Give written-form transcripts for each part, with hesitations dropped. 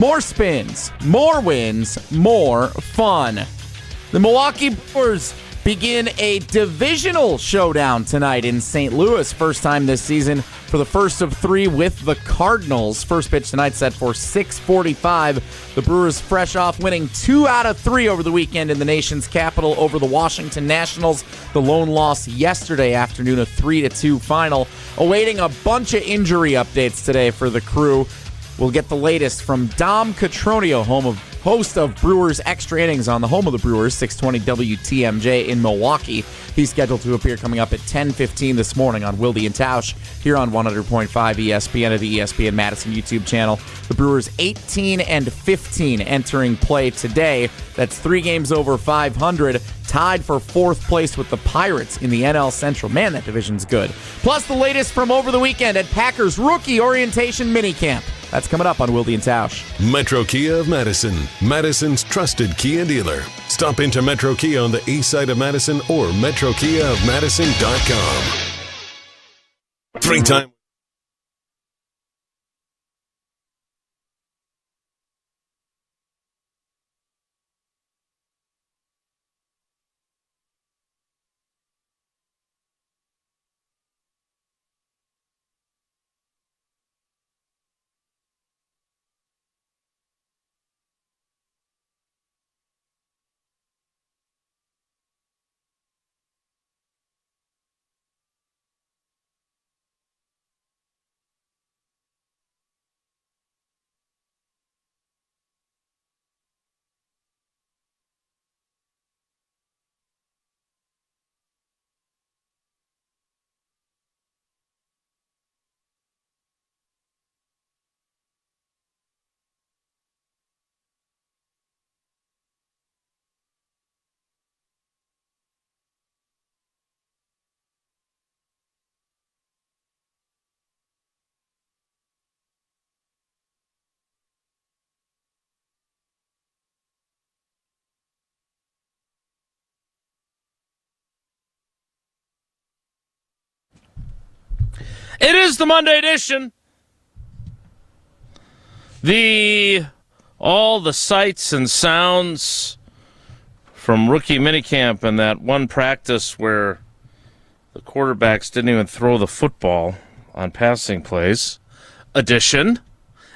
More spins, more wins, more fun. The Milwaukee Brewers begin a divisional showdown tonight in St. Louis. First time this season for the first of three with the Cardinals. First pitch tonight set for 6:45. The Brewers fresh off winning 2 out of 3 over the weekend in the nation's capital over the Washington Nationals. The lone loss yesterday afternoon, a 3-2 final. Awaiting a bunch of injury updates today for the crew. We'll get the latest from Dom Cotroneo, host of Brewers Extra Innings on the home of the Brewers, 620 WTMJ in Milwaukee. He's scheduled to appear coming up at 10:15 this morning on Wilde and Tausch here on 100.5 ESPN of the ESPN Madison YouTube channel. The Brewers 18-15 entering play today. That's 3 games over 500, tied for 4th place with the Pirates in the NL Central. Man, that division's good. Plus the latest from over the weekend at Packers Rookie Orientation Minicamp. That's coming up on Wilde and Tausch. Metro Kia of Madison, Madison's trusted Kia dealer. Stop into Metro Kia on the east side of Madison or metrokiaofmadison.com. 3-time. It is the Monday edition. All the sights and sounds from Rookie Minicamp and that one practice where the quarterbacks didn't even throw the football on passing plays edition.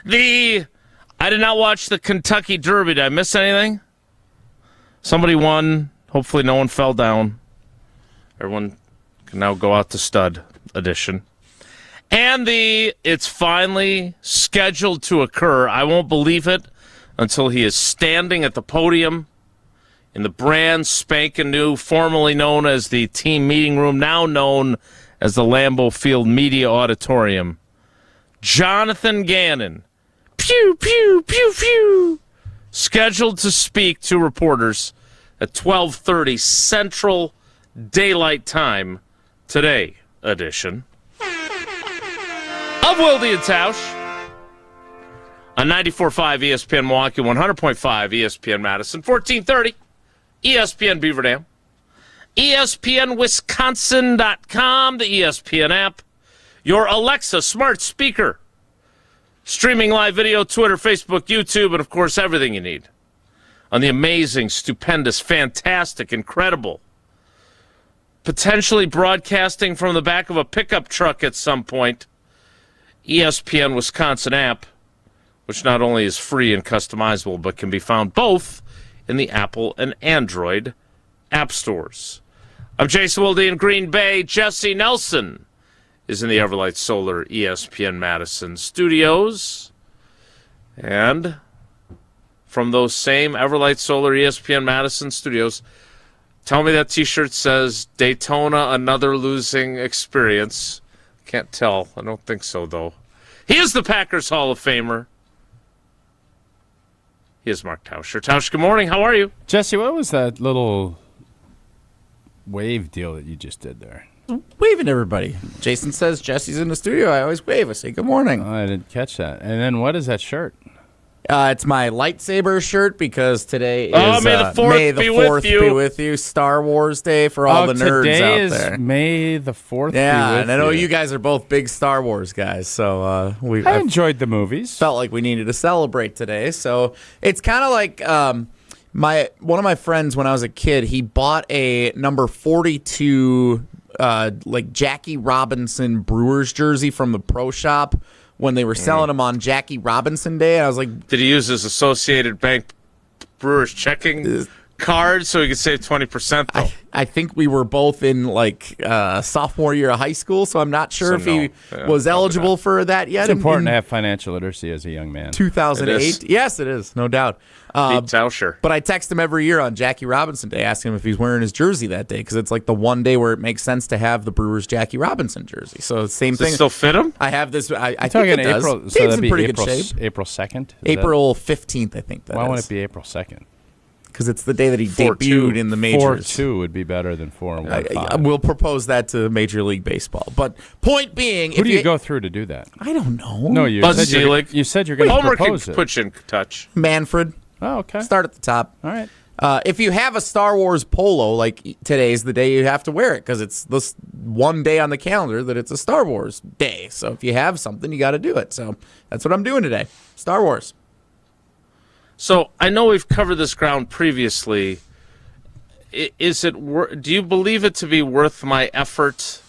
I did not watch the Kentucky Derby. Did I miss anything? Somebody won. Hopefully no one fell down. Everyone can now go out to stud edition. And it's finally scheduled to occur. I won't believe it until he is standing at the podium in the brand spanking new, formerly known as the team meeting room, now known as the Lambeau Field Media Auditorium. Jonathan Gannon, pew, pew, pew, pew, scheduled to speak to reporters at 12:30 Central Daylight Time today edition of Wilde and Tausch on 94.5 ESPN Milwaukee, 100.5 ESPN Madison, 1430 ESPN Beaver Dam, ESPNWisconsin.com, the ESPN app, your Alexa smart speaker, streaming live video, Twitter, Facebook, YouTube, and, of course, everything you need on the amazing, stupendous, fantastic, incredible, potentially broadcasting from the back of a pickup truck at some point, ESPN Wisconsin app, which not only is free and customizable, but can be found both in the Apple and Android app stores. I'm Jason Wilde in Green Bay. Jesse Nelson is in the Everlight Solar ESPN Madison studios. And from those same Everlight Solar ESPN Madison studios, tell me that T-shirt says Daytona, another losing experience. Can't tell. I don't think so, though. He is the Packers Hall of Famer. He is Mark Tauscher. Tausch, good morning. How are you? Jesse, what was that little wave deal that you just did there? Waving to everybody. Jason says Jesse's in the studio. I always wave. I say good morning. Oh, I didn't catch that. And then what is that shirt? It's my lightsaber shirt because today is May the 4th be with you. be with you. Star Wars Day for all the nerds today out is there. May the 4th. Yeah, be with and I know you guys are both big Star Wars guys, so I enjoyed the movies. Felt like we needed to celebrate today. So it's kind of like one of my friends when I was a kid, he bought a number 42 like Jackie Robinson Brewers jersey from the pro shop when they were selling them on Jackie Robinson Day. And I was like, did he use his Associated Bank Brewers checking card so he could save 20%? Though I think we were both in like sophomore year of high school, so I'm not sure if he was eligible for that yet. It's important to have financial literacy as a young man. 2008. Yes, it is, no doubt. Tauscher. But I text him every year on Jackie Robinson Day, asking him if he's wearing his jersey that day, because it's like the one day where it makes sense to have the Brewers Jackie Robinson jersey. So same Does thing. it still fit him? I have this. I think Talking it does. April, so Team's that'd in be pretty April, good shape. April 2nd? April 15th, I think that Why is. won't it be April 2nd? Because it's the day that he 4-2. debuted in the majors. 4-2 would be better than 4-1-5. I will propose that to Major League Baseball. But point being, Who do you go through to do that? I don't know. No, you Buzz said Selig. you said you're going to Homer can propose it. put you in touch. Manfred. Oh, okay. Start at the top. All right. If you have a Star Wars polo, like today's the day you have to wear it because it's this one day on the calendar that it's a Star Wars day. So if you have something, you got to do it. So that's what I'm doing today. Star Wars. So I know we've covered this ground previously. Is it? Do you believe it to be worth my effort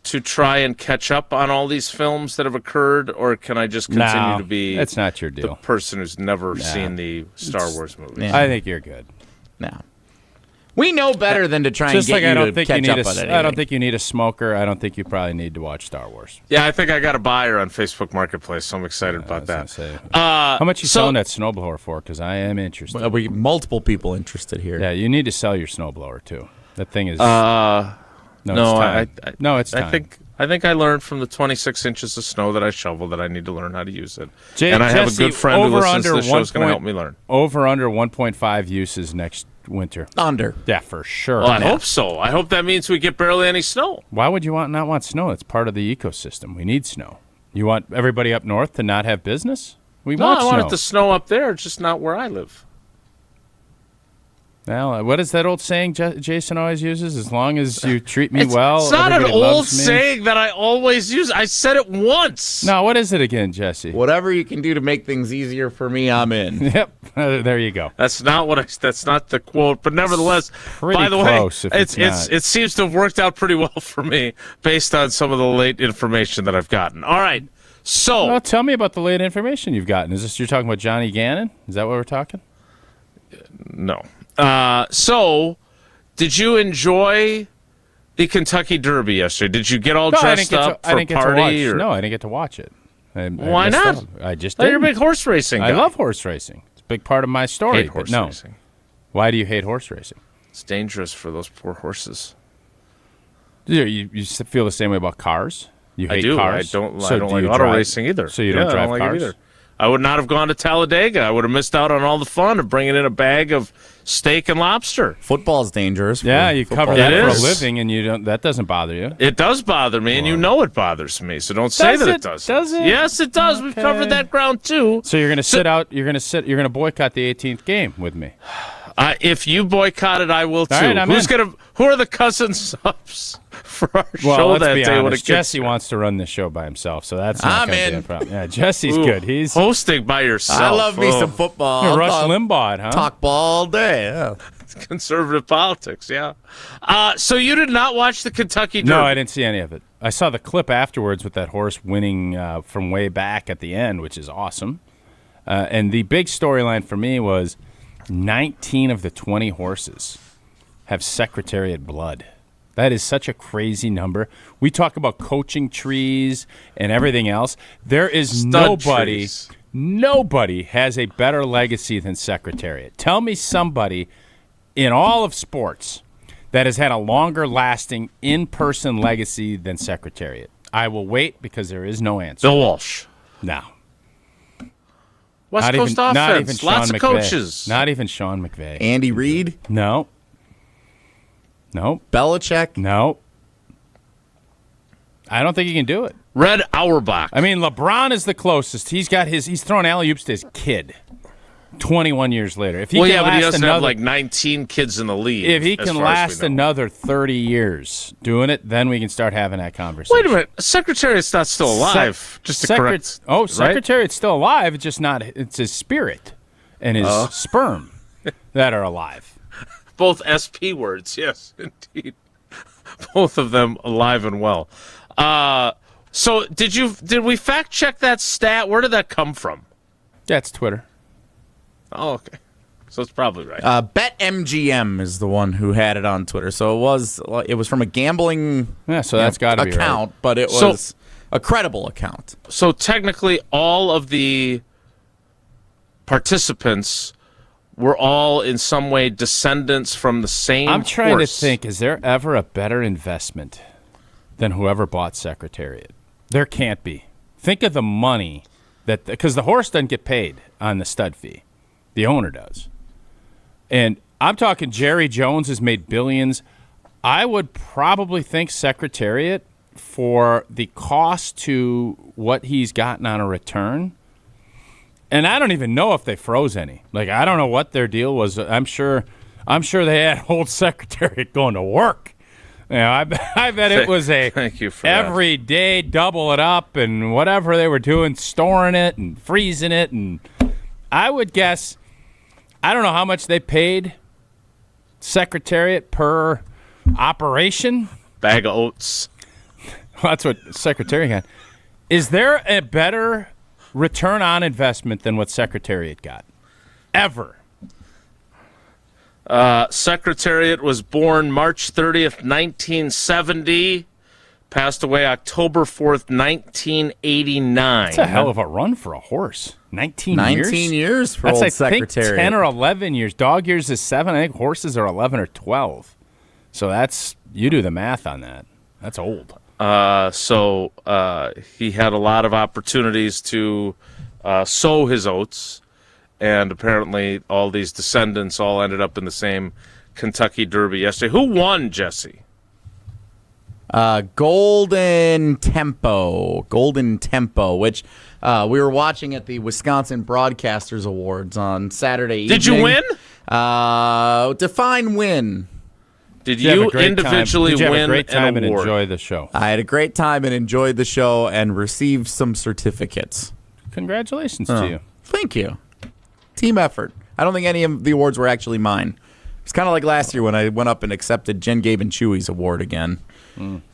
to try and catch up on all these films that have occurred, or can I just continue to be? That's not your deal. The person who's never seen the Star Wars movies. Yeah. I think you're good. No. We know better than to try Just and like get I don't you to think you catch need up on anything. I don't think you need a smoker. I don't think you probably need to watch Star Wars. Yeah, I think I got a buyer on Facebook Marketplace, so I'm excited about that. How much you selling that snowblower for? Because I am interested. Well, we multiple people interested here. Yeah, you need to sell your snowblower too. That thing is. No, it's time. I think I learned from the 26 inches of snow that I shoveled that I need to learn how to use it. Jesse, and I have a good friend who listens to the show who's going to help me learn. Over under 1.5 uses next winter. Under. Yeah, for sure. Well, I hope so. I hope that means we get barely any snow. Why would you not want snow? It's part of the ecosystem. We need snow. You want everybody up north to not have business? I want it to snow up there, just not where I live. Well, what is that old saying Jason always uses? As long as you treat me well, it's not an everybody old loves me. saying that I always use. I said it once. No, what is it again, Jesse? Whatever you can do to make things easier for me, I'm in. Yep, there you go. That's not that's not the quote, but nevertheless, by the close way, it seems to have worked out pretty well for me based on some of the late information that I've gotten. All right, so well, tell me about the late information you've gotten. Is this you're talking about Johnny Gannon? Is that what we're talking? No. So, did you enjoy the Kentucky Derby yesterday? Did you get all dressed up for a party? No, I didn't get to watch it. Why not? I just didn't. You're a big horse racing guy. I love horse racing. It's a big part of my story. Hate horse no. racing. Why do you hate horse racing? It's dangerous for those poor horses. You feel the same way about cars? You hate cars? I don't like auto racing either. So you don't drive like cars? it either. I would not have gone to Talladega. I would have missed out on all the fun of bringing in a bag of steak and lobster. Football's dangerous. Yeah, you cover that It for is. a living, and that doesn't bother you. It does bother me, and you know it bothers me. So don't say that it doesn't. Does it? Yes, it does. We've covered that ground too. So you're going to sit out. You're going to boycott the 18th game with me. If you boycott it, I will too. All right, Who are the cousin subs for our Well, show let's that be day? honest. Jesse wants to run this show by himself, so that's not I'm going to be in. a problem. Yeah, Jesse's good. He's hosting by yourself. I love me some football. Rush Limbaugh, huh? Talk ball all day. Yeah. Conservative politics, yeah. So you did not watch the Kentucky Derby? No, I didn't see any of it. I saw the clip afterwards with that horse winning from way back at the end, which is awesome. And the big storyline for me was 19 of the 20 horses have Secretariat blood. That is such a crazy number. We talk about coaching trees and everything else. There is nobody has a better legacy than Secretariat. Tell me somebody in all of sports that has had a longer lasting in-person legacy than Secretariat. I will wait because there is no answer. Bill Walsh. No. West Coast offense. Not even Sean Lots of McVay. coaches. Not even Sean McVay. Andy Reid. No. Belichick. No. I don't think he can do it. Red Auerbach. I mean, LeBron is the closest. He's throwing alley-oops to his kid 21 years later. If he but he can doesn't have have like 19 kids in the league. If he can last another 30 years doing it, then we can start having that conversation. Wait a minute. Secretariat's not still alive. Just to correct. Oh, Secretariat's still alive. It's just not. It's his spirit and his sperm that are alive. Both SP words. Yes, indeed. Both of them alive and well. So did we fact check that stat? Where did that come from? That's Twitter. Oh, okay. So it's probably right. BetMGM is the one who had it on Twitter. So it was from a gambling so that's got to be account, right. But it was a credible account. So technically all of the participants were all in some way descendants from the same I'm trying horse. to think, is there ever a better investment than whoever bought Secretariat? There can't be. Think of the money because the horse doesn't get paid on the stud fee. The owner does. And I'm talking Jerry Jones has made billions. I would probably think Secretariat for the cost to what he's gotten on a return. And I don't even know if they froze any. Like, I don't know what their deal was. I'm sure they had old Secretariat going to work. You know, I bet it was Thank you for every day double it up and whatever they were doing, storing it and freezing it. And I would guess, I don't know how much they paid Secretariat per operation. Bag of oats. Well, that's what Secretariat got. Is there a better return on investment than what Secretariat got? Ever? Secretariat was born March 30th, 1970. Passed away October 4th, 1989. That's a hell of a run for a horse. 19 years for That's, old I Secretariat. think 10 or 11 years. Dog years is 7. I think horses are 11 or 12. So you do the math on that. That's old. So he had a lot of opportunities to sow his oats, and apparently all these descendants all ended up in the same Kentucky Derby yesterday. Who won, Jesse? Golden Tempo, which we were watching at the Wisconsin Broadcasters Awards on Saturday evening. Did you win? Define win. Did you individually win win a great time an and award? enjoy the show? I had a great time and enjoyed the show and received some certificates. Congratulations to you. Thank you. Team effort. I don't think any of the awards were actually mine. It's kind of like last year when I went up and accepted Jen, Gabe, and Chewy's award again.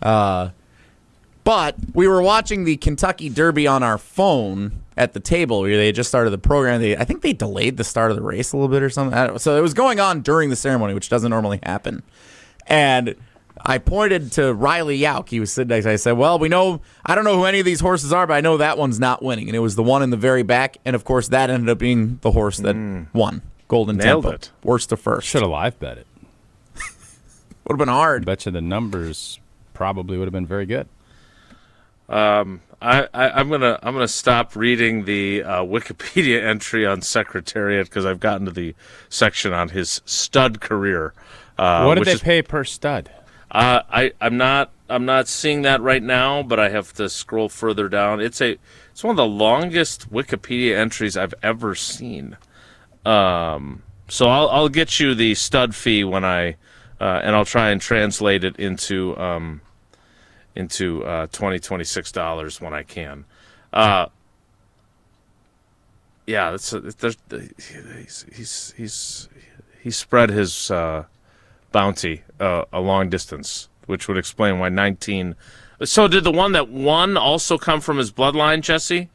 But we were watching the Kentucky Derby on our phone at the table. They had just started the program. I think they delayed the start of the race a little bit or something. So it was going on during the ceremony, which doesn't normally happen. And I pointed to Riley Yauk. He was sitting next to me. I said, well, I don't know who any of these horses are, but I know that one's not winning. And it was the one in the very back. And, of course, that ended up being the horse that won. Golden Nailed Tempo. it. Worst to first. Should have live bet it. Would have been hard. I bet you the numbers probably would have been very good. I'm gonna stop reading the Wikipedia entry on Secretariat because I've gotten to the section on his stud career. What did they pay per stud? I'm not seeing that right now, but I have to scroll further down. It's one of the longest Wikipedia entries I've ever seen. So I'll get you the stud fee when and I'll try and translate it into $26 when I can. Yeah, he spread his bounty a long distance, which would explain why 19. So did the one that won also come from his bloodline, Jesse?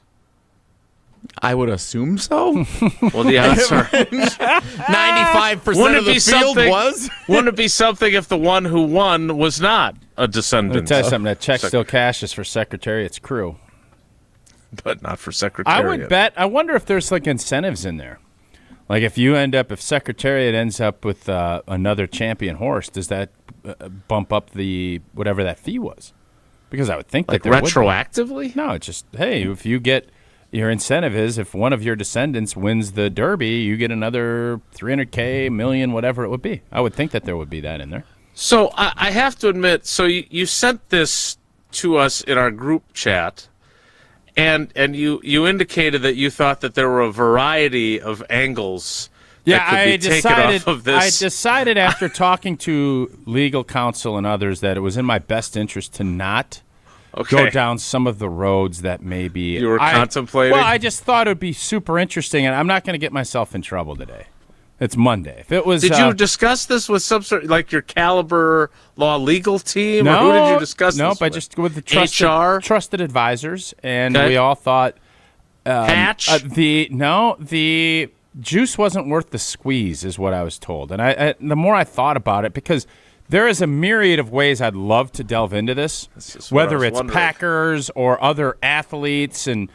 I would assume so. Well, the answer 95% of the field was. Wouldn't it be something if the one who won was not a descendant? Let me tell you something. That check still cashes for Secretariat's crew. But not for Secretariat. I would bet. I wonder if there's like incentives in there. Like if Secretariat ends up with another champion horse, does that bump up the whatever that fee was? Because I would think like that there retroactively? would be. No, it's just, hey, if you get your incentive is if one of your descendants wins the Derby, you get another $300K, million, whatever it would be. I would think that there would be that in there. So I have to admit, so you sent this to us in our group chat, and you indicated that you thought that there were a variety of angles that could be taken off of this. I decided after talking to legal counsel and others that it was in my best interest to not go down some of the roads that maybe you were contemplating. Well, I just thought it would be super interesting, and I'm not going to get myself in trouble today. It's Monday. If it was, did you discuss this with some sort, like your Caliber Law legal team? No, or who did you discuss nope, this with? I just with the trusted advisors, and we all thought Hatch. The juice wasn't worth the squeeze, is what I was told. And I the more I thought about it, because there is a myriad of ways I'd love to delve into this, whether it's Packers or other athletes and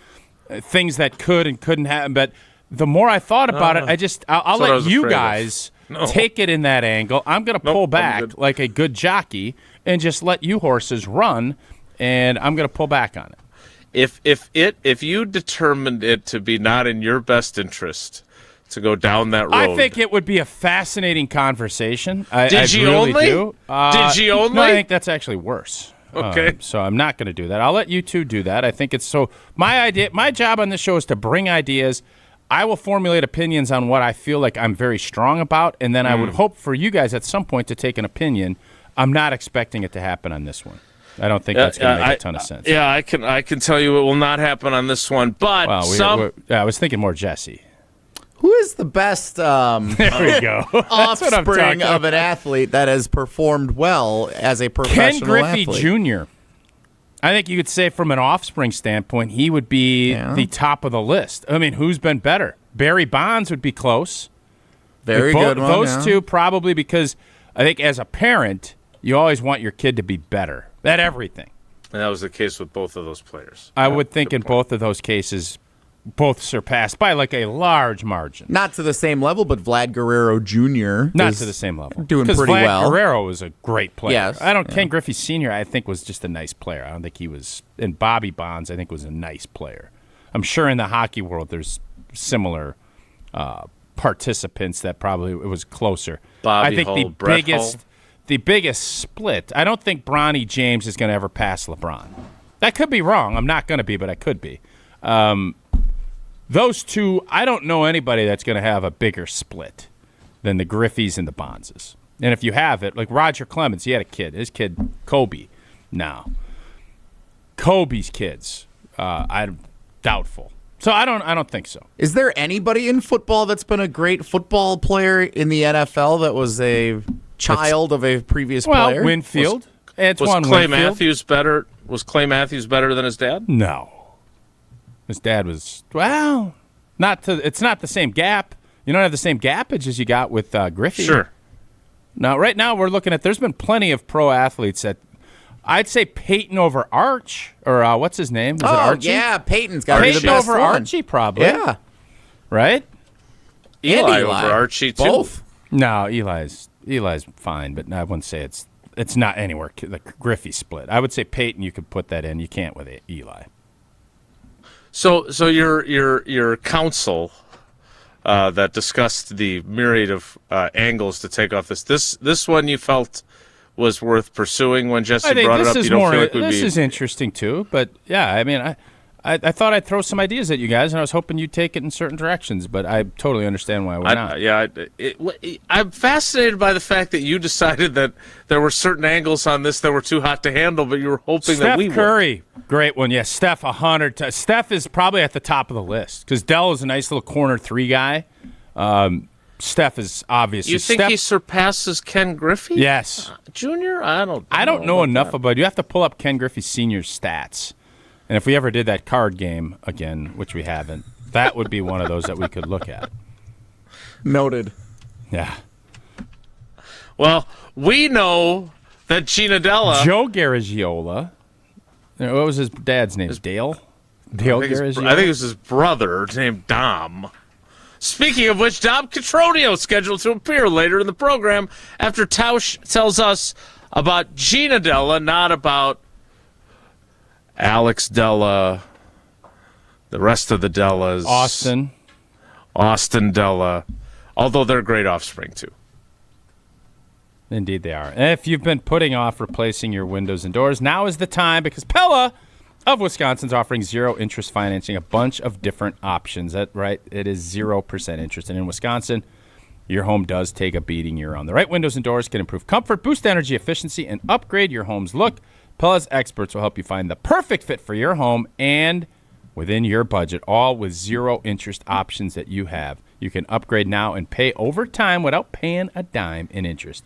things that could and couldn't happen. But the more I thought about it, I'll let you guys take it in that angle. I'm going to pull back like a good jockey and just let you horses run, and I'm going to pull back on it. If you determined it to be not in your best interest to go down that road, I think it would be a fascinating conversation. Did you really only? Do. Did you only? No, I think that's actually worse. Okay. So I'm not going to do that. I'll let you two do that. I think it's so. My job on this show is to bring ideas. I will formulate opinions on what I feel like I'm very strong about, and then I would hope for you guys at some point to take an opinion. I'm not expecting it to happen on this one. I don't think that's going to make a ton of sense. Yeah, I can tell you it will not happen on this one. But I was thinking more Jesse. Who is the best there we go. offspring of an athlete that has performed well as a professional Ken Griffey athlete? Jr. I think you could say from an offspring standpoint, he would be the top of the list. I mean, who's been better? Barry Bonds would be close. Very good one. Those two probably, because I think as a parent, you always want your kid to be better at everything. And that was the case with both of those players. I would think in both of those cases, both surpassed by like a large margin. Not to the same level, but Vlad Guerrero Jr. Not to the same level. Doing pretty Vlad well. Guerrero was a great player. Yes. Ken Griffey Sr., I think, was just a nice player. I don't think he was. And Bobby Bonds, I think, was a nice player. I'm sure in the hockey world there's similar participants that probably it was closer. Bobby I think Hull, the biggest split, I don't think Bronny James is going to ever pass LeBron. That could be wrong. I'm not going to be, but I could be. Those two, I don't know anybody that's going to have a bigger split than the Griffeys and the Bonzes. And if you have it, like Roger Clemens, he had a kid. His kid, Kobe. No. Kobe's kids, I'm doubtful. So I don't think so. Is there anybody in football that's been a great football player in the NFL that was a child of a previous player? Winfield. Was Clay Matthews better? Was Clay Matthews better than his dad? No. His dad was, it's not the same gap. You don't have the same gappage as you got with Griffey. Sure. Now, right now we're looking at, there's been plenty of pro athletes that, I'd say Peyton over Arch, or what's his name? Is it Archie? Yeah, Peyton's got to be the Peyton best over one. Archie, probably. Yeah. Right? Eli over Archie, too. Both. No, Eli's fine, but I wouldn't say it's not anywhere the Griffey split. I would say Peyton, you could put that in. You can't with Eli. So your counsel that discussed the myriad of angles to take off this one you felt was worth pursuing when Jesse brought it up. This is interesting too, but yeah, I mean, I thought I'd throw some ideas at you guys, and I was hoping you'd take it in certain directions, but I totally understand why we're not. Yeah, I'm fascinated by the fact that you decided that there were certain angles on this that were too hot to handle, but you were hoping that we would. Steph Curry, great one. Yeah, Steph, 100. Steph is probably at the top of the list because Dell is a nice little corner three guy. Steph is obviously. You think he surpasses Ken Griffey? Yes. Junior? I don't know enough about. You have to pull up Ken Griffey Sr.'s stats. And if we ever did that card game again, which we haven't, that would be one of those that we could look at. Noted. Yeah. Well, we know that Gina Della. Joe Garagiola. What was his dad's name? Dale Garagiola? I think it was his brother named Dom. Speaking of which, Dom Cotroneo is scheduled to appear later in the program after Tausch tells us about Gina Della, not about Alex Della, the rest of the Dellas. Austin Della, although they're great offspring too. Indeed they are. If you've been putting off replacing your windows and doors, now is the time, because Pella of Wisconsin's offering zero interest financing, a bunch of different options. That's right. It is 0% interest. And in Wisconsin, your home does take a beating year-round. The right windows and doors can improve comfort, boost energy efficiency, and upgrade your home's look. Pella's experts will help you find the perfect fit for your home and within your budget, all with zero interest options that you have. You can upgrade now and pay over time without paying a dime in interest.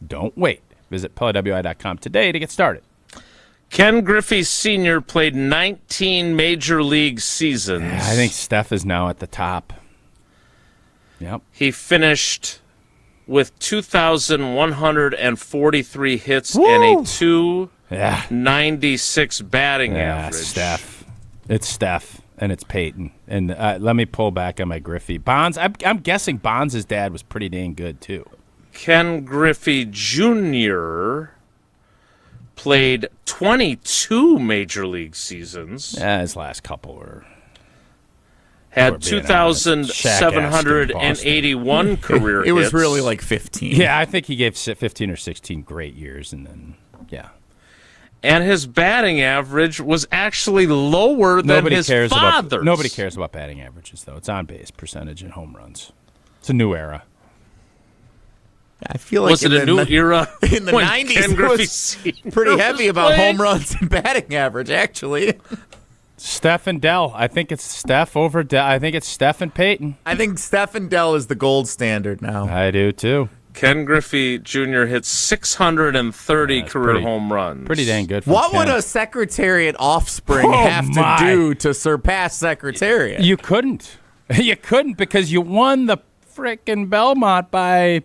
Don't wait. Visit PellaWI.com today to get started. Ken Griffey Sr. played 19 major league seasons. Yeah, I think Steph is now at the top. Yep. He finished with 2,143 hits and a 296 batting average. Steph. It's Steph, and it's Peyton. And let me pull back on my Griffey. Bonds, I'm guessing Bonds' dad was pretty dang good, too. Ken Griffey Jr. played 22 major league seasons. Yeah, his last couple were... Had 2,781 career hits. It was really like 15. Yeah, I think he gave 15 or 16 great years, and then, yeah. And his batting average was actually lower than his father's. Nobody cares about batting averages, though. It's on-base percentage and home runs. It's a new era. I feel like was it a new era in the 90s? Ken Griffey was pretty heavy about home runs and batting average, actually. Steph and Dell. I think it's Steph over Dell. I think it's Steph and Peyton. I think Steph and Dell is the gold standard now. I do, too. Ken Griffey Jr. hit 630 career home runs. Pretty dang good for What Ken. would a Secretariat offspring have to do to surpass Secretariat? You couldn't. You couldn't because you won the frickin' Belmont by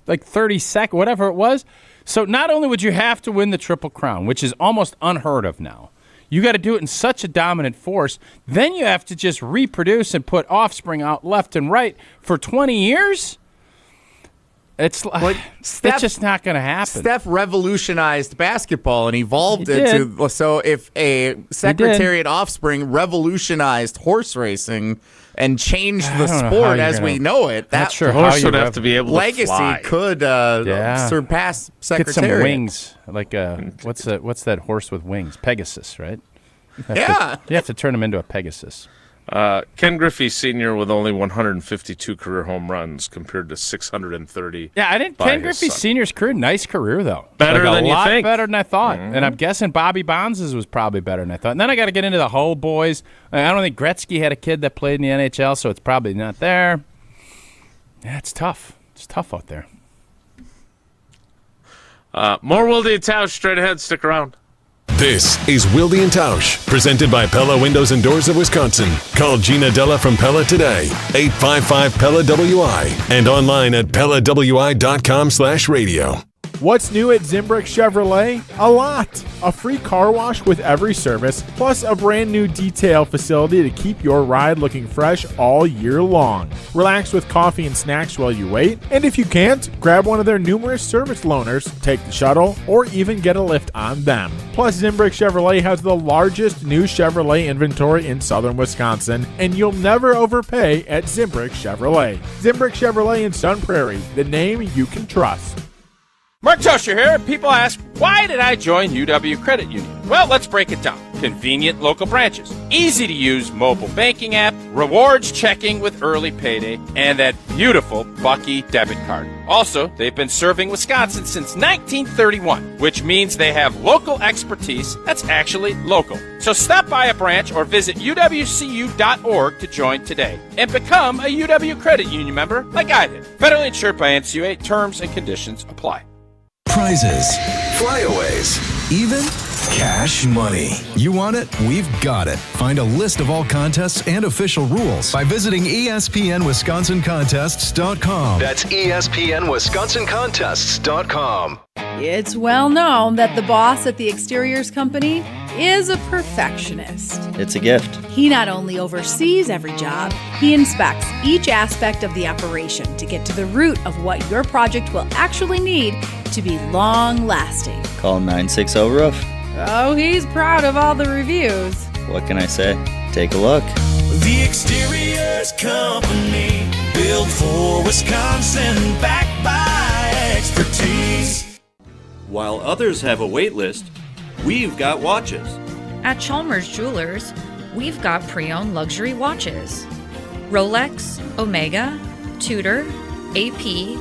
like 30 seconds, whatever it was. So not only would you have to win the Triple Crown, which is almost unheard of now, you got to do it in such a dominant force. Then you have to just reproduce and put offspring out left and right for 20 years. It's like it's just not going to happen. Steph revolutionized basketball and evolved it to. So if a Secretariat offspring revolutionized horse racing and changed the sport as we know it, that horse would have to be able to legacy fly. Could surpass Secretariat. Get some wings, like what's that horse with wings? Pegasus, right? You have to turn him into a Pegasus. Ken Griffey Sr. with only 152 career home runs compared to 630. Yeah, I didn't. Ken Griffey Sr.'s career, nice career though. Better than you think. A lot better than I thought. Mm-hmm. And I'm guessing Bobby Bonds' was probably better than I thought. And then I got to get into the Ho boys. I don't think Gretzky had a kid that played in the NHL, so it's probably not there. Yeah, it's tough. It's tough out there. More Wilde and Tausch straight ahead. Stick around. This is Wilde and Tausch, presented by Pella Windows and Doors of Wisconsin. Call Gina Della from Pella today, 855-PELLA-WI, and online at PellaWI.com/radio. What's new at Zimbrick Chevrolet? A lot. A free car wash with every service, plus a brand new detail facility to keep your ride looking fresh all year long. Relax with coffee and snacks while you wait, and if you can't, grab one of their numerous service loaners, take the shuttle, or even get a lift on them. Plus, Zimbrick Chevrolet has the largest new Chevrolet inventory in southern Wisconsin, and you'll never overpay at Zimbrick Chevrolet. Zimbrick Chevrolet in Sun Prairie, the name you can trust. Mark Tauscher here. People ask, why did I join UW Credit Union? Well, let's break it down. Convenient local branches, easy to use mobile banking app, rewards checking with early payday, and that beautiful Bucky debit card. Also, they've been serving Wisconsin since 1931, which means they have local expertise that's actually local. So stop by a branch or visit uwcu.org to join today and become a UW Credit Union member like I did. Federally insured by NCUA. Terms and conditions apply. Prizes, flyaways, even cash money. You want it? We've got it. Find a list of all contests and official rules by visiting ESPNWisconsinContests.com. That's ESPNWisconsinContests.com. It's well known that the boss at the exteriors company is a perfectionist. It's a gift. He not only oversees every job, he inspects each aspect of the operation to get to the root of what your project will actually need to be long-lasting. Call 960-ROOF. Oh, he's proud of all the reviews. What can I say? Take a look. The Exteriors Company, built for Wisconsin, backed by expertise. While others have a wait list, we've got watches. At Chalmers Jewelers, we've got pre-owned luxury watches. Rolex, Omega, Tudor, AP,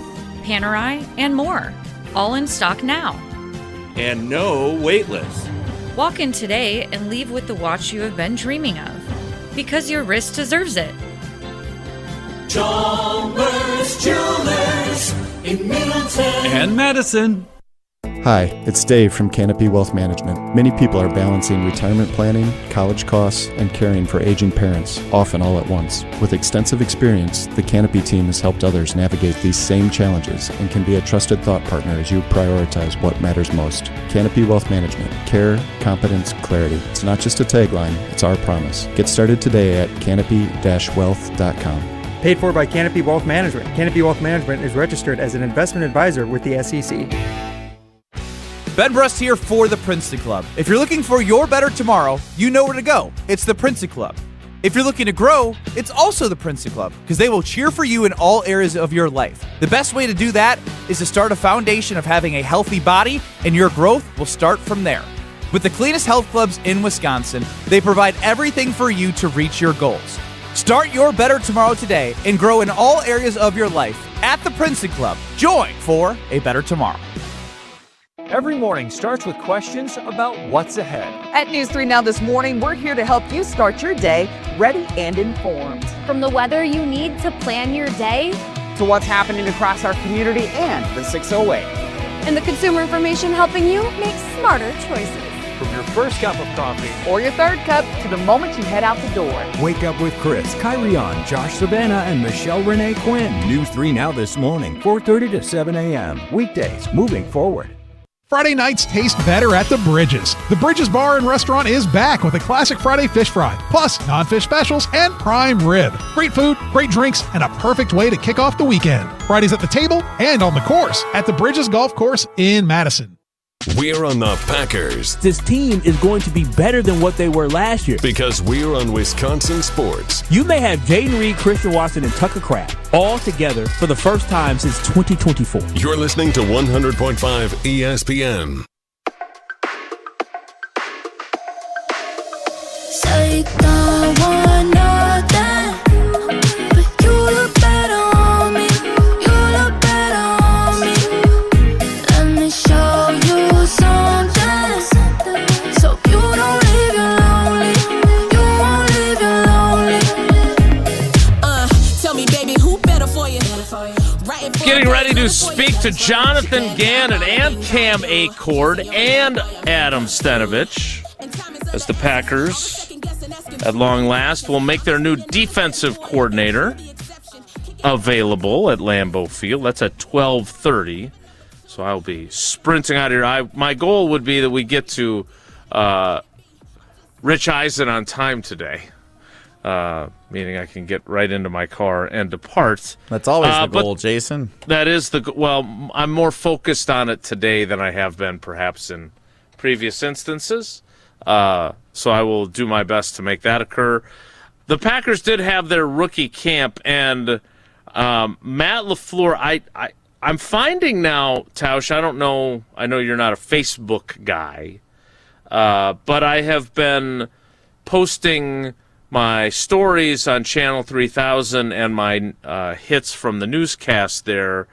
Panerai, and more. All in stock now. And no wait list. Walk in today and leave with the watch you have been dreaming of. Because your wrist deserves it. Chalmers Jewelers in Middleton and Madison. Hi, it's Dave from Canopy Wealth Management. Many people are balancing retirement planning, college costs, and caring for aging parents, often all at once. With extensive experience, the Canopy team has helped others navigate these same challenges and can be a trusted thought partner as you prioritize what matters most. Canopy Wealth Management. Care, competence, clarity. It's not just a tagline, it's our promise. Get started today at canopy-wealth.com. Paid for by Canopy Wealth Management. Canopy Wealth Management is registered as an investment advisor with the SEC. Ben Brust here for the Princeton Club. If you're looking for your better tomorrow, you know where to go. It's the Princeton Club. If you're looking to grow, it's also the Princeton Club, because they will cheer for you in all areas of your life. The best way to do that is to start a foundation of having a healthy body, and your growth will start from there. With the cleanest health clubs in Wisconsin, they provide everything for you to reach your goals. Start your better tomorrow today and grow in all areas of your life at the Princeton Club. Join for a better tomorrow. Every morning starts with questions about what's ahead. At News 3 Now this morning, we're here to help you start your day ready and informed. From the weather you need to plan your day, to what's happening across our community and the 608. And the consumer information helping you make smarter choices. From your first cup of coffee or your third cup to the moment you head out the door. Wake up with Chris, Kyrion, Josh Savannah, and Michelle Renee Quinn. News 3 Now this morning, 4:30 to 7 a.m. Weekdays, moving forward. Friday nights taste better at the Bridges. The Bridges Bar and Restaurant is back with a classic Friday fish fry, plus non-fish specials and prime rib. Great food, great drinks, and a perfect way to kick off the weekend. Fridays at the table and on the course at the Bridges Golf Course in Madison. We're on the Packers. This team is going to be better than what they were last year. Because we're on Wisconsin Sports. You may have Jaden Reed, Christian Watson, and Tucker Kraft all together for the first time since 2024. You're listening to 100.5 ESPN. Say don't want nothing, but you look better on me. You look better on me. Let me show you something, so you don't leave you lonely. You won't leave you lonely. Tell me, baby, who better for you? Getting ready to speak to Jonathan Gannon and Cam Acord and Adam Stenovich as the Packers, at long last, will make their new defensive coordinator available at Lambeau Field. That's at 12:30. So I'll be sprinting out of here. My goal would be that we get to Rich Eisen on time today, meaning I can get right into my car and depart. That's always the goal, Jason. That is well, I'm more focused on it today than I have been perhaps in previous instances. So I will do my best to make that occur. The Packers did have their rookie camp, and Matt LaFleur, I'm finding now, Tausch, I don't know, I know you're not a Facebook guy, but I have been posting my stories on Channel 3000 and my hits from the newscast there,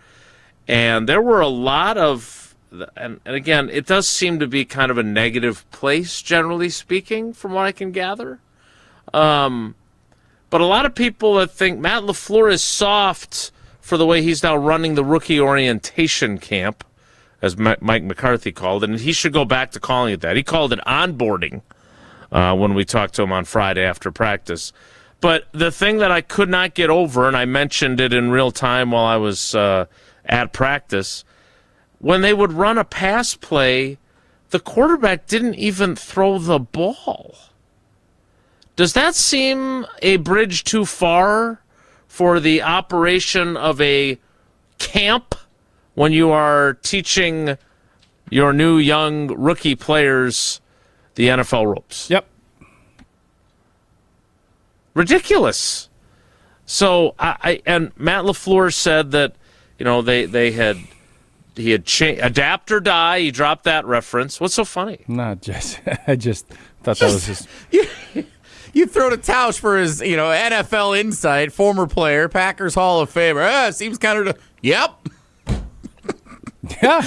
and there were a lot of, and again, it does seem to be kind of a negative place, generally speaking, from what I can gather. But a lot of people that think Matt LaFleur is soft for the way he's now running the rookie orientation camp, as Mike McCarthy called it, and he should go back to calling it that. He called it onboarding when we talked to him on Friday after practice. But the thing that I could not get over, and I mentioned it in real time while I was at practice, when they would run a pass play, the quarterback didn't even throw the ball. Does that seem a bridge too far for the operation of a camp when you are teaching your new young rookie players the NFL ropes? Yep. Ridiculous. So and Matt LaFleur said that, they had adapt or die. He dropped that reference. What's so funny? Not just. I just thought that was just. You throw to Tausch for his, NFL insight, former player, Packers Hall of Famer. Seems kind of. Yep. Yeah.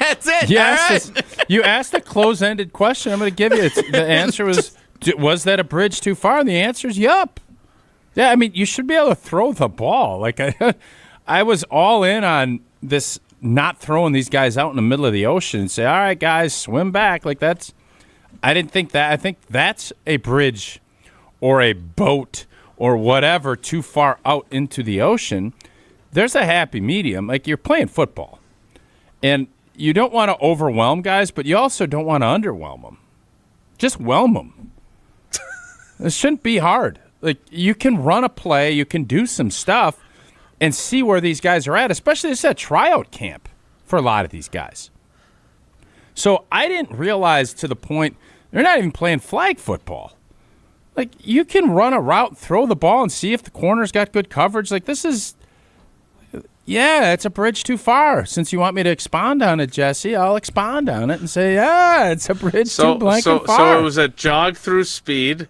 That's it. Yes. You asked a close-ended question. I'm going to give you. The answer was that a bridge too far? And the answer is yup. Yeah, I mean, you should be able to throw the ball. Like I was all in on this, not throwing these guys out in the middle of the ocean and say, all right, guys, swim back. Like I didn't think that. I think that's a bridge or a boat or whatever too far out into the ocean. There's a happy medium. Like, you're playing football. And you don't want to overwhelm guys, but you also don't want to underwhelm them. Just whelm them. It shouldn't be hard. Like, you can run a play, you can do some stuff, and see where these guys are at, especially this is a tryout camp for a lot of these guys. So I didn't realize to the point they're not even playing flag football. Like, you can run a route, throw the ball, and see if the corner's got good coverage. Like, this is, yeah, it's a bridge too far. Since you want me to expound on it, Jesse, I'll expound on it and say, yeah, it's a bridge too blank and far. So it was a jog through speed.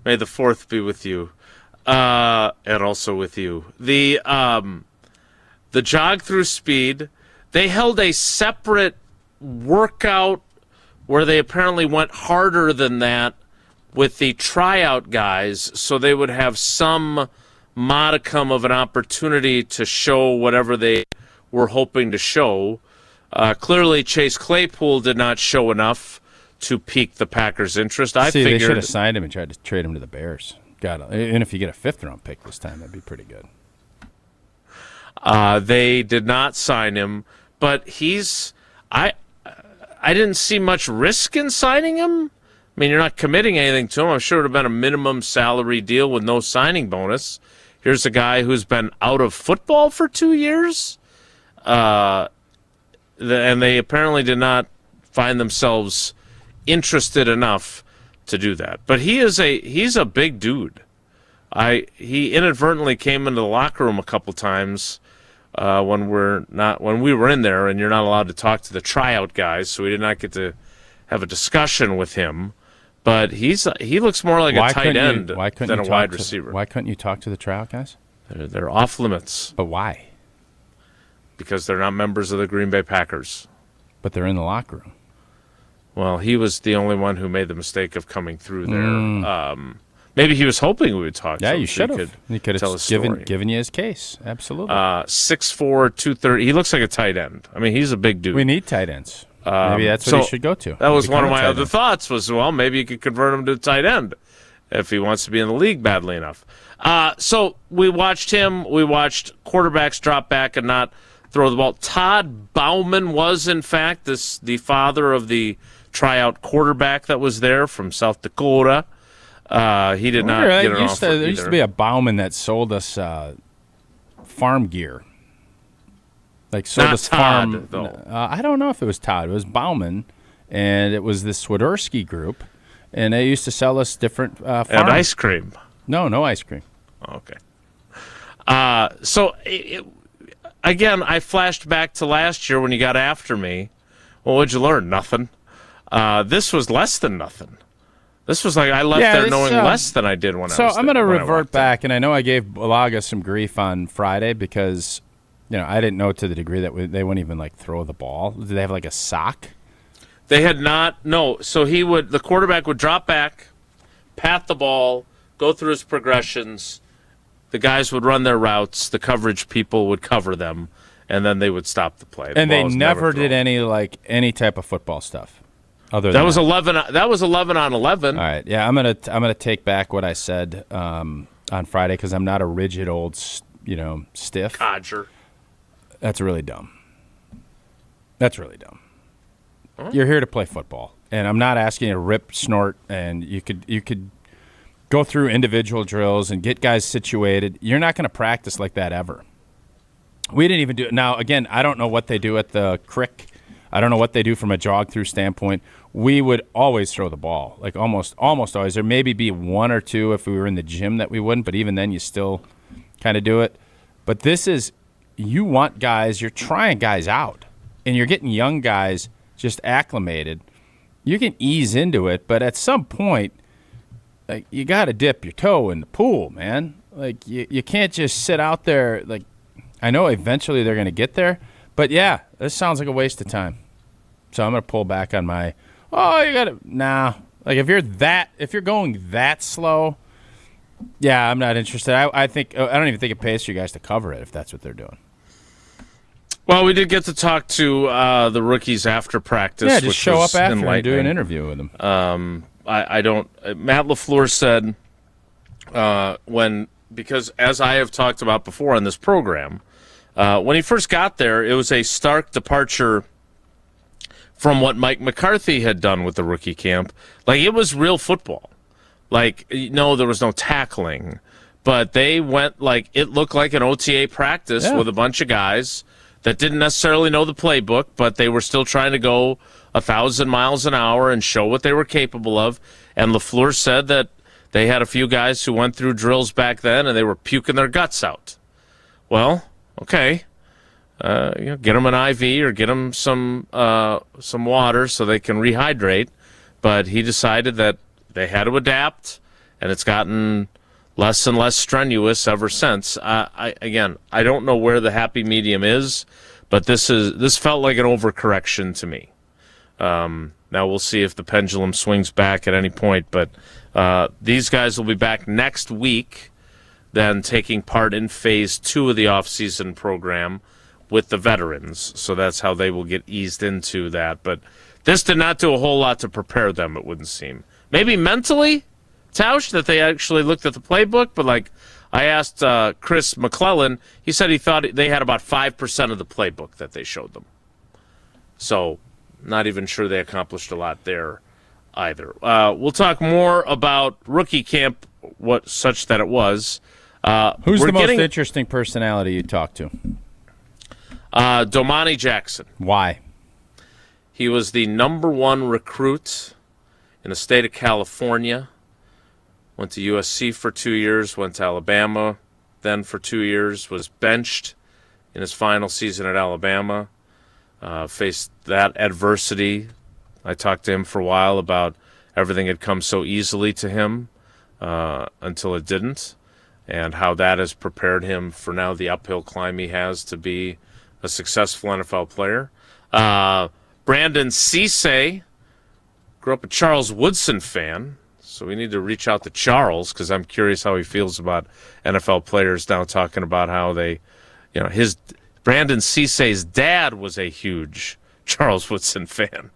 May the fourth be with you, and also with you. The jog through speed, they held a separate workout where they apparently went harder than that with the tryout guys, so they would have some modicum of an opportunity to show whatever they were hoping to show. Clearly, Chase Claypool did not show enough to pique the Packers' interest. They should have signed him and tried to trade him to the Bears. And if you get a fifth-round pick this time, that'd be pretty good. They did not sign him, but I didn't see much risk in signing him. I mean, you're not committing anything to him. I'm sure it would have been a minimum salary deal with no signing bonus. Here's a guy who's been out of football for 2 years, and they apparently did not find themselves interested enough to do that. But he's a big dude. He inadvertently came into the locker room a couple times when we were in there, and you're not allowed to talk to the tryout guys, so we did not get to have a discussion with him. But he looks more like a tight end than a wide receiver. Why couldn't you talk to the tryout guys? They're off limits. But why? Because they're not members of the Green Bay Packers. But they're in the locker room. Well, he was the only one who made the mistake of coming through there. Maybe he was hoping we would talk to him. Yeah, you should have. He could have given you his case. Absolutely. 6'4", 230. He looks like a tight end. I mean, he's a big dude. We need tight ends. Maybe that's what he should go to. That was one of my other thoughts was, well, maybe you could convert him to a tight end if he wants to be in the league badly enough. So we watched him. We watched quarterbacks drop back and not throw the ball. Todd Bauman was, in fact, the father of the tryout quarterback that was there from South Dakota. He did not get an offer either. There used to be a Bauman that sold us farm gear. Like sold us Todd, farm. though. I don't know if it was Todd. It was Bauman, and it was the Swiderski group, and they used to sell us different farm. And ice cream. No ice cream. Okay. Again, I flashed back to last year when you got after me. Well, what'd you learn? Nothing. This was less than nothing. This was like I left there knowing less than I did when I was there. So I'm going to revert back, and I know I gave Balaga some grief on Friday because, I didn't know to the degree that they wouldn't even throw the ball. Did they have a sock? They had not. No. So the quarterback would drop back, pat the ball, go through his progressions. The guys would run their routes. The coverage people would cover them, and then they would stop the play. And they never did any type of football stuff. That was 11 on 11. All right, yeah, I'm gonna take back what I said on Friday because I'm not a rigid old stiff. Codger. That's really dumb. Huh? You're here to play football, and I'm not asking you to rip, snort, and you could go through individual drills and get guys situated. You're not going to practice like that ever. We didn't even do it. Now, again, I don't know what they do at the crick. I don't know what they do from a jog-through standpoint. We would always throw the ball, almost always. There maybe be one or two if we were in the gym that we wouldn't, but even then you still kind of do it. But this is, you want guys, you're trying guys out. and you're getting young guys just acclimated, you can ease into it, but at some point, like, you got to dip your toe in the pool, man. Like, you can't just sit out there. Like, I know eventually they're going to get there, but yeah, this sounds like a waste of time. So I'm going to pull back on my, you got to, nah. Like, if you're going that slow, yeah, I'm not interested. I don't even think it pays for you guys to cover it if that's what they're doing. Well, we did get to talk to the rookies after practice. Yeah, just show up after and do an interview with them. Matt LaFleur said because as I have talked about before on this program, when he first got there, it was a stark departure from what Mike McCarthy had done with the rookie camp. Like, it was real football. Like, no, there was no tackling, but they went like it looked like an OTA practice with a bunch of guys that didn't necessarily know the playbook, but they were still trying to go 1,000 miles an hour and show what they were capable of. And LaFleur said that they had a few guys who went through drills back then and they were puking their guts out. Well, okay. Get them an IV or get them some water so they can rehydrate. But he decided that they had to adapt, and it's gotten less and less strenuous ever since. I don't know where the happy medium is, but this felt like an overcorrection to me. Now we'll see if the pendulum swings back at any point, but these guys will be back next week, then taking part in phase 2 of the offseason program with the veterans. So that's how they will get eased into that. But this did not do a whole lot to prepare them, it wouldn't seem. Maybe mentally, Tausch, that they actually looked at the playbook, but like I asked Chris McClellan, he said he thought they had about 5% of the playbook that they showed them. So not even sure they accomplished a lot there either. We'll talk more about rookie camp, such that it was. Who's the most interesting personality you talked to? Domani Jackson. Why? He was the number 1 recruit in the state of California. Went to USC for 2 years, went to Alabama then for 2 years, was benched in his final season at Alabama, faced that adversity. I talked to him for a while about everything had come so easily to him until it didn't, and how that has prepared him for now the uphill climb he has to be a successful NFL player. Brandon Cisse grew up a Charles Woodson fan, so we need to reach out to Charles because I'm curious how he feels about NFL players now talking about how they, Brandon Cisse's dad was a huge Charles Woodson fan.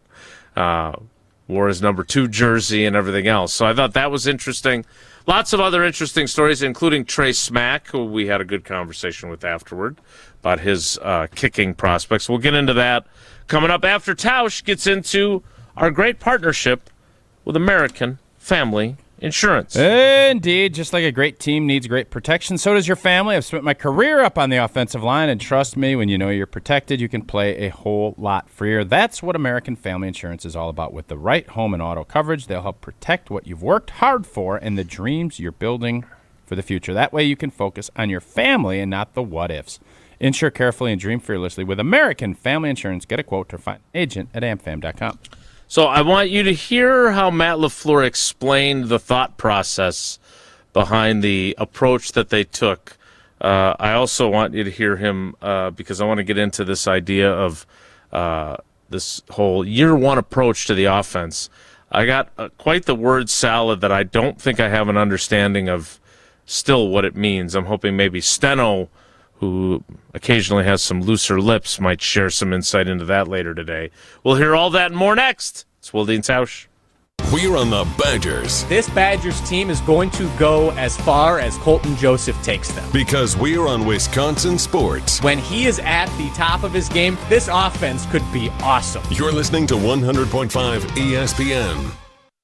Wore his number 2 jersey and everything else. So I thought that was interesting. Lots of other interesting stories, including Trey Smack, who we had a good conversation with afterward about his kicking prospects. We'll get into that coming up after Tausch gets into our great partnership with American Family Insurance. Indeed, just like a great team needs great protection, so does your family. I've spent my career up on the offensive line, and trust me, when you know you're protected, you can play a whole lot freer. That's what American Family Insurance is all about. With the right home and auto coverage, they'll help protect what you've worked hard for and the dreams you're building for the future. That way you can focus on your family and not the what-ifs. Insure carefully and dream fearlessly with American Family Insurance. Get a quote or find an agent at amfam.com. So I want you to hear how Matt LaFleur explained the thought process behind the approach that they took. I also want you to hear him because I want to get into this idea of this whole year 1 approach to the offense. I got quite the word salad that I don't think I have an understanding of still what it means. I'm hoping maybe Steno, who occasionally has some looser lips, might share some insight into that later today. We'll hear all that and more next. It's Wilde and Tausch. We're on the Badgers. This Badgers team is going to go as far as Colton Joseph takes them. Because we're on Wisconsin Sports. When he is at the top of his game, this offense could be awesome. You're listening to 100.5 ESPN.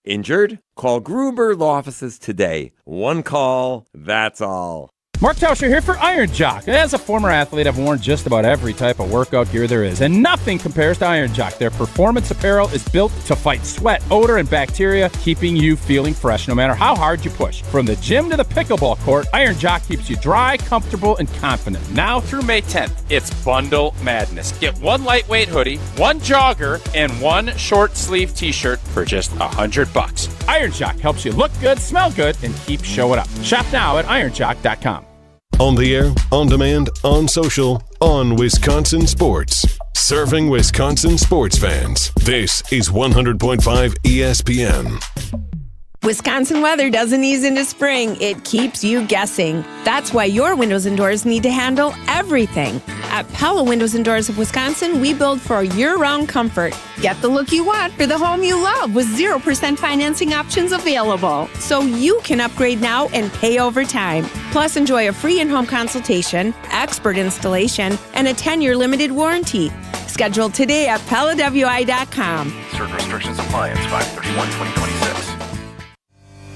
Injured? Call Gruber Law Offices today. One call, that's all. Mark Tauscher here for Iron Jock. As a former athlete, I've worn just about every type of workout gear there is, and nothing compares to Iron Jock. Their performance apparel is built to fight sweat, odor, and bacteria, keeping you feeling fresh no matter how hard you push. From the gym to the pickleball court, Iron Jock keeps you dry, comfortable, and confident. Now through May 10th, it's Bundle Madness. Get one lightweight hoodie, one jogger, and one short sleeve t-shirt for just $100. Iron Jock helps you look good, smell good, and keep showing up. Shop now at ironjock.com. On the air, on demand, on social, on Wisconsin Sports. Serving Wisconsin sports fans. This is 100.5 ESPN. Wisconsin weather doesn't ease into spring. It keeps you guessing. That's why your windows and doors need to handle everything. At Pella Windows and Doors of Wisconsin, we build for year-round comfort. Get the look you want for the home you love with 0% financing options available. So you can upgrade now and pay over time. Plus, enjoy a free in-home consultation, expert installation, and a 10-year limited warranty. Schedule today at PellaWI.com. Certain restrictions apply. It's 5/31/2026.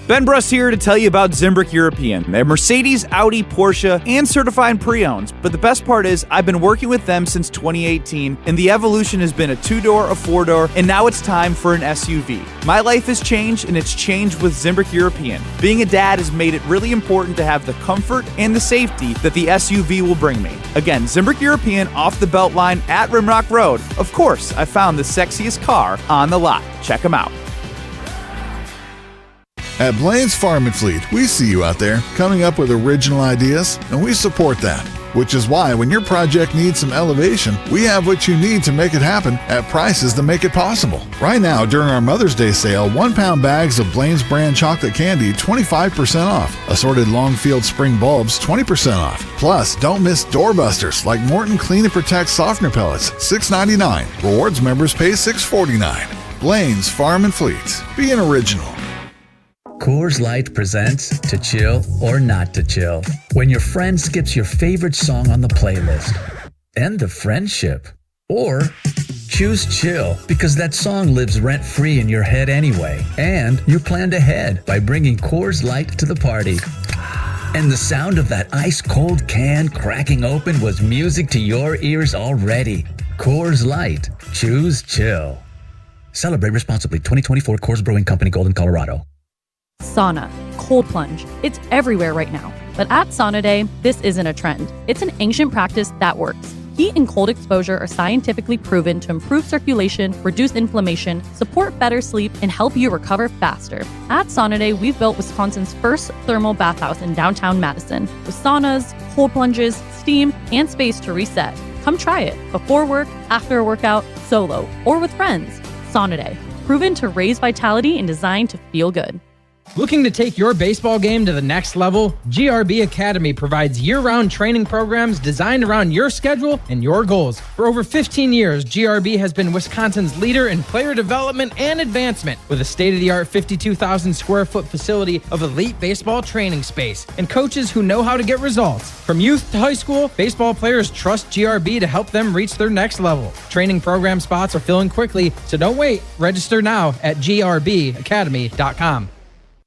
Ben Brust here to tell you about Zimbrick European. They're Mercedes, Audi, Porsche, and certified pre-owned. But the best part is I've been working with them since 2018, and the evolution has been a 2-door, a 4-door, and now it's time for an SUV. My life has changed, and it's changed with Zimbrick European. Being a dad has made it really important to have the comfort and the safety that the SUV will bring me. Again, Zimbrick European off the Beltline at Rimrock Road. Of course, I found the sexiest car on the lot. Check them out. At Blaine's Farm and Fleet, we see you out there coming up with original ideas, and we support that. Which is why when your project needs some elevation, we have what you need to make it happen at prices that make it possible. Right now, during our Mother's Day sale, 1-pound bags of Blaine's brand chocolate candy, 25% off. Assorted Longfield spring bulbs, 20% off. Plus, don't miss doorbusters like Morton Clean and Protect softener pellets, $6.99. Rewards members pay $6.49. Blaine's Farm and Fleet. Be an original. Coors Light presents To Chill or Not to Chill. When your friend skips your favorite song on the playlist. End the friendship. Or choose chill because that song lives rent-free in your head anyway. And you planned ahead by bringing Coors Light to the party. And the sound of that ice-cold can cracking open was music to your ears already. Coors Light. Choose chill. Celebrate responsibly. 2024 Coors Brewing Company, Golden, Colorado. Sauna, cold plunge. It's everywhere right now. But at Sauna Day, this isn't a trend. It's an ancient practice that works. Heat and cold exposure are scientifically proven to improve circulation, reduce inflammation, support better sleep, and help you recover faster. At Sauna Day, we've built Wisconsin's first thermal bathhouse in downtown Madison, with saunas, cold plunges, steam, and space to reset. Come try it before work, after a workout, solo, or with friends. Sauna Day, proven to raise vitality and designed to feel good. Looking to take your baseball game to the next level? GRB Academy provides year-round training programs designed around your schedule and your goals. For over 15 years, GRB has been Wisconsin's leader in player development and advancement with a state-of-the-art 52,000 square foot facility of elite baseball training space and coaches who know how to get results. From youth to high school, baseball players trust GRB to help them reach their next level. Training program spots are filling quickly, so don't wait. Register now at grbacademy.com.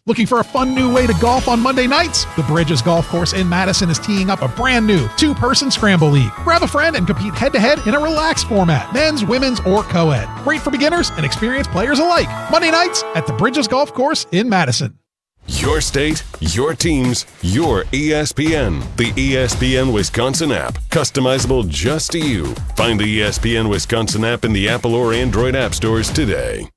Looking for a fun new way to golf on Monday nights? The Bridges Golf Course in Madison is teeing up a brand new 2-person scramble league. Grab a friend and compete head-to-head in a relaxed format, men's, women's, or co-ed. Great for beginners and experienced players alike. Monday nights at the Bridges Golf Course in Madison. Your state, your teams, your ESPN. The ESPN Wisconsin app. Customizable just to you. Find the ESPN Wisconsin app in the Apple or Android app stores today.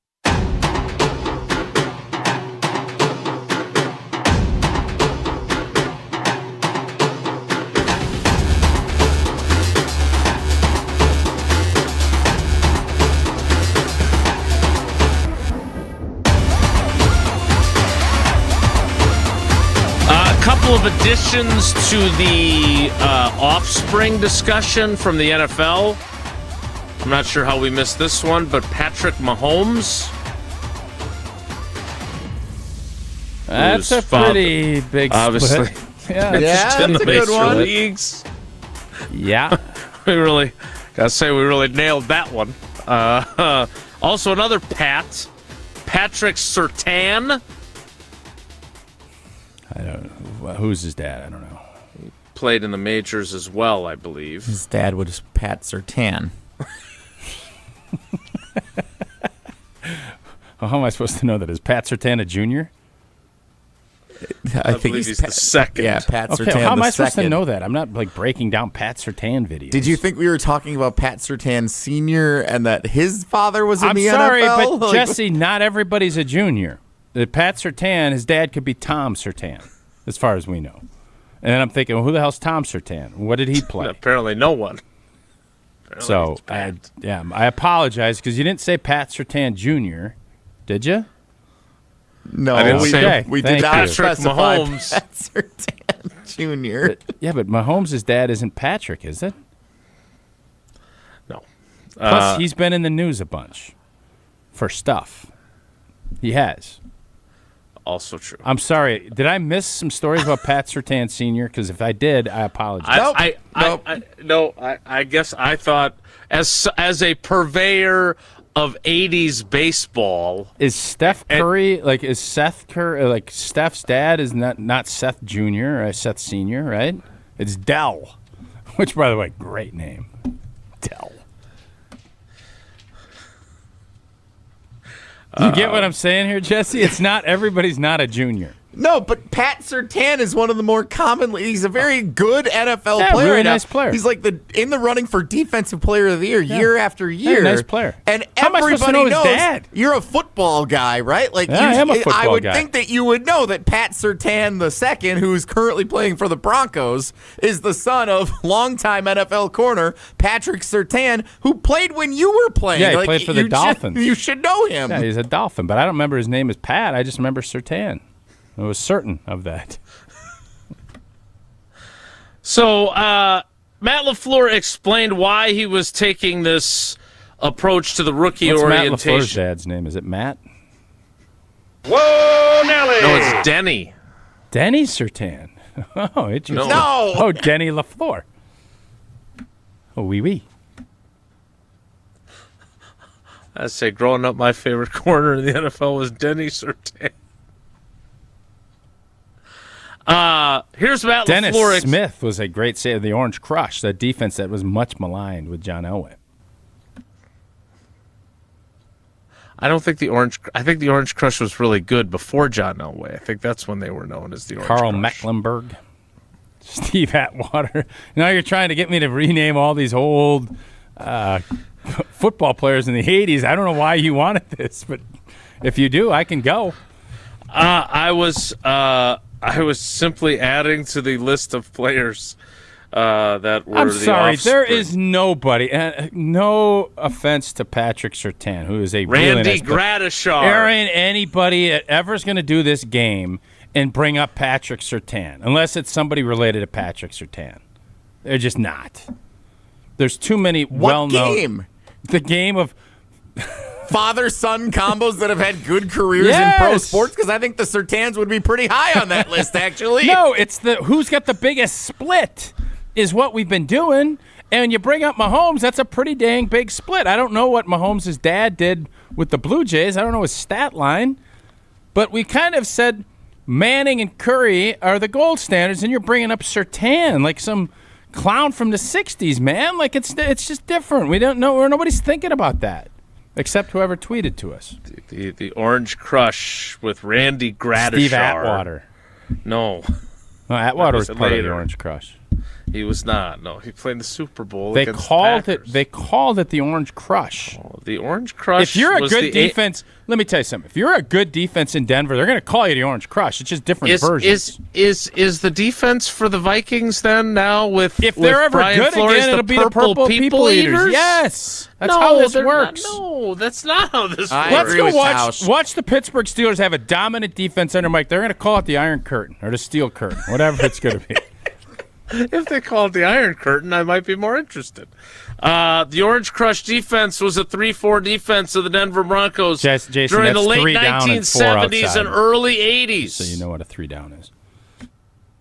Of additions to the offspring discussion from the NFL. I'm not sure how we missed this one, but Patrick Mahomes. That's a pretty big obviously. Split. Yeah, that's in the major leagues. Yeah. we really nailed that one. Also another Patrick Surtain. I don't know. Who's his dad? I don't know. played in the majors as well, I believe. His dad was Pat Surtain. Well, how am I supposed to know that? Is Pat Surtain a junior? I think he's the second. Yeah, Pat Surtain. Okay, how am I supposed second. to know that? I'm not breaking down Pat Surtain videos. Did you think we were talking about Pat Surtain Sr. and that his father was in the NFL? I'm sorry, but Jesse, not everybody's a junior. Pat Surtain, his dad could be Tom Surtain, as far as we know. And then I'm thinking, well, who the hell's Tom Surtain? What did he play? Apparently no one. So, I apologize because you didn't say Pat Surtain Jr., did you? No, I didn't say we did not specify Mahomes. Pat Surtain Jr. But Mahomes' dad isn't Patrick, is it? No. Plus, he's been in the news a bunch for stuff. He has. Also true. I'm sorry. Did I miss some stories about Pat Surtain Sr.? Because if I did, I apologize. I guess I thought as a purveyor of 80s baseball. Is Steph Curry, is Seth Curry, Steph's dad is not Seth Jr. or Seth Sr., right? It's Dell, which, by the way, great name. Dell. You get what I'm saying here, Jesse? It's not, everybody's not a junior. No, but Pat Surtain is one of the more commonly. He's a very good NFL player. Really nice player. He's in the running for Defensive Player of the Year year after year. Nice player. And how am I supposed to know his knows dad? You're a football guy, right? I am a football I would guy. think that you would know that Pat Surtain II, who's currently playing for the Broncos, is the son of longtime NFL corner Patrick Surtain, who played when you were playing. Yeah, he played for the Dolphins. You should know him. Yeah, he's a Dolphin, but I don't remember his name as Pat. I just remember Surtain. I was certain of that. So Matt LaFleur explained why he was taking this approach to the rookie orientation. What's Matt LaFleur's dad's name? Is it Matt? Whoa, Nelly! No, it's Denny. Denny Surtain. Oh, interesting. No! Oh, Denny LaFleur. Oh, oui. I'd say growing up, my favorite corner in the NFL was Denny Surtain. Here's Matt Dennis LaFleur. Smith was a great save of the Orange Crush, that defense that was much maligned with John Elway. I think the Orange Crush was really good before John Elway. I think that's when they were known as the Orange Carl Crush. Mecklenburg, Steve Atwater. Now you're trying to get me to rename all these old football players in the 80s. I don't know why you wanted this, but if you do, I can go. I was simply adding to the list of players that were I'm the sorry, offspring. there is nobody. No offense to Patrick Surtain, who is a really Randy nice player. Gradishar. There ain't anybody that ever's going to do this game and bring up Patrick Surtain, unless it's somebody related to Patrick Surtain. They're just not. There's too many well-known. What game? The game of father-son combos that have had good careers in pro sports? Because I think the Surtains would be pretty high on that list, actually. No, it's the who's got the biggest split is what we've been doing. And when you bring up Mahomes, that's a pretty dang big split. I don't know what Mahomes' dad did with the Blue Jays. I don't know his stat line. But we kind of said Manning and Curry are the gold standards, and you're bringing up Surtain like some clown from the 60s, man. Like it's just different. We don't know. Nobody's thinking about that. Except whoever tweeted to us. The Orange Crush with Randy Gradishar. Steve Atwater. No. Atwater was part of the Orange Crush. He was not. No, he played in the Super Bowl. They against called the Packers. it. They called it the Orange Crush. Oh, the Orange Crush. If you're a was good the defense, let me tell you something. If you're a good defense in Denver, they're going to call you the Orange Crush. It's just different versions. Is the defense for the Vikings then now with if they're ever Brian good Flores, again, it'll be the purple people eaters. Yes, that's how this works. No, that's not how this works. Let's go watch the Pittsburgh Steelers have a dominant defense under Mike. They're going to call it the Iron Curtain or the Steel Curtain, whatever it's going to be. If they call it the Iron Curtain, I might be more interested. The Orange Crush defense was a 3-4 defense of the Denver Broncos Jason, during the that's late 3 down and 4 1970s outside. and early 80s. So you know what a 3 down is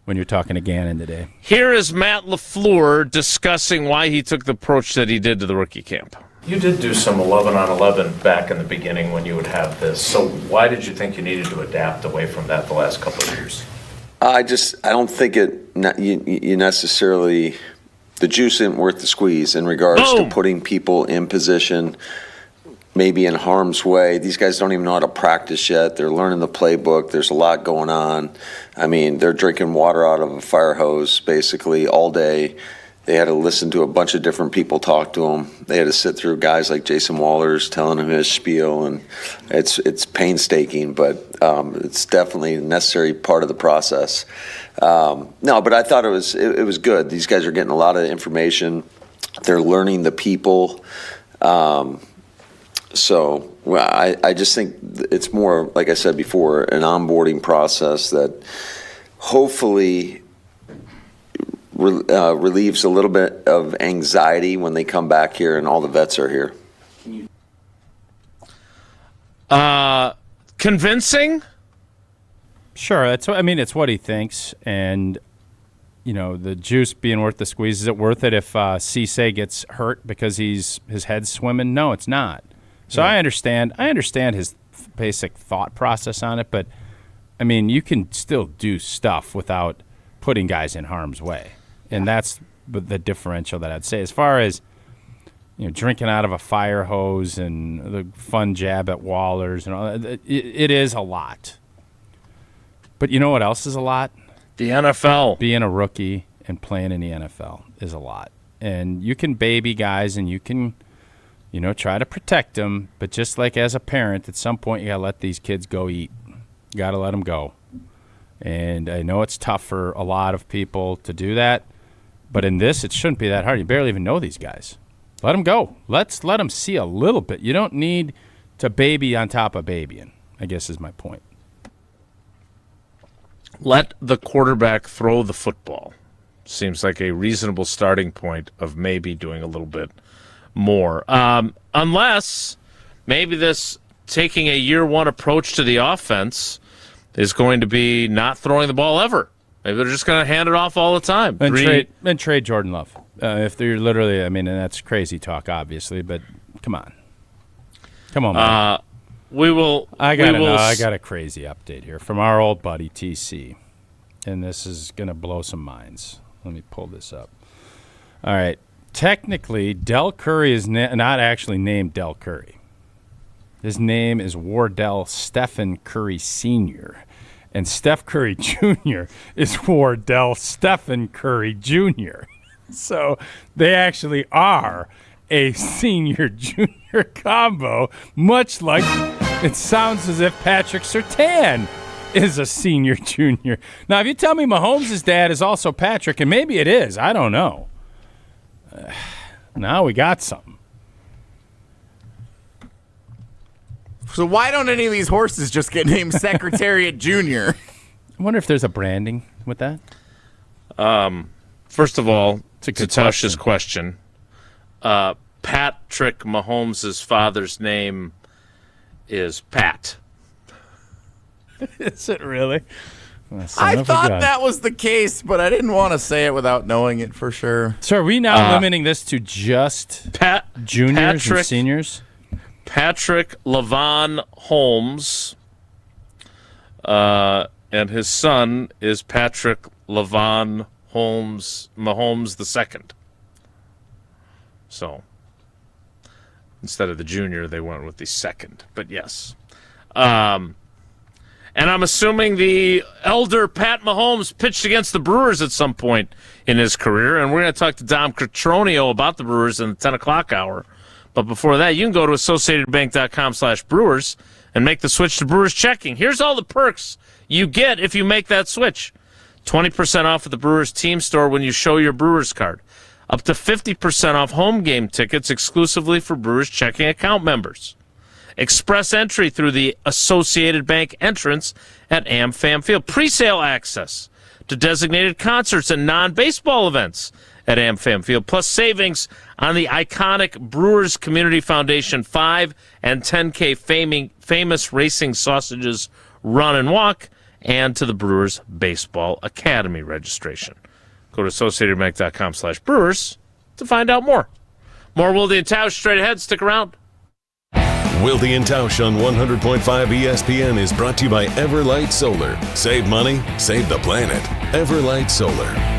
when you're talking to Gannon today. Here is Matt LaFleur discussing why he took the approach that he did to the rookie camp. You did do some 11-on-11 back in the beginning when you would have this. So why did you think you needed to adapt away from that the last couple of years? I don't think it you necessarily, the juice isn't worth the squeeze in regards to putting people in position, maybe in harm's way. These guys don't even know how to practice yet. They're learning the playbook. There's a lot going on. I mean, they're drinking water out of a fire hose basically all day. They had to listen to a bunch of different people talk to them. They had to sit through guys like Jason Wallers telling him his spiel, and it's painstaking, but it's definitely a necessary part of the process. No, but I thought it was good. These guys are getting a lot of information. They're learning the people. So I just think it's more, like I said before, an onboarding process that hopefully relieves a little bit of anxiety when they come back here and all the vets are here. Convincing? Sure. It's what he thinks. And, the juice being worth the squeeze, is it worth it if Cisse gets hurt because his head's swimming? No, it's not. So yeah. I understand his basic thought process on it, but, you can still do stuff without putting guys in harm's way. And that's the differential that I'd say. As far as, drinking out of a fire hose and the fun jab at Wallers and all that, it is a lot. But you know what else is a lot? The NFL. Being a rookie and playing in the NFL is a lot. And you can baby guys and you can, try to protect them. But just like as a parent, at some point you got to let these kids go eat. You got to let them go. And I know it's tough for a lot of people to do that. But in this, it shouldn't be that hard. You barely even know these guys. Let them go. Let's let them see a little bit. You don't need to baby on top of babying, I guess is my point. Let the quarterback throw the football. Seems like a reasonable starting point of maybe doing a little bit more. Unless maybe this taking a year one approach to the offense is going to be not throwing the ball ever. Maybe they're just going to hand it off all the time. And trade Jordan Love. If they're literally, and that's crazy talk, obviously, but come on. Come on, man. I got a crazy update here from our old buddy TC, and this is going to blow some minds. Let me pull this up. All right. Technically, Del Curry is not actually named Del Curry. His name is Wardell Stephen Curry Sr., and Steph Curry Jr. is Wardell Stephen Curry Jr. So they actually are a senior-junior combo, much like it sounds as if Patrick Surtain is a senior-junior. Now, if you tell me Mahomes' dad is also Patrick, and maybe it is, I don't know. Now we got something. So why don't any of these horses just get named Secretariat Junior? I wonder if there's a branding with that. First of all, to Tausch's question, Patrick Mahomes' father's name is Pat. Is it really? I thought that was the case, but I didn't want to say it without knowing it for sure. So are we now limiting this to just juniors and seniors? Patrick Lavon Holmes, and his son is Patrick Lavon Mahomes II. So instead of the junior, they went with the second. But yes. And I'm assuming the elder Pat Mahomes pitched against the Brewers at some point in his career, and we're going to talk to Dom Cotroneo about the Brewers in the 10 o'clock hour. But before that, you can go to associatedbank.com/Brewers and make the switch to Brewers checking. Here's all the perks you get if you make that switch. 20% off at the Brewers team store when you show your Brewers card. Up to 50% off home game tickets exclusively for Brewers checking account members. Express entry through the Associated Bank entrance at AmFam Field. Presale access to designated concerts and non-baseball events at AmFam Field, plus savings on the iconic Brewers Community Foundation 5 and 10K famous racing sausages run and walk, and to the Brewers Baseball Academy registration. Go to associatedbank.com/Brewers to find out more. More Wilde and Tausch straight ahead. Stick around. Wilde and Tausch on 100.5 ESPN is brought to you by Everlight Solar. Save money, save the planet. Everlight Solar.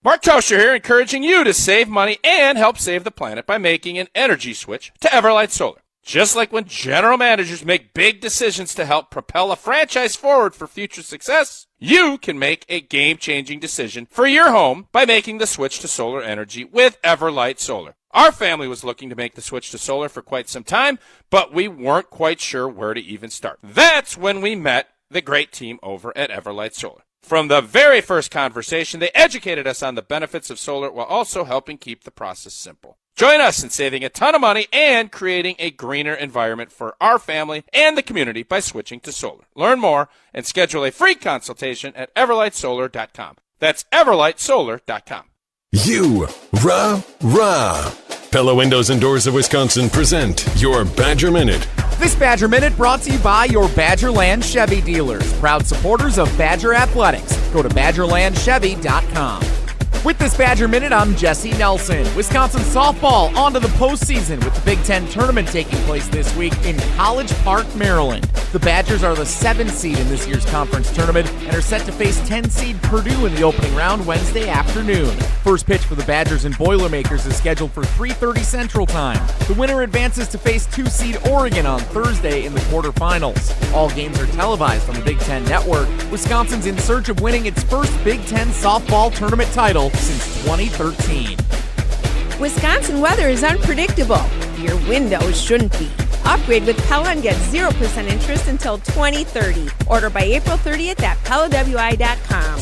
Mark Tauscher here, encouraging you to save money and help save the planet by making an energy switch to Everlight Solar. Just like when general managers make big decisions to help propel a franchise forward for future success, you can make a game-changing decision for your home by making the switch to solar energy with Everlight Solar. Our family was looking to make the switch to solar for quite some time, but we weren't quite sure where to even start. That's when we met the great team over at Everlight Solar. From the very first conversation, they educated us on the benefits of solar while also helping keep the process simple. Join us in saving a ton of money and creating a greener environment for our family and the community by switching to solar. Learn more and schedule a free consultation at everlightsolar.com. That's everlightsolar.com. You, rah. Pella Windows and Doors of Wisconsin present your Badger Minute. This Badger Minute brought to you by your Badgerland Chevy dealers, proud supporters of Badger Athletics. Go to BadgerlandChevy.com. With this Badger Minute, I'm Jesse Nelson. Wisconsin softball on to the postseason with the Big Ten tournament taking place this week in College Park, Maryland. The Badgers are the 7th seed in this year's conference tournament and are set to face 10-seed Purdue in the opening round Wednesday afternoon. First pitch for the Badgers and Boilermakers is scheduled for 3:30 Central Time. The winner advances to face 2-seed Oregon on Thursday in the quarterfinals. All games are televised on the Big Ten Network. Wisconsin's in search of winning its first Big Ten softball tournament title since 2013. Wisconsin weather is unpredictable. Your windows shouldn't be. Upgrade with Pella and get 0% interest until 2030. Order by April 30th at PellaWI.com.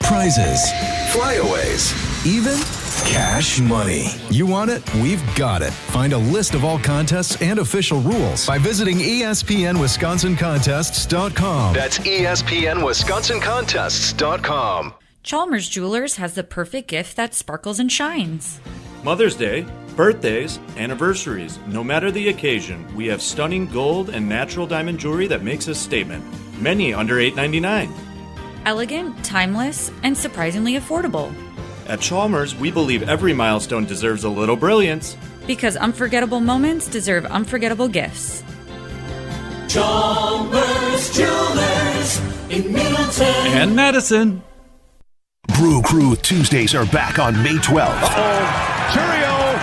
Prizes, flyaways, even cash money. You want it? We've got it. Find a list of all contests and official rules by visiting ESPNWisconsinContests.com. That's ESPNWisconsinContests.com. Chalmers Jewelers has the perfect gift that sparkles and shines. Mother's Day, birthdays, anniversaries, no matter the occasion, we have stunning gold and natural diamond jewelry that makes a statement. Many under $8.99. Elegant, timeless, and surprisingly affordable. At Chalmers, we believe every milestone deserves a little brilliance. Because unforgettable moments deserve unforgettable gifts. Chalmers Jewelers in Middleton and Madison. Brew Crew Tuesdays are back on May 12th. Curio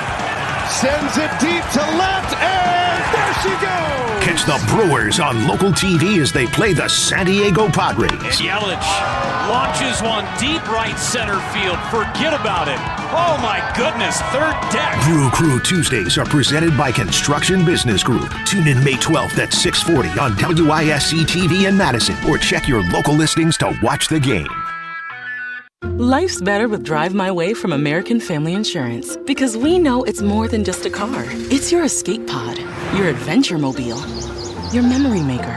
sends it deep to left, and there she goes! Catch the Brewers on local TV as they play the San Diego Padres. Yelich launches one deep right center field. Forget about it. Oh my goodness, third deck. Brew Crew Tuesdays are presented by Construction Business Group. Tune in May 12th at 6:40 on WISC TV in Madison, or check your local listings to watch the game. Life's better with Drive My Way from American Family Insurance, because we know it's more than just a car. It's your escape pod, your adventure mobile, your memory maker.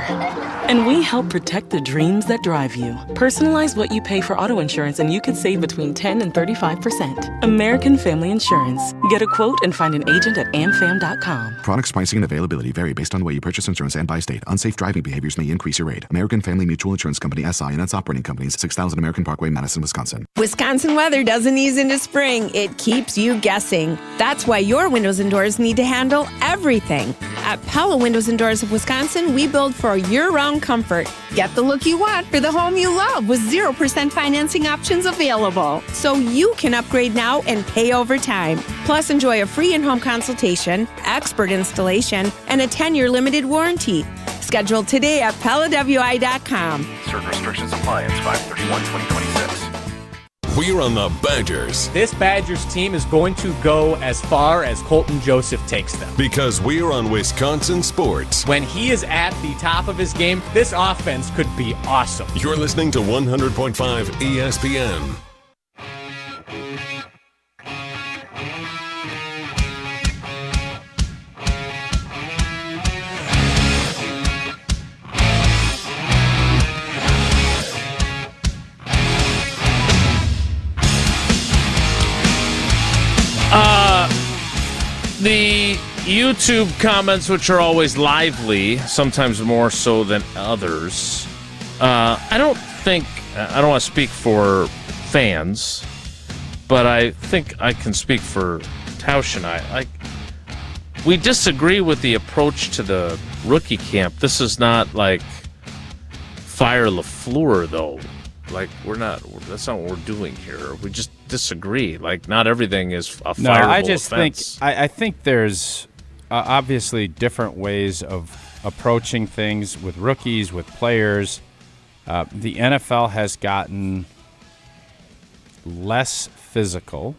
And we help protect the dreams that drive you. Personalize what you pay for auto insurance and you could save between 10 and 35%. American Family Insurance. Get a quote and find an agent at amfam.com. Products, pricing, and availability vary based on the way you purchase insurance and by state. Unsafe driving behaviors may increase your rate. American Family Mutual Insurance Company, SI, and its operating companies, 6000 American Parkway, Madison, Wisconsin. Wisconsin weather doesn't ease into spring. It keeps you guessing. That's why your windows and doors need to handle everything. At Pella Windows and Doors of Wisconsin, we build for year-round comfort. Get the look you want for the home you love with 0% financing options available. So you can upgrade now and pay over time. Plus, enjoy a free in-home consultation, expert installation, and a 10-year limited warranty. Schedule today at PellaWI.com. Certain restrictions apply. It's 5/31/2026. We're on the Badgers. This Badgers team is going to go as far as Colton Joseph takes them. Because we're on Wisconsin sports. When he is at the top of his game, this offense could be awesome. You're listening to 100.5 ESPN. The YouTube comments, which are always lively, sometimes more so than others. I don't want to speak for fans, but I think I can speak for Tausch and I. We disagree with the approach to the rookie camp. This is not like fire Laflur, though. Like, that's not what we're doing here. We just disagree. Like, not everything is a fireable No, I just offense. I think there's obviously different ways of approaching things with rookies, with players. The NFL has gotten less physical.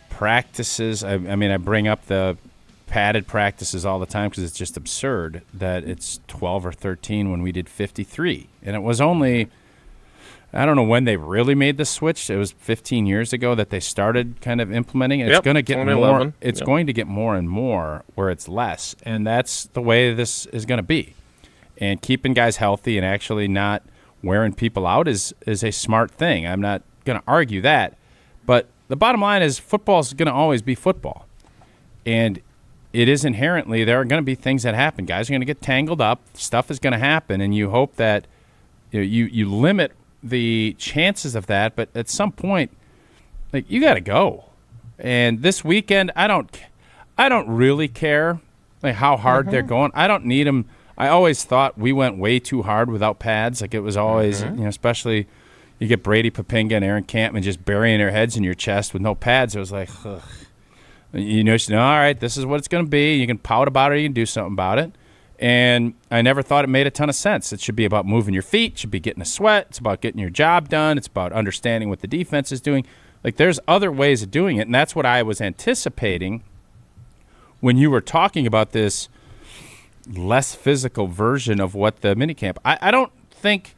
Practices, I mean, I bring up the padded practices all the time because it's just absurd that it's 12 or 13 when we did 53. And it was only, I don't know when they really made the switch. It was 15 years ago that they started kind of implementing it. It's going to get more. It's going to get more and more where it's less. And that's the way this is going to be. And keeping guys healthy and actually not wearing people out is a smart thing. I'm not going to argue that. But the bottom line is football is going to always be football. And it is inherently, there are going to be things that happen. Guys are going to get tangled up. Stuff is going to happen. And you hope that you limit the chances of that. But at some point, like, you got to go. And this weekend, I don't really care like how hard they're going. I don't need them. I always thought we went way too hard without pads. Like, it was always, especially you get Brady Papinga and Aaron Campman just burying their heads in your chest with no pads. It was like, ugh. You know, all right, this is what it's going to be. You can pout about it. You can do something about it. And I never thought it made a ton of sense. It should be about moving your feet. It should be getting a sweat. It's about getting your job done. It's about understanding what the defense is doing. Like, there's other ways of doing it, and that's what I was anticipating when you were talking about this less physical version of what the minicamp. I don't think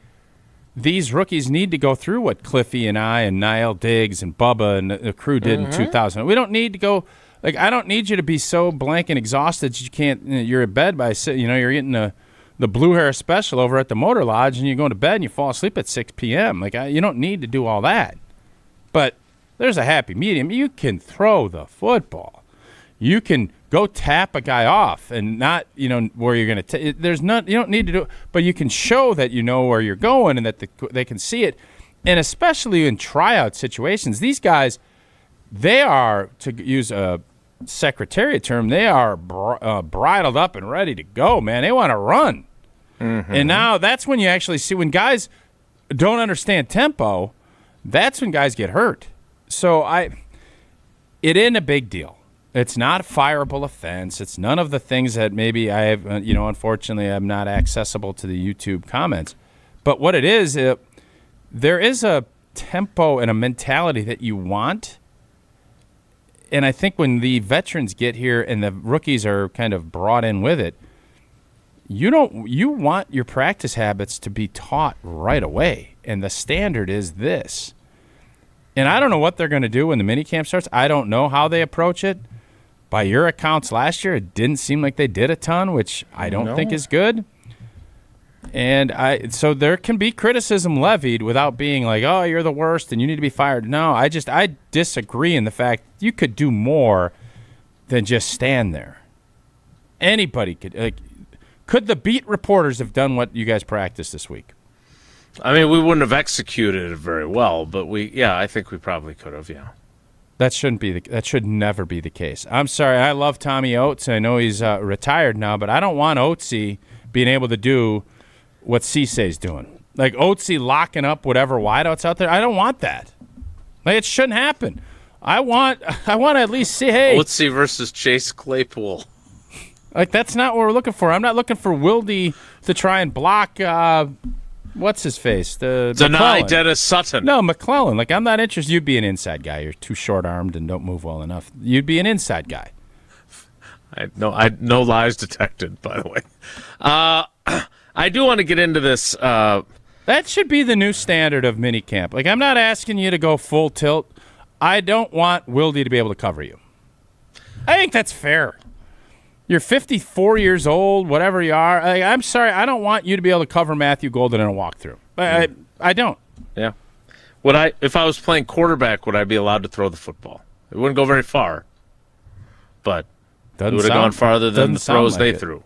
these rookies need to go through what Cliffy and I and Niall Diggs and Bubba and the crew did in 2000. We don't need to go. Like, I don't need you to be so blank and exhausted that you can't. You're in bed by you're getting the blue hair special over at the Motor Lodge, and you go to bed and you fall asleep at 6 p.m. Like, you don't need to do all that. But there's a happy medium. You can throw the football. You can go tap a guy off and not, where you're going to. There's not. You don't need to do it, but you can show that you know where you're going and that they can see it. And especially in tryout situations, these guys, they are, to use a secretariat term, they are bridled up and ready to go, man. They want to run. And now that's when you actually see when guys don't understand tempo, that's when guys get hurt. So it isn't a big deal. It's not a fireable offense. It's none of the things that maybe I have, unfortunately I'm not accessible to the YouTube comments. But what it is, there is a tempo and a mentality that you want. And I think when the veterans get here and the rookies are kind of brought in with it, you want your practice habits to be taught right away. And the standard is this. And I don't know what they're going to do when the minicamp starts. I don't know how they approach it. By your accounts last year, it didn't seem like they did a ton, which I don't think is good. And so there can be criticism levied without being like, oh, you're the worst and you need to be fired. No, I disagree in the fact you could do more than just stand there. Anybody could. Could the beat reporters have done what you guys practiced this week? I mean, we wouldn't have executed it very well, but I think we probably could have, yeah. That should never be the case. I'm sorry. I love Tommy Oates. I know he's retired now, but I don't want Oatesy being able to do what Cisse's doing. Like Oatesy locking up whatever wideouts out there. I don't want that. Like, it shouldn't happen. I want to at least see, hey. Oatesy versus Chase Claypool. Like, that's not what we're looking for. I'm not looking for Wilde to try and block what's his face? Deny Dennis Sutton. No, McClellan. Like, I'm not interested. You'd be an inside guy. You're too short-armed and don't move well enough. You'd be an inside guy. No lies detected, by the way. I do want to get into this. That should be the new standard of minicamp. Like, I'm not asking you to go full tilt. I don't want Wilde to be able to cover you. I think that's fair. You're 54 years old, whatever you are. I'm sorry, I don't want you to be able to cover Matthew Golden in a walkthrough. I don't. Yeah. If I was playing quarterback, would I be allowed to throw the football? It wouldn't go very far, but it would have gone farther than the throws they threw.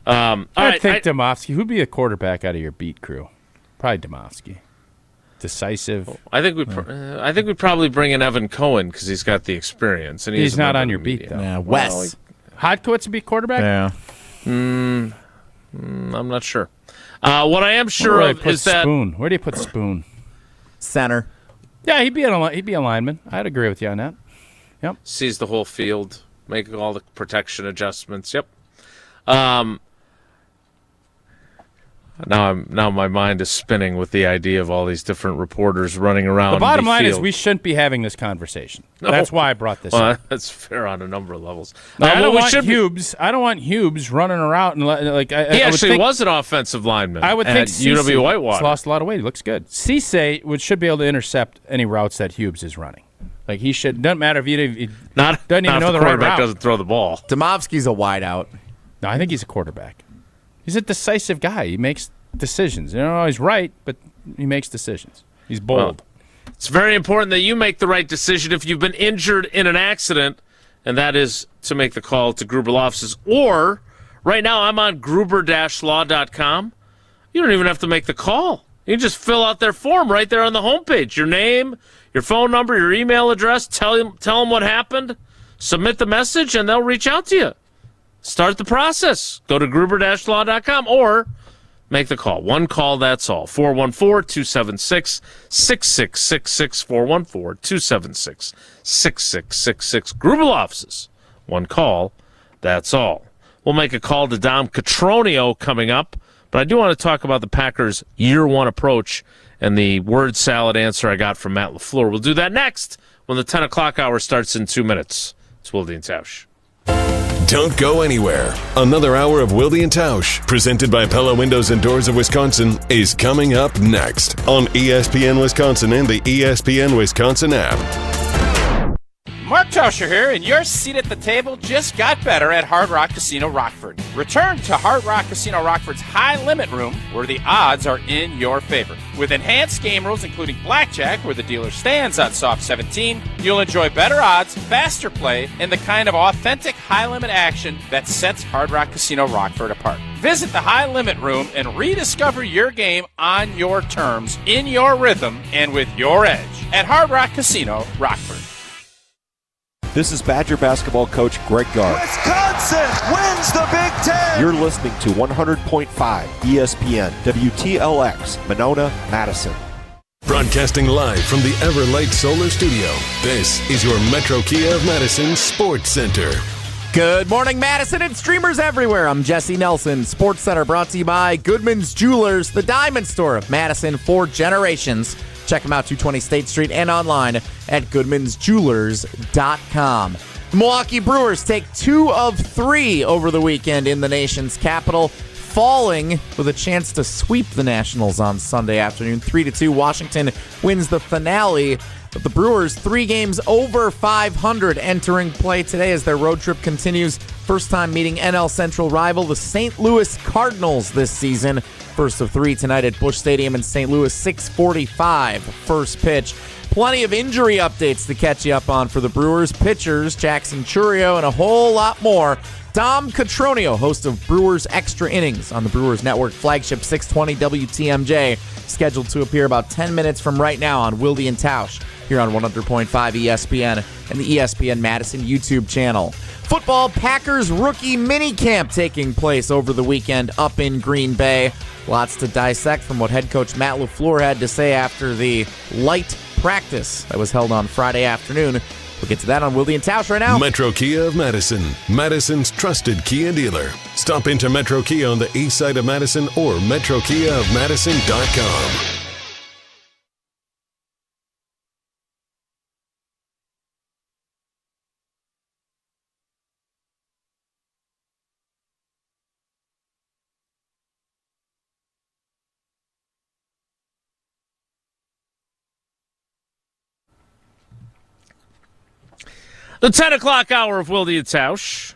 I think Domofsky. Who'd be a quarterback out of your beat crew? Probably Domofsky. Decisive. I think we'd probably bring in Evan Cohen because he's got the experience, and he's not on your beat though. Yeah, Wes. Hodkowitz would be quarterback. Yeah. I'm not sure. What I am sure of is that Spoon. Where do you put Spoon? Center. Yeah, he'd be a lineman. I'd agree with you on that. Yep. Sees the whole field, make all the protection adjustments. Yep. Now my mind is spinning with the idea of all these different reporters running around. The bottom line is field. we shouldn't be having this conversation. No. That's why I brought this up. That's fair on a number of levels. I don't want Hubes running around and he actually was an offensive lineman. I would think UW Whitewater. He's lost a lot of weight. He looks good. Cisse should be able to intercept any routes that Hubes is running. Like he should. Doesn't matter if he doesn't even know the right route. Doesn't throw the ball. Domovsky's a wideout. No, I think he's a quarterback. He's a decisive guy. He makes decisions. You know, he's right, but he makes decisions. He's bold. Well, it's very important that you make the right decision if you've been injured in an accident, and that is to make the call to Gruber Law Offices. Or, right now, I'm on gruber-law.com. You don't even have to make the call. You can just fill out their form right there on the homepage. Your name, your phone number, your email address, tell them what happened, submit the message, and they'll reach out to you. Start the process. Go to gruber-law.com or make the call. One call, that's all. 414-276-6666. 414-276-6666. Gruber Law Offices. One call, that's all. We'll make a call to Dom Cotroneo coming up, but I do want to talk about the Packers' year one approach and the word salad answer I got from Matt LaFleur. We'll do that next when the 10 o'clock hour starts in 2 minutes. It's Wilde and Tausch. Don't go anywhere. Another hour of Wilde and Tausch, presented by Pella Windows and Doors of Wisconsin, is coming up next on ESPN Wisconsin and the ESPN Wisconsin app. Mark Tauscher here, and your seat at the table just got better at Hard Rock Casino Rockford. Return to Hard Rock Casino Rockford's high limit room, where the odds are in your favor. With enhanced game rules, including blackjack, where the dealer stands on soft 17, you'll enjoy better odds, faster play, and the kind of authentic high limit action that sets Hard Rock Casino Rockford apart. Visit the high limit room and rediscover your game on your terms, in your rhythm, and with your edge at Hard Rock Casino Rockford. This is Badger basketball coach Greg Gard. Wisconsin wins the Big Ten. You're listening to 100.5 ESPN, WTLX, Monona, Madison. Broadcasting live from the Everlight Solar Studio, this is your Metro Kia of Madison Sports Center. Good morning, Madison and streamers everywhere. I'm Jesse Nelson. Sports Center brought to you by Goodman's Jewelers, the diamond store of Madison for generations. Check them out, 220 State Street, and online at goodmansjewelers.com. Milwaukee Brewers take 2 of 3 over the weekend in the nation's capital, falling with a chance to sweep the Nationals on Sunday afternoon. 3-2, Washington wins the finale. But the Brewers, 3 games over 500 entering play today as their road trip continues. First time meeting NL Central rival, the St. Louis Cardinals this season. First of 3 tonight at Busch Stadium in St. Louis, 6:45 first pitch. Plenty of injury updates to catch you up on for the Brewers. Pitchers, Jackson Chourio, and a whole lot more. Dom Cotroneo, host of Brewers Extra Innings on the Brewers Network flagship 620 WTMJ, scheduled to appear about 10 minutes from right now on Wilde and Tausch here on 100.5 ESPN and the ESPN Madison YouTube channel. Football Packers Rookie Minicamp taking place over the weekend up in Green Bay. Lots to dissect from what head coach Matt LaFleur had to say after the light practice that was held on Friday afternoon. We'll get to that on Wilde and Tausch right now. Metro Kia of Madison, Madison's trusted Kia dealer. Stop into Metro Kia on the east side of Madison or metrokiaofmadison.com. The 10 o'clock hour of Wilde and Tausch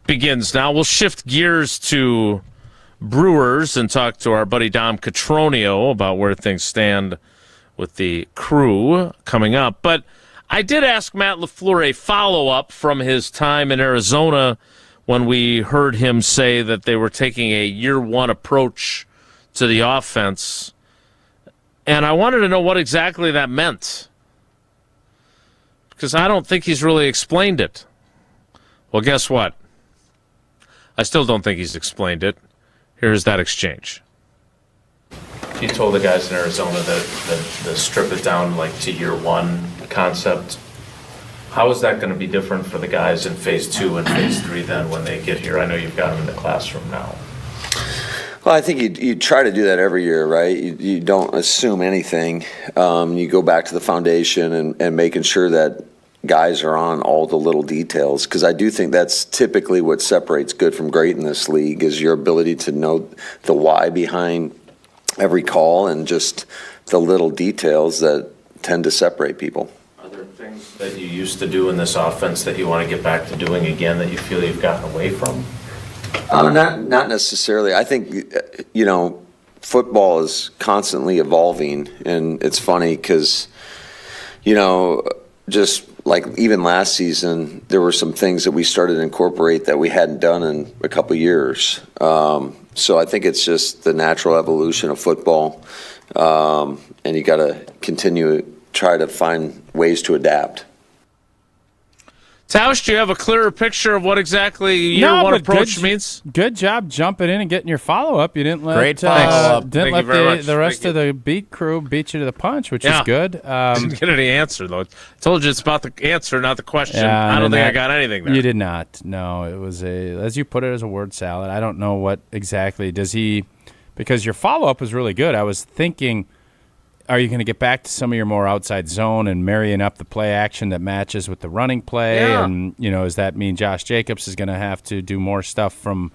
begins now. We'll shift gears to Brewers and talk to our buddy Dom Cotroneo about where things stand with the crew coming up. But I did ask Matt LaFleur a follow-up from his time in Arizona when we heard him say that they were taking a year one approach to the offense. And I wanted to know what exactly that meant, because I don't think he's really explained it. Well, guess what? I still don't think he's explained it. Here's that exchange. You told the guys in Arizona that the strip it down like to year one concept. How is that going to be different for the guys in phase 2 and phase 3 then when they get here? I know you've got them in the classroom now. Well, I think you try to do that every year, right? You don't assume anything. You go back to the foundation and making sure that guys are on all the little details, because I do think that's typically what separates good from great in this league is your ability to know the why behind every call and just the little details that tend to separate people. Are there things that you used to do in this offense that you want to get back to doing again that you feel you've gotten away from? Not necessarily. I think, football is constantly evolving, and it's funny because, just like even last season, there were some things that we started to incorporate that we hadn't done in a couple of years. So I think it's just the natural evolution of football, and you got to try to find ways to adapt. Tausch, do you have a clearer picture of what exactly year one approach means? Good job jumping in and getting your follow-up. You didn't let Great follow-up. The rest of the beat crew beat you to the punch, which is good. Didn't get any answer, though. I told you it's about the answer, not the question. I don't think I got anything there. You did not. No, it was as you put it, as a word salad. I don't know what exactly. Because your follow-up was really good. I was thinking, are you going to get back to some of your more outside zone and marrying up the play action that matches with the running play? Yeah. And, does that mean Josh Jacobs is going to have to do more stuff from,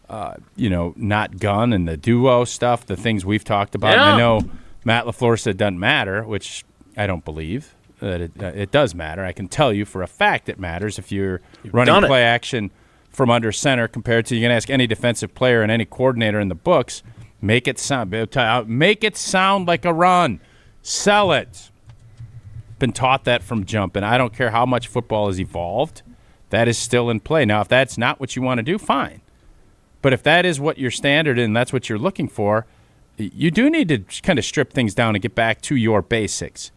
not gun and the duo stuff, the things we've talked about? Yeah. And I know Matt LaFleur said it doesn't matter, which I don't believe that it does matter. I can tell you for a fact it matters if you're running play action from under center compared to, you can ask any defensive player and any coordinator in the books, make it sound like a run. Sell it. Been taught that from jump, and I don't care how much football has evolved. That is still in play. Now, if that's not what you want to do, fine. But if that is what your standard and that's what you're looking for, you do need to kind of strip things down and get back to your basics.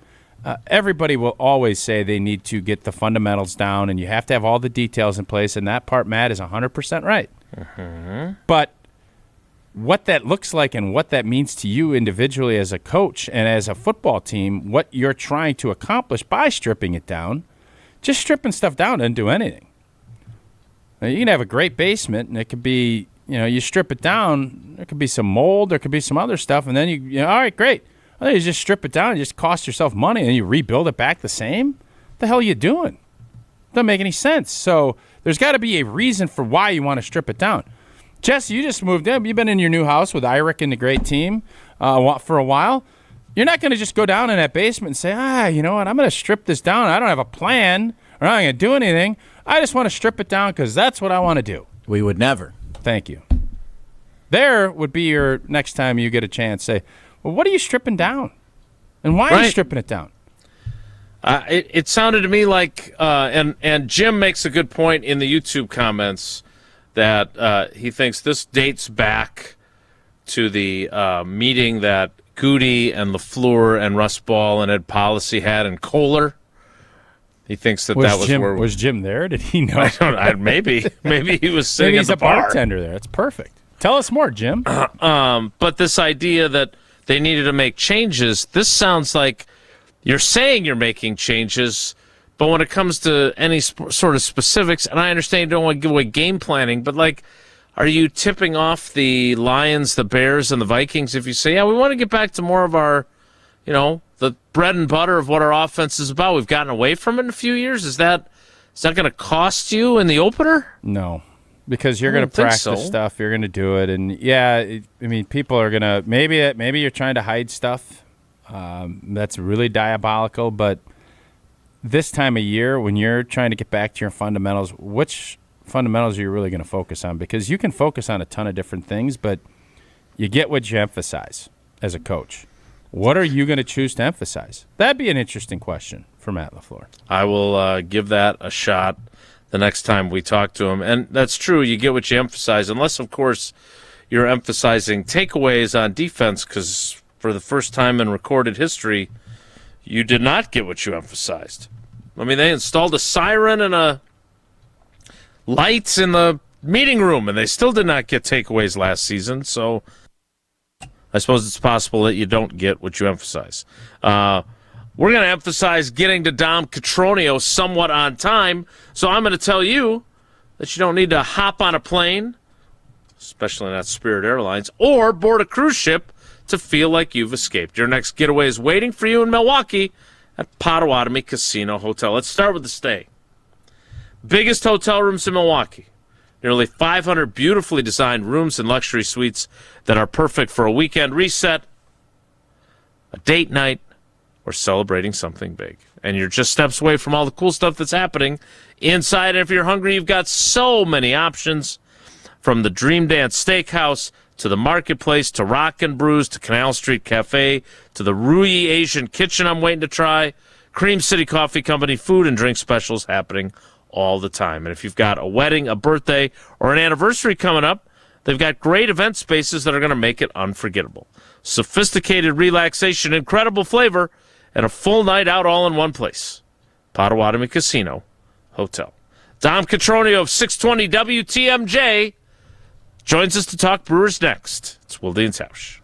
Everybody will always say they need to get the fundamentals down, and you have to have all the details in place, and that part, Matt, is 100% right. But what that looks like and what that means to you individually as a coach and as a football team, what you're trying to accomplish by stripping it down, just stripping stuff down doesn't do anything. Now, you can have a great basement, and it could be, you strip it down, there could be some mold, there could be some other stuff, and then you all right, great. Well, you just strip it down and just cost yourself money, and you rebuild it back the same? What the hell are you doing? Doesn't make any sense. So there's got to be a reason for why you want to strip it down. Jesse, you just moved in. You've been in your new house with Irick and the great team for a while. You're not going to just go down in that basement and say, you know what, I'm going to strip this down. I don't have a plan, or I'm not going to do anything. I just want to strip it down because that's what I want to do. We would never. Thank you. There would be your next time you get a chance, say, well, what are you stripping down? And why are you stripping it down? It sounded to me like, and Jim makes a good point in the YouTube comments, that he thinks this dates back to the meeting that Goody and LaFleur and Russ Ball and Ed Policy had in Kohler. He thinks that was Jim, where... Was Jim there? Did he know? Maybe he was sitting at the bar. Maybe he's a bartender there. That's perfect. Tell us more, Jim. But this idea that they needed to make changes, this sounds like you're saying you're making changes, but when it comes to any sort of specifics, and I understand you don't want to give away game planning, but are you tipping off the Lions, the Bears, and the Vikings if you say, we want to get back to more of our, the bread and butter of what our offense is about? We've gotten away from it in a few years. Is that going to cost you in the opener? No, because you're going to practice stuff. You're going to do it, and people are going to maybe you're trying to hide stuff. That's really diabolical, but this time of year, when you're trying to get back to your fundamentals, which fundamentals are you really going to focus on? Because you can focus on a ton of different things, but you get what you emphasize as a coach. What are you going to choose to emphasize? That'd be an interesting question for Matt LaFleur. I will give that a shot the next time we talk to him. And that's true. You get what you emphasize, unless, of course, you're emphasizing takeaways on defense, because for the first time in recorded history, you did not get what you emphasized. They installed a siren and a lights in the meeting room, and they still did not get takeaways last season. So I suppose it's possible that you don't get what you emphasize. We're going to emphasize getting to Dom Cotroneo somewhat on time, so I'm going to tell you that you don't need to hop on a plane, especially not Spirit Airlines, or board a cruise ship to feel like you've escaped. Your next getaway is waiting for you in Milwaukee at Potawatomi Casino Hotel. Let's start with the stay. Biggest hotel rooms in Milwaukee. Nearly 500 beautifully designed rooms and luxury suites that are perfect for a weekend reset, a date night, or celebrating something big. And you're just steps away from all the cool stuff that's happening inside. And if you're hungry, you've got so many options, from the Dream Dance Steakhouse to the Marketplace to Rock and Brews to Canal Street Cafe to the Rui Asian Kitchen I'm waiting to try. Cream City Coffee Company, food and drink specials happening all the time. And if you've got a wedding, a birthday, or an anniversary coming up, they've got great event spaces that are going to make it unforgettable. Sophisticated relaxation, incredible flavor, and a full night out all in one place. Potawatomi Casino Hotel. Dom Cotroneo of 620 WTMJ joins us to talk Brewers next. It's Wilde and Tausch.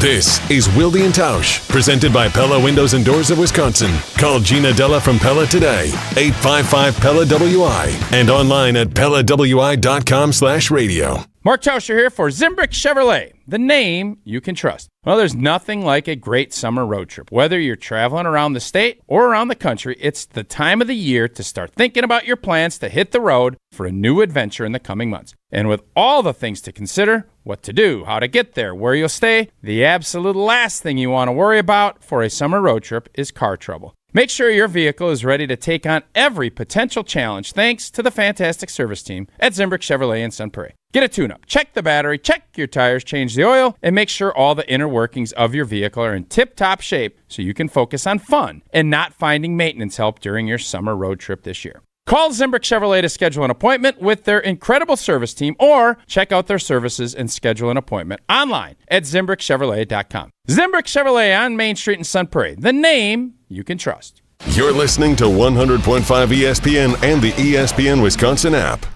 This is Wilde and Tausch, presented by Pella Windows and Doors of Wisconsin. Call Gina Della from Pella today, 855-PELLA-WI, and online at PellaWI.com/radio. Mark Tauscher here for Zimbrick Chevrolet, the name you can trust. Well, there's nothing like a great summer road trip. Whether you're traveling around the state or around the country, it's the time of the year to start thinking about your plans to hit the road for a new adventure in the coming months. And with all the things to consider, what to do, how to get there, where you'll stay, the absolute last thing you want to worry about for a summer road trip is car trouble. Make sure your vehicle is ready to take on every potential challenge thanks to the fantastic service team at Zimbrick Chevrolet in Sun Prairie. Get a tune-up, check the battery, check your tires, change the oil, and make sure all the inner workings of your vehicle are in tip-top shape so you can focus on fun and not finding maintenance help during your summer road trip this year. Call Zimbrick Chevrolet to schedule an appointment with their incredible service team or check out their services and schedule an appointment online at ZimbrickChevrolet.com. Zimbrick Chevrolet on Main Street in Sun Prairie, the name you can trust. You're listening to 100.5 ESPN and the ESPN Wisconsin app.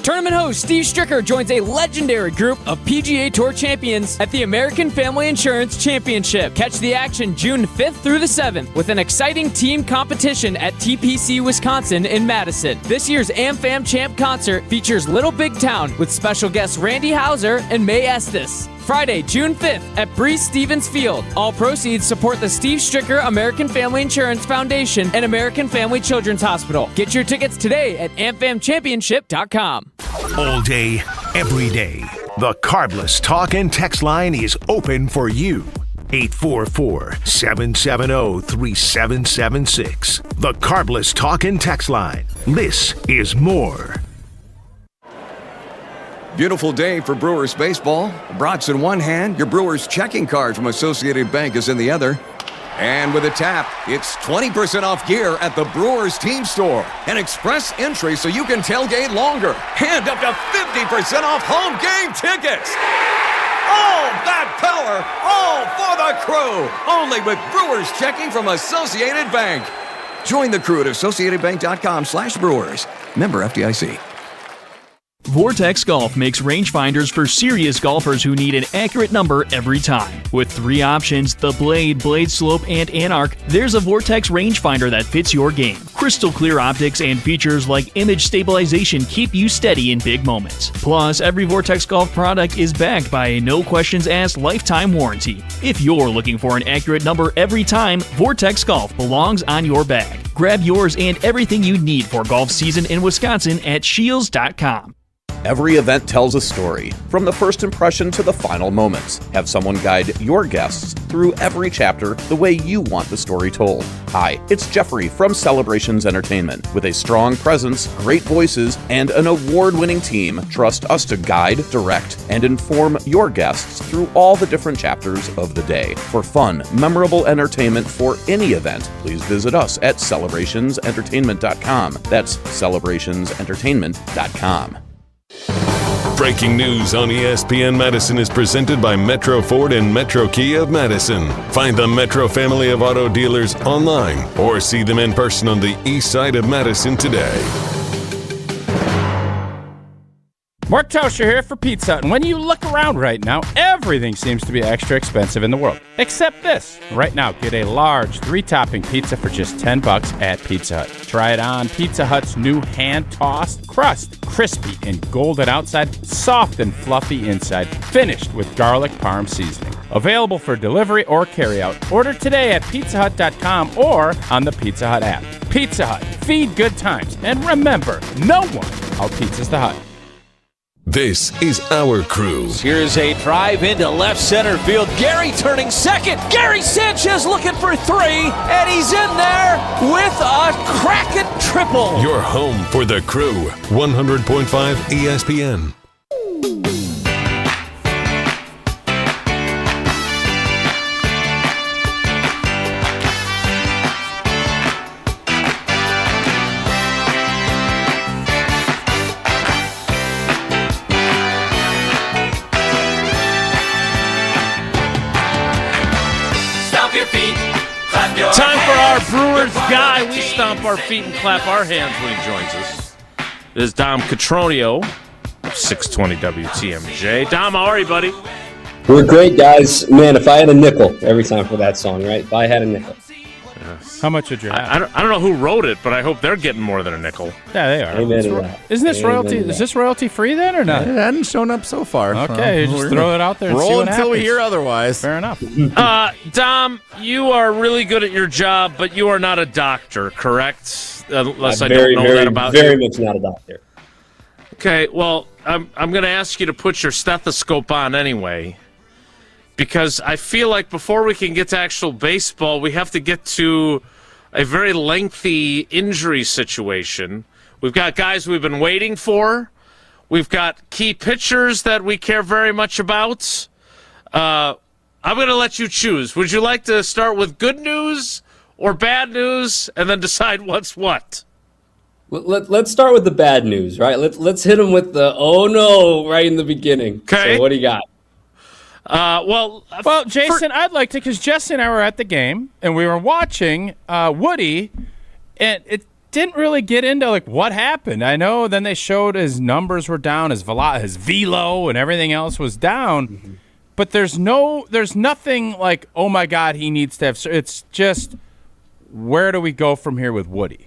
Tournament host Steve Stricker joins a legendary group of PGA Tour champions at the American Family Insurance Championship. Catch the action June 5th through the 7th with an exciting team competition at TPC Wisconsin in Madison. This year's AmFam Champ concert features Little Big Town with special guests Randy Houser and May Estes. Friday, June 5th at Breeze Stevens Field. All proceeds support the Steve Stricker American Family Insurance Foundation and American Family Children's Hospital. Get your tickets today at amfamchampionship.com. All day, every day, the Cardless Talk and Text line is open for you. 844-770-3776. The Cardless Talk and Text line. This is more. Beautiful day for Brewers baseball. Brats in one hand, your Brewers checking card from Associated Bank is in the other. And with a tap, it's 20% off gear at the Brewers team store. An express entry so you can tailgate longer. And up to 50% off home game tickets. All that power, all for the crew. Only with Brewers checking from Associated Bank. Join the crew at AssociatedBank.com/Brewers. Member FDIC. Vortex Golf makes rangefinders for serious golfers who need an accurate number every time. With 3 options, the Blade, Blade Slope, and Anarch, there's a Vortex rangefinder that fits your game. Crystal clear optics and features like image stabilization keep you steady in big moments. Plus, every Vortex Golf product is backed by a no-questions-asked lifetime warranty. If you're looking for an accurate number every time, Vortex Golf belongs on your bag. Grab yours and everything you need for golf season in Wisconsin at Shields.com. Every event tells a story, from the first impression to the final moments. Have someone guide your guests through every chapter the way you want the story told. Hi, it's Jeffrey from Celebrations Entertainment. With a strong presence, great voices, and an award-winning team, trust us to guide, direct, and inform your guests through all the different chapters of the day. For fun, memorable entertainment for any event, please visit us at celebrationsentertainment.com. That's celebrationsentertainment.com. Breaking news on ESPN Madison is presented by Metro Ford and Metro Kia of Madison. Find the Metro family of auto dealers online or see them in person on the east side of Madison today. Mark Tauscher here for Pizza Hut. And when you look around right now, everything seems to be extra expensive in the world. Except this. Right now, get a large 3-topping pizza for just $10 at Pizza Hut. Try it on Pizza Hut's new hand-tossed crust. Crispy and golden outside, soft and fluffy inside. Finished with garlic parm seasoning. Available for delivery or carryout. Order today at pizzahut.com or on the Pizza Hut app. Pizza Hut. Feed good times. And remember, no one out-pizzas the Hut. This is our crew. Here's a drive into left center field. Gary turning second. Gary Sanchez looking for 3, and he's in there with a cracking triple. Your home for the crew. 100.5 ESPN. Time for our Brewers guy. We stomp our feet and clap our hands when he joins us. It is Dom Cotroneo of 620 WTMJ. Dom, how are you, buddy? We're great, guys. Man, if I had a nickel every time for that song, right? If I had a nickel. How much would you have? I don't know who wrote it, but I hope they're getting more than a nickel. Yeah, they are. Amen to that. Isn't this Amen royalty? to that. Is this royalty free then or not? It hadn't shown up so far. Okay, so just we're throw gonna it out there and see roll what until we happens. hear otherwise. Fair enough. Dom, you are really good at your job, but you are not a doctor, correct? Unless I very, don't know very, that about very you. much not a doctor. Okay, well, I'm going to ask you to put your stethoscope on anyway, because I feel like before we can get to actual baseball, we have to get to a very lengthy injury situation. We've got guys we've been waiting for. We've got key pitchers that we care very much about. I'm going to let you choose. Would you like to start with good news or bad news and then decide what's what? Let's start with the bad news, right? Let's hit them with the oh no right in the beginning. Okay. So what do you got? Well, Jason, I'd like to, because Jesse and I were at the game and we were watching Woody, and it didn't really get into like what happened. I know then they showed his numbers were down, his velo, and everything else was down, but there's nothing like, oh my God, he needs to have. It's just, where do we go from here with Woody?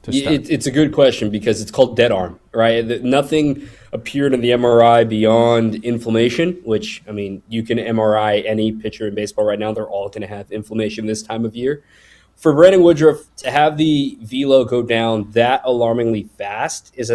It's a good question because it's called dead arm, right? Nothing appeared in the MRI beyond inflammation, which, I mean, you can MRI any pitcher in baseball right now. They're all going to have inflammation this time of year. For Brandon Woodruff to have the velo go down that alarmingly fast is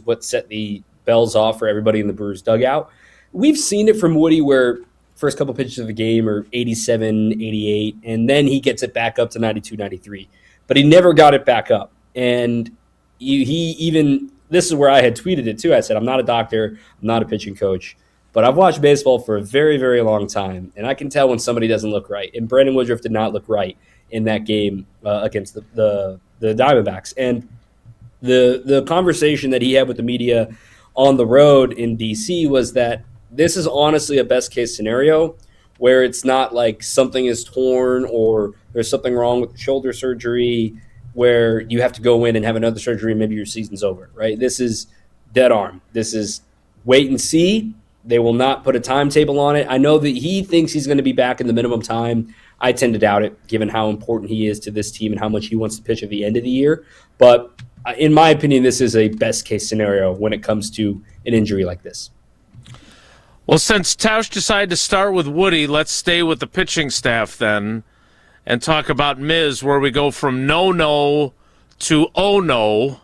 what set the bells off for everybody in the Brewers dugout. We've seen it from Woody where first couple pitches of the game are 87, 88, and then he gets it back up to 92, 93. But he never got it back up. And this is where I had tweeted it too. I said, I'm not a doctor, I'm not a pitching coach, but I've watched baseball for a very, very long time, and I can tell when somebody doesn't look right. And Brandon Woodruff did not look right in that game against the Diamondbacks. And the conversation that he had with the media on the road in D.C. was that this is honestly a best-case scenario where it's not like something is torn or there's something wrong with the shoulder surgery where you have to go in and have another surgery and maybe your season's over, right? This is dead arm. This is wait and see. They will not put a timetable on it. I know that he thinks he's going to be back in the minimum time. I tend to doubt it, given how important he is to this team and how much he wants to pitch at the end of the year. But in my opinion, this is a best-case scenario when it comes to an injury like this. Well, since Tausch decided to start with Woody, let's stay with the pitching staff then and talk about Miz, where we go from no to oh no.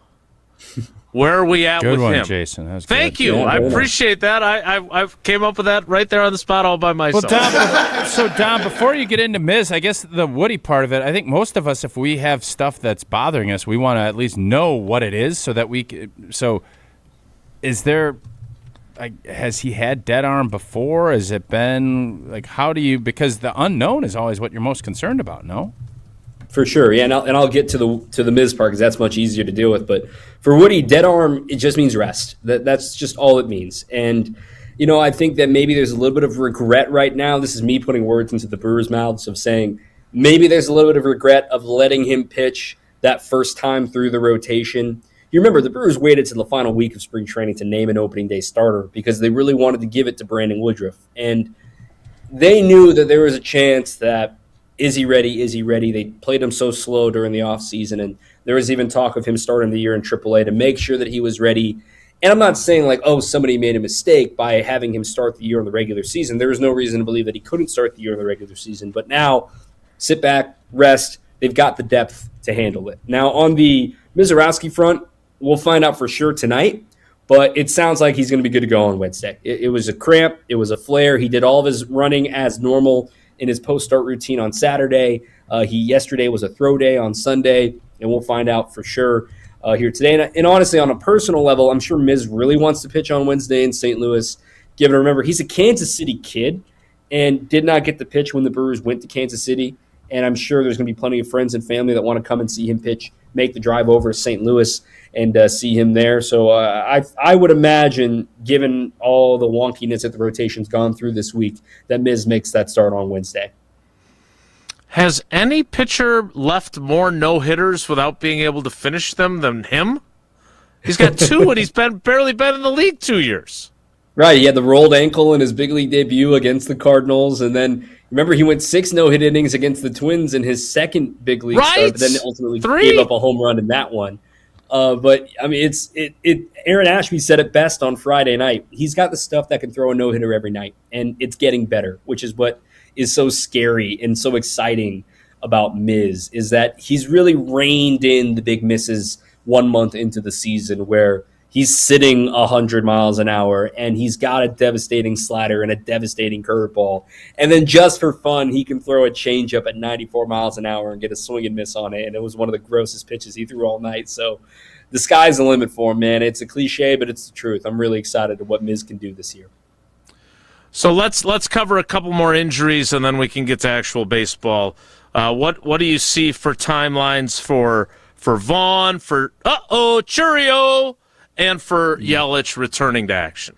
Where are we at good with one, him? Jason. That was Thank good. you. Yeah, I very appreciate that. I came up with that right there on the spot all by myself. Well, Dom, before you get into Miz, I guess the Woody part of it, I think most of us, if we have stuff that's bothering us, we want to at least know what it is so that we – so is there – has he had dead arm before? Has it been like, how do you, because the unknown is always what you're most concerned about, no? For sure, yeah, and I'll get to the Miz part because that's much easier to deal with. But for Woody, dead arm, it just means rest. That's just all it means. And I think that maybe there's a little bit of regret right now. This is me putting words into the Brewers' mouths of saying maybe there's a little bit of regret of letting him pitch that first time through the rotation. you remember the Brewers waited to the final week of spring training to name an opening day starter because they really wanted to give it to Brandon Woodruff. And they knew that there was a chance that, is he ready? Is he ready? They played him so slow during the offseason, and there was even talk of him starting the year in AAA to make sure that he was ready. And I'm not saying like, oh, somebody made a mistake by having him start the year in the regular season. There was no reason to believe that he couldn't start the year in the regular season. But now, sit back, rest. They've got the depth to handle it. Now, on the Mizorowski front, we'll find out for sure tonight. But it sounds like he's going to be good to go on Wednesday. It was a cramp. It was a flare. He did all of his running as normal in his post-start routine on Saturday. Yesterday was a throw day on Sunday, and we'll find out for sure here today. And honestly, on a personal level, I'm sure Miz really wants to pitch on Wednesday in St. Louis. Given, remember, he's a Kansas City kid and did not get the pitch when the Brewers went to Kansas City. And I'm sure there's going to be plenty of friends and family that want to come and see him pitch, make the drive over to St. Louis and see him there. So I would imagine, given all the wonkiness that the rotation's gone through this week, that Miz makes that start on Wednesday. Has any pitcher left more no-hitters without being able to finish them than him? He's got 2, and he's barely been in the league 2 years. Right, he had the rolled ankle in his big league debut against the Cardinals, and then remember he went 6 no-hit innings against the Twins in his second big league start, but then ultimately gave up a home run in that one. But I mean, Aaron Ashby said it best on Friday night. He's got the stuff that can throw a no-hitter every night, and it's getting better, which is what is so scary and so exciting about Miz, is that he's really reined in the big misses 1 month into the season where he's sitting 100 miles an hour and he's got a devastating slider and a devastating curveball. And then just for fun, he can throw a changeup at 94 miles an hour and get a swing and miss on it. And it was one of the grossest pitches he threw all night. So the sky's the limit for him, man. It's a cliche, but it's the truth. I'm really excited to what Miz can do this year. So let's cover a couple more injuries, and then we can get to actual baseball. What do you see for timelines for Vaughn, for Chourio, and for Yelich returning to action?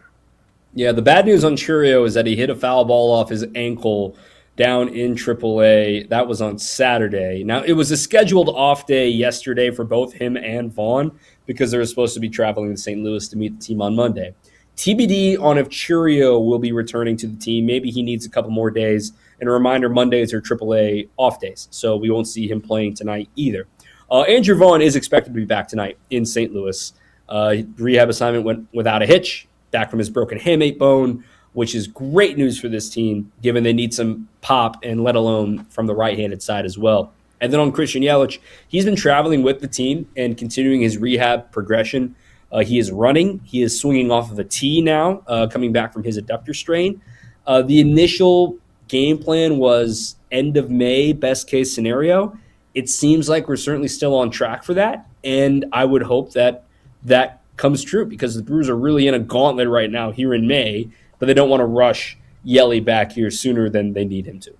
Yeah, the bad news on Chourio is that he hit a foul ball off his ankle down in AAA. That was on Saturday. Now, it was a scheduled off day yesterday for both him and Vaughn because they were supposed to be traveling to St. Louis to meet the team on Monday. TBD on if Chourio will be returning to the team. Maybe he needs a couple more days. And a reminder, Mondays are AAA off days, so we won't see him playing tonight either. Andrew Vaughn is expected to be back tonight in St. Louis. Rehab assignment went without a hitch, back from his broken hamate bone, which is great news for this team, given they need some pop, and let alone from the right-handed side as well. And then on Christian Yelich, he's been traveling with the team and continuing his rehab progression. He is running. He is swinging off of a tee now, coming back from his adductor strain. The initial game plan was end of May, best case scenario. It seems like we're certainly still on track for that, and I would hope that that comes true because the Brewers are really in a gauntlet right now here in May, but they don't want to rush Yelly back here sooner than they need him to.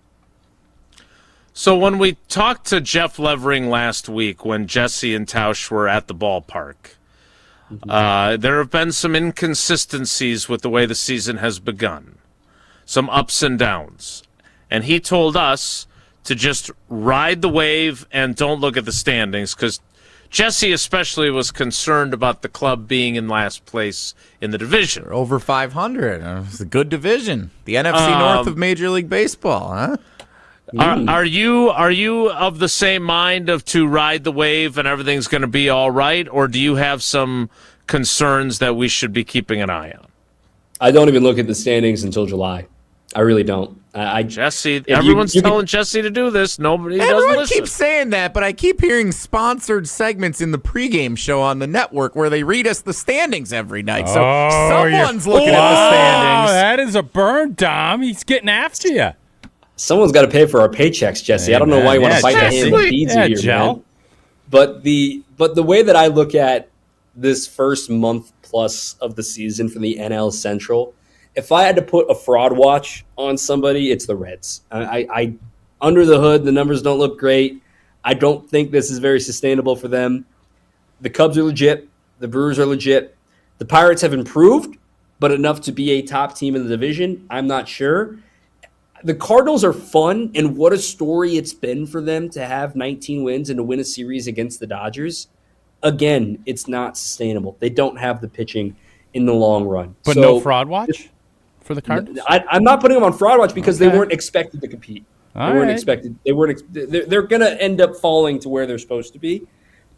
So when we talked to Jeff Levering last week when Jesse and Tausch were at the ballpark, there have been some inconsistencies with the way the season has begun, some ups and downs. And he told us to just ride the wave and don't look at the standings because Jesse especially was concerned about the club being in last place in the division. They're over 500. It's a good division. The NFC North of Major League Baseball, huh? Are you of the same mind of to ride the wave and everything's going to be all right, or do you have some concerns that we should be keeping an eye on? I don't even look at the standings until July. I really don't. Jesse, everyone's telling Jesse to do this. Nobody doesn't listen. Everyone keeps saying that, but I keep hearing sponsored segments in the pregame show on the network where they read us the standings every night. So someone's looking at the standings. That is a burn, Dom. He's getting after you. Someone's got to pay for our paychecks, Jesse. I don't know why you want to bite the hand that feeds you here, man. But the way that I look at this first month plus of the season for the NL Central, if I had to put a fraud watch on somebody, it's the Reds. I under the hood, the numbers don't look great. I don't think this is very sustainable for them. The Cubs are legit. The Brewers are legit. The Pirates have improved, but enough to be a top team in the division, I'm not sure. The Cardinals are fun, and what a story it's been for them to have 19 wins and to win a series against the Dodgers. again, it's not sustainable. They don't have the pitching in the long run. But so, no fraud watch for the Cardinals? I'm not putting them on fraud watch because they weren't expected to compete. All they weren't right. expected. They weren't. They're going to end up falling to where they're supposed to be.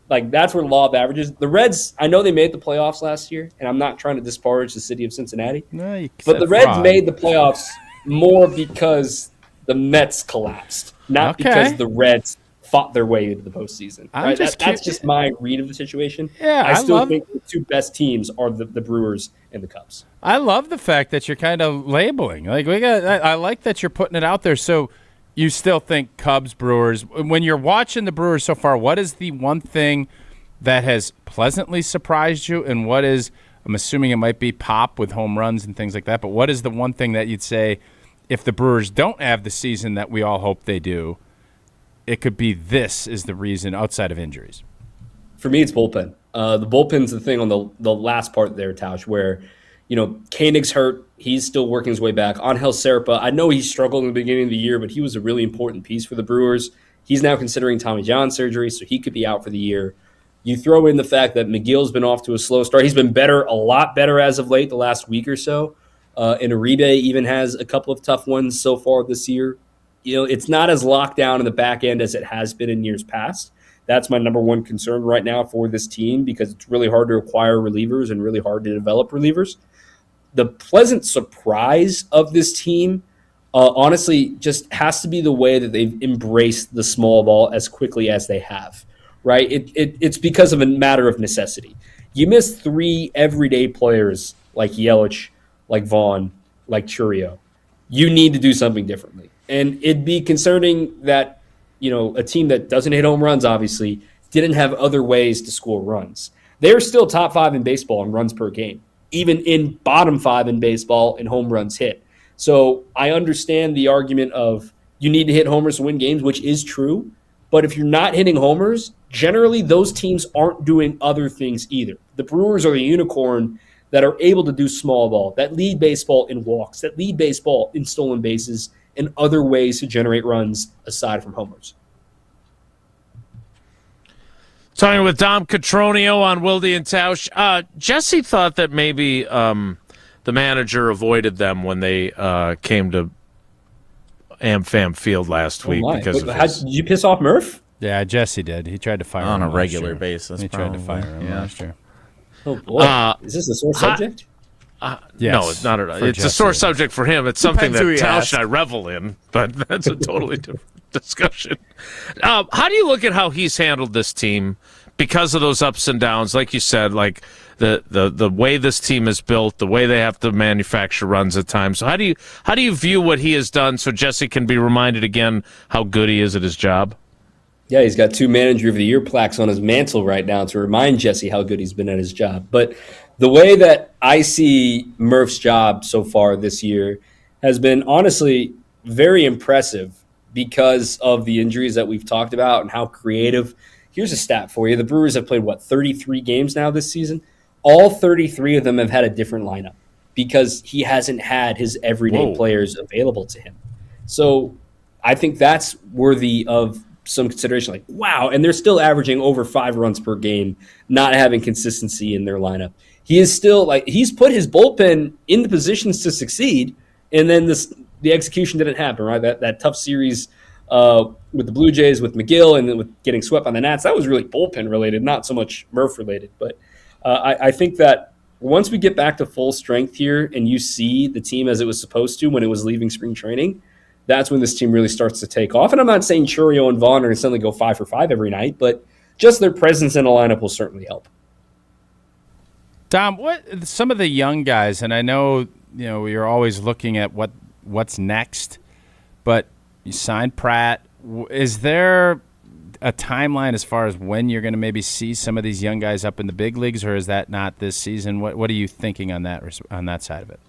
Like, that's where the law of averages. The Reds, I know they made the playoffs last year, and I'm not trying to disparage the city of Cincinnati. No, but the Reds made the playoffs more because the Mets collapsed, not because the Reds fought their way into the postseason. Right? That's just my read of the situation. Yeah, I still think the two best teams are the Brewers and the Cubs. I love the fact that you're kind of labeling. Like I like that you're putting it out there. So you still think Cubs, Brewers. When you're watching the Brewers so far, what is the one thing that has pleasantly surprised you, and what is, I'm assuming it might be pop with home runs and things like that, but what is the one thing that you'd say if the Brewers don't have the season that we all hope they do, it could be this is the reason outside of injuries? For me, it's bullpen. The bullpen's the thing on the last part there, Tausch, where, Koenig's hurt. He's still working his way back. Angel Serpa, I know he struggled in the beginning of the year, but he was a really important piece for the Brewers. He's now considering Tommy John surgery, so he could be out for the year. You throw in the fact that McGill's been off to a slow start. He's been better, a lot better as of late, the last week or so. And Uribe even has a couple of tough ones so far this year. It's not as locked down in the back end as it has been in years past. That's my number one concern right now for this team because it's really hard to acquire relievers and really hard to develop relievers. The pleasant surprise of this team, honestly, just has to be the way that they've embraced the small ball as quickly as they have, right? It's because of a matter of necessity. You miss three everyday players like Yelich, like Vaughn, like Churio. You need to do something differently. And it'd be concerning that, a team that doesn't hit home runs, obviously, didn't have other ways to score runs. They're still top 5 in baseball in runs per game, even in bottom 5 in baseball in home runs hit. So I understand the argument of you need to hit homers to win games, which is true. But if you're not hitting homers, generally those teams aren't doing other things either. The Brewers are the unicorn that are able to do small ball, that lead baseball in walks, that lead baseball in stolen bases, and other ways to generate runs aside from homers. Talking with Dom Cotroneo on Wilde and Tausch. Jesse thought that maybe the manager avoided them when they came to AmFam Field last week. Because did you piss off Murph? Yeah, Jesse did. He tried to fire him on a last regular year. basis. He tried to fire him last year. Oh, boy. Is this a sore subject? Yes, no, it's not. It's Jesse. a sore subject for him. It's something that Depends who he Tausch asks. and I revel in, but that's a totally different discussion. How do you look at how he's handled this team because of those ups and downs? Like you said, like the way this team is built, the way they have to manufacture runs at times. So how do you view what he has done so Jesse can be reminded again how good he is at his job? Yeah, he's got 2 Manager of the Year plaques on his mantle right now to remind Jesse how good he's been at his job. But the way that I see Murph's job so far this year has been honestly very impressive because of the injuries that we've talked about and how creative. Here's a stat for you. The Brewers have played, 33 games now this season? All 33 of them have had a different lineup because he hasn't had his everyday players available to him. So I think that's worthy of some consideration. Like, wow, and they're still averaging over 5 runs per game, not having consistency in their lineup. He is still he's put his bullpen in the positions to succeed, and then the execution didn't happen, right? That tough series with the Blue Jays, with McGill, and then with getting swept on the Nats, that was really bullpen related, not so much Murph related. But I think that once we get back to full strength here and you see the team as it was supposed to when it was leaving spring training, that's when this team really starts to take off. And I'm not saying Churio and Vaughn are going to suddenly go 5 for 5 every night, but just their presence in a lineup will certainly help. Dom, what some of the young guys, and I know you're always looking at what's next, but you signed Pratt. Is there a timeline as far as when you're going to maybe see some of these young guys up in the big leagues, or is that not this season? What are you thinking on that side of it?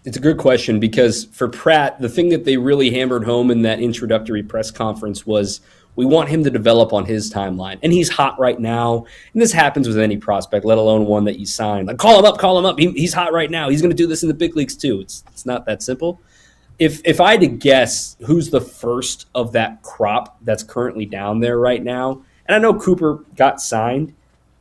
It's a good question because for Pratt, the thing that they really hammered home in that introductory press conference was we want him to develop on his timeline. And he's hot right now. And this happens with any prospect, let alone one that you sign. Like, call him up. He's hot right now. He's going to do this in the big leagues too. It's not that simple. If I had to guess who's the first of that crop that's currently down there right now, and I know Cooper got signed,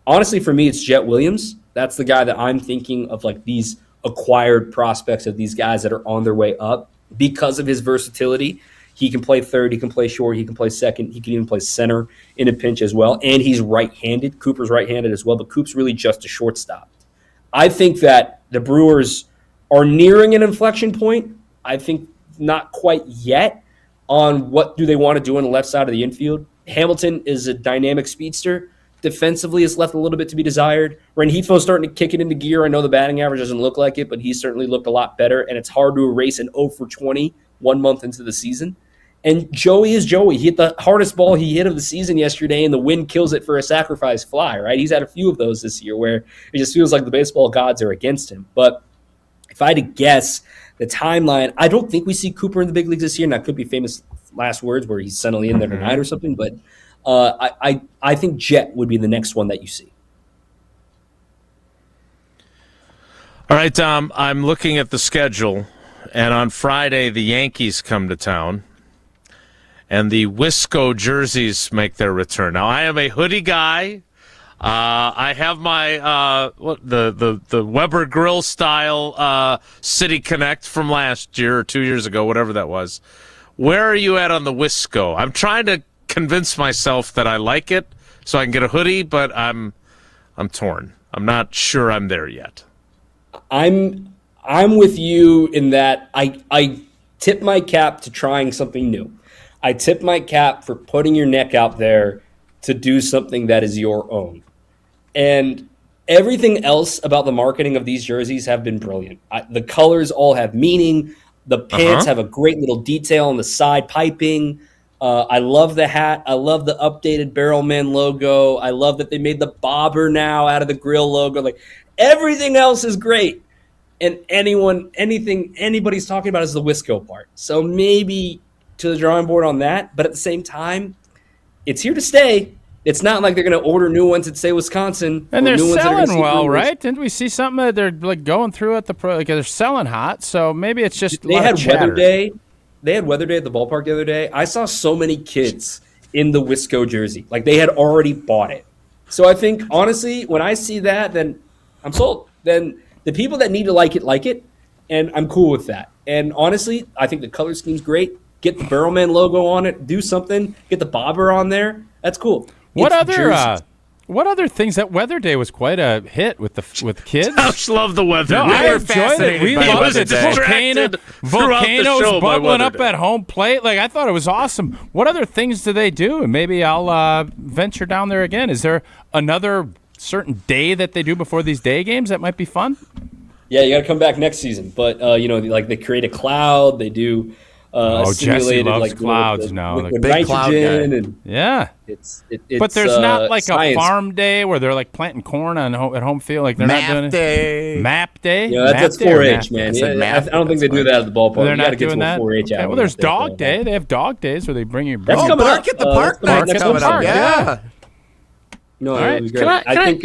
honestly, for me, it's Jet Williams. That's the guy that I'm thinking of, like these acquired prospects of these guys that are on their way up because of his versatility. He can play third, he can play short, he can play second, he can even play center in a pinch as well. And he's right-handed. Cooper's right-handed as well, but Coop's really just a shortstop. I think that the Brewers are nearing an inflection point. I think not quite yet on what do they want to do on the left side of the infield. Hamilton is a dynamic speedster. Defensively, it's left a little bit to be desired. Rengifo's starting to kick it into gear. I know the batting average doesn't look like it, but he certainly looked a lot better, and it's hard to erase an 0 for 20 1 month into the season. And Joey is Joey. He hit the hardest ball he hit of the season yesterday, and the wind kills it for a sacrifice fly, right? He's had a few of those this year where it just feels like the baseball gods are against him. But if I had to guess the timeline, I don't think we see Cooper in the big leagues this year, and that could be famous last words where he's suddenly in there tonight or something, but I think Jet would be the next one that you see. All right, Dom, I'm looking at the schedule, and on Friday the Yankees come to town, and the Wisco jerseys make their return. Now, I am a hoodie guy. I have my the Weber Grill style City Connect from last year or 2 years ago, whatever that was. Where are you at on the Wisco? I'm trying to convince myself that I like it so I can get a hoodie, but I'm torn. I'm not sure I'm there yet. I'm with you in that I tip my cap to trying something new. I tip my cap for putting your neck out there to do something that is your own. And everything else about the marketing of these jerseys have been brilliant. The colors all have meaning. The pants have a great little detail on the side piping. I love the hat. I love the updated Barrelman logo. I love that they made the bobber now out of the grill logo. Like, everything else is great. And anybody's talking about is the Wisco part. So maybe to the drawing board on that. But at the same time, it's here to stay. It's not like they're going to order new ones that say Wisconsin. And they're selling well, right? Didn't we see something that they're like going through at the pro? Like they're selling hot, so maybe it's just they had weather day. They had weather day at the ballpark the other day. I saw so many kids in the Wisco jersey, like they had already bought it. So I think honestly, when I see that, then I'm sold. Then the people that need to like it, and I'm cool with that. And honestly, I think the color scheme's great. Get the Barrelman logo on it. Do something. Get the bobber on there. That's cool. What other things? That Weather Day was quite a hit with kids. Tausch loved the weather. No, I enjoyed it. We loved it. Volcanoes bubbling up at home plate. Like, I thought it was awesome. What other things do they do? And maybe I'll venture down there again. Is there another certain day that they do before these day games that might be fun? Yeah, you got to come back next season. But like they create a cloud. They do. Jesse loves clouds now. Like big cloud guy. And yeah, it's but there's not like science. A farm day where they're like planting corn at home field. Like they're not doing it. Map day. Yeah, that's 4-H, man. Yeah, I don't think they do that at the ballpark. They're not doing that. 4-H okay, well, there's dog day. They have dog days where they bring you. That's coming up at the park. That's coming up. Yeah. No, all right. It was great. I think.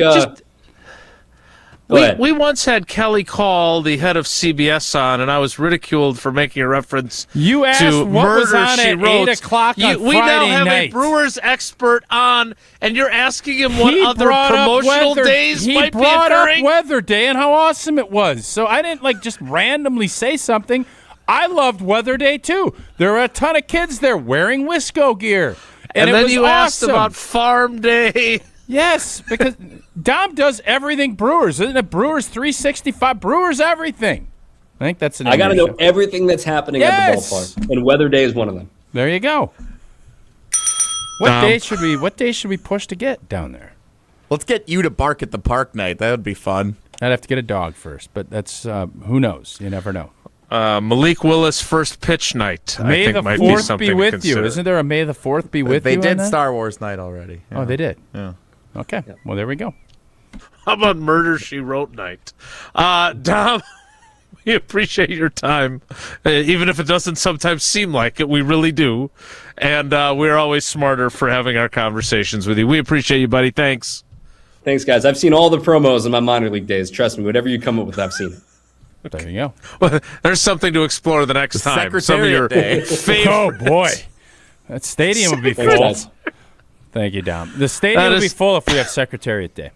We once had Kelly Call, the head of CBS, on, and I was ridiculed for making a reference you asked to what Murder, was on She at Wrote. 8 o'clock on We now Friday have night. a Brewers expert on, and you're asking him what other promotional days might be occurring? He brought up Weather Day and how awesome it was. So I didn't just randomly say something. I loved Weather Day, too. There were a ton of kids there wearing Wisco gear. And then you awesome. asked about Farm Day. Yes, because Dom does everything Brewers. Isn't it Brewers 365? Brewers everything. I think that's an I got to know everything that's happening at the ballpark, and Weather Day is one of them. There you go. What day should we push to get down there? Let's get you to bark at the park night. That would be fun. I'd have to get a dog first, but that's who knows? You never know. Malik Willis first pitch night. May I think the might 4th be you. consider. Isn't there a May the 4th be with you? you? They did Star Wars night already. Yeah. Oh, they did? Yeah. Okay. Yeah. Well, there we go. How about Murder, She Wrote night? Dom, we appreciate your time, even if it doesn't sometimes seem like it. We really do. And we're always smarter for having our conversations with you. We appreciate you, buddy. Thanks. Thanks, guys. I've seen all the promos in my minor league days. Trust me, whatever you come up with, I've seen it. There you go. Well, there's something to explore the next time. Some of your favorites. Oh, boy. That stadium would be full. Thank you, Dom. The stadium would be full if we have Secretariat Day.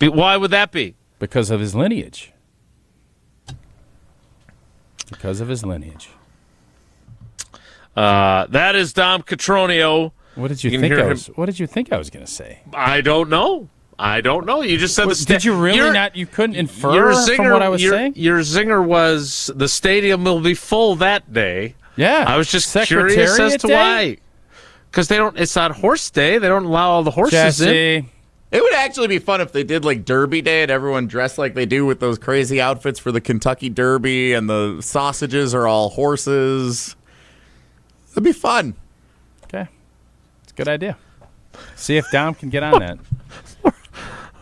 Why would that be? Because of his lineage. Because of his lineage. That is Dom Cotroneo. What did you think? What did you think I was going to say? I don't know. You just said did you really not? You couldn't infer from what I was saying? Your zinger was the stadium will be full that day. Yeah. I was just curious as to why. Because they don't. It's not horse day. They don't allow all the horses in. It would actually be fun if they did like Derby Day and everyone dressed like they do with those crazy outfits for the Kentucky Derby and the sausages are all horses. It'd be fun. Okay. It's a good idea. See if Dom can get on that.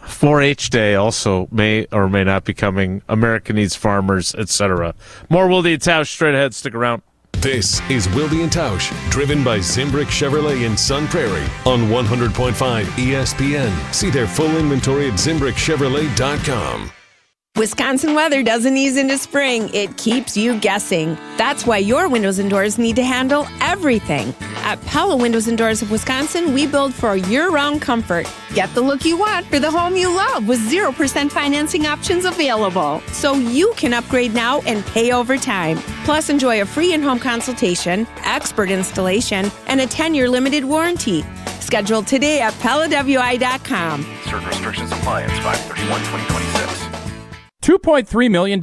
4-H Day also may or may not be coming. America needs farmers, etc. More Wilde and Tausch straight ahead. Stick around. This is Wilde and Tausch, driven by Zimbrick Chevrolet in Sun Prairie on 100.5 ESPN. See their full inventory at ZimbrickChevrolet.com. Wisconsin weather doesn't ease into spring. It keeps you guessing. That's why your windows and doors need to handle everything. At Pella Windows and Doors of Wisconsin, we build for year-round comfort. Get the look you want for the home you love with 0% financing options available. So you can upgrade now and pay over time. Plus, enjoy a free in-home consultation, expert installation, and a 10-year limited warranty. Schedule today at PellaWI.com. Certain restrictions apply. It's 5/31/2026. $2.3 million.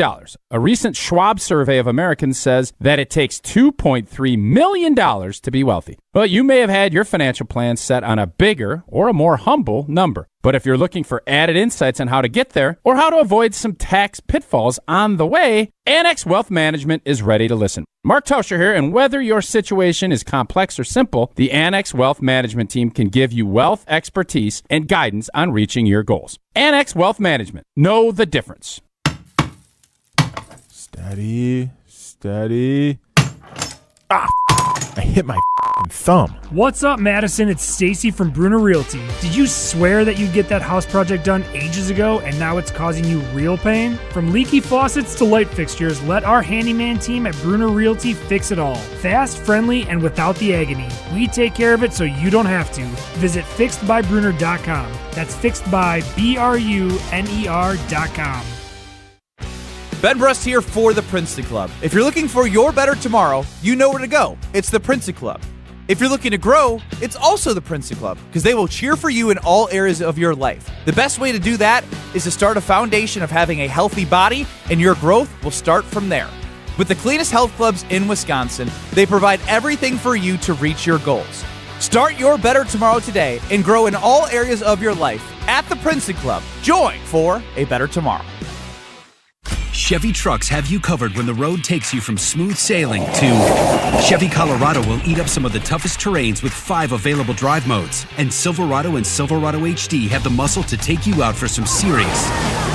A recent Schwab survey of Americans says that it takes $2.3 million to be wealthy. But you may have had your financial plan set on a bigger or a more humble number. But if you're looking for added insights on how to get there or how to avoid some tax pitfalls on the way, Annex Wealth Management is ready to listen. Mark Tauscher here, and whether your situation is complex or simple, the Annex Wealth Management team can give you wealth expertise and guidance on reaching your goals. Annex Wealth Management. Know the difference. Steady. I hit my thumb. What's up, Madison? It's Stacy from Bruner Realty. Did you swear that you'd get that house project done ages ago and now it's causing you real pain? From leaky faucets to light fixtures, let our handyman team at Bruner Realty fix it all. Fast, friendly, and without the agony. We take care of it so you don't have to. Visit fixedbybruner.com. That's fixedbybruner.com. Ben Brust here for the Princeton Club. If you're looking for your better tomorrow, you know where to go. It's the Princeton Club. If you're looking to grow, it's also the Princeton Club, because they will cheer for you in all areas of your life. The best way to do that is to start a foundation of having a healthy body, and your growth will start from there. With the cleanest health clubs in Wisconsin, they provide everything for you to reach your goals. Start your better tomorrow today and grow in all areas of your life at the Princeton Club. Join for a better tomorrow. Chevy trucks have you covered when the road takes you from smooth sailing to Chevy Colorado will eat up some of the toughest terrains with 5 available drive modes. And Silverado and Silverado HD have the muscle to take you out for some serious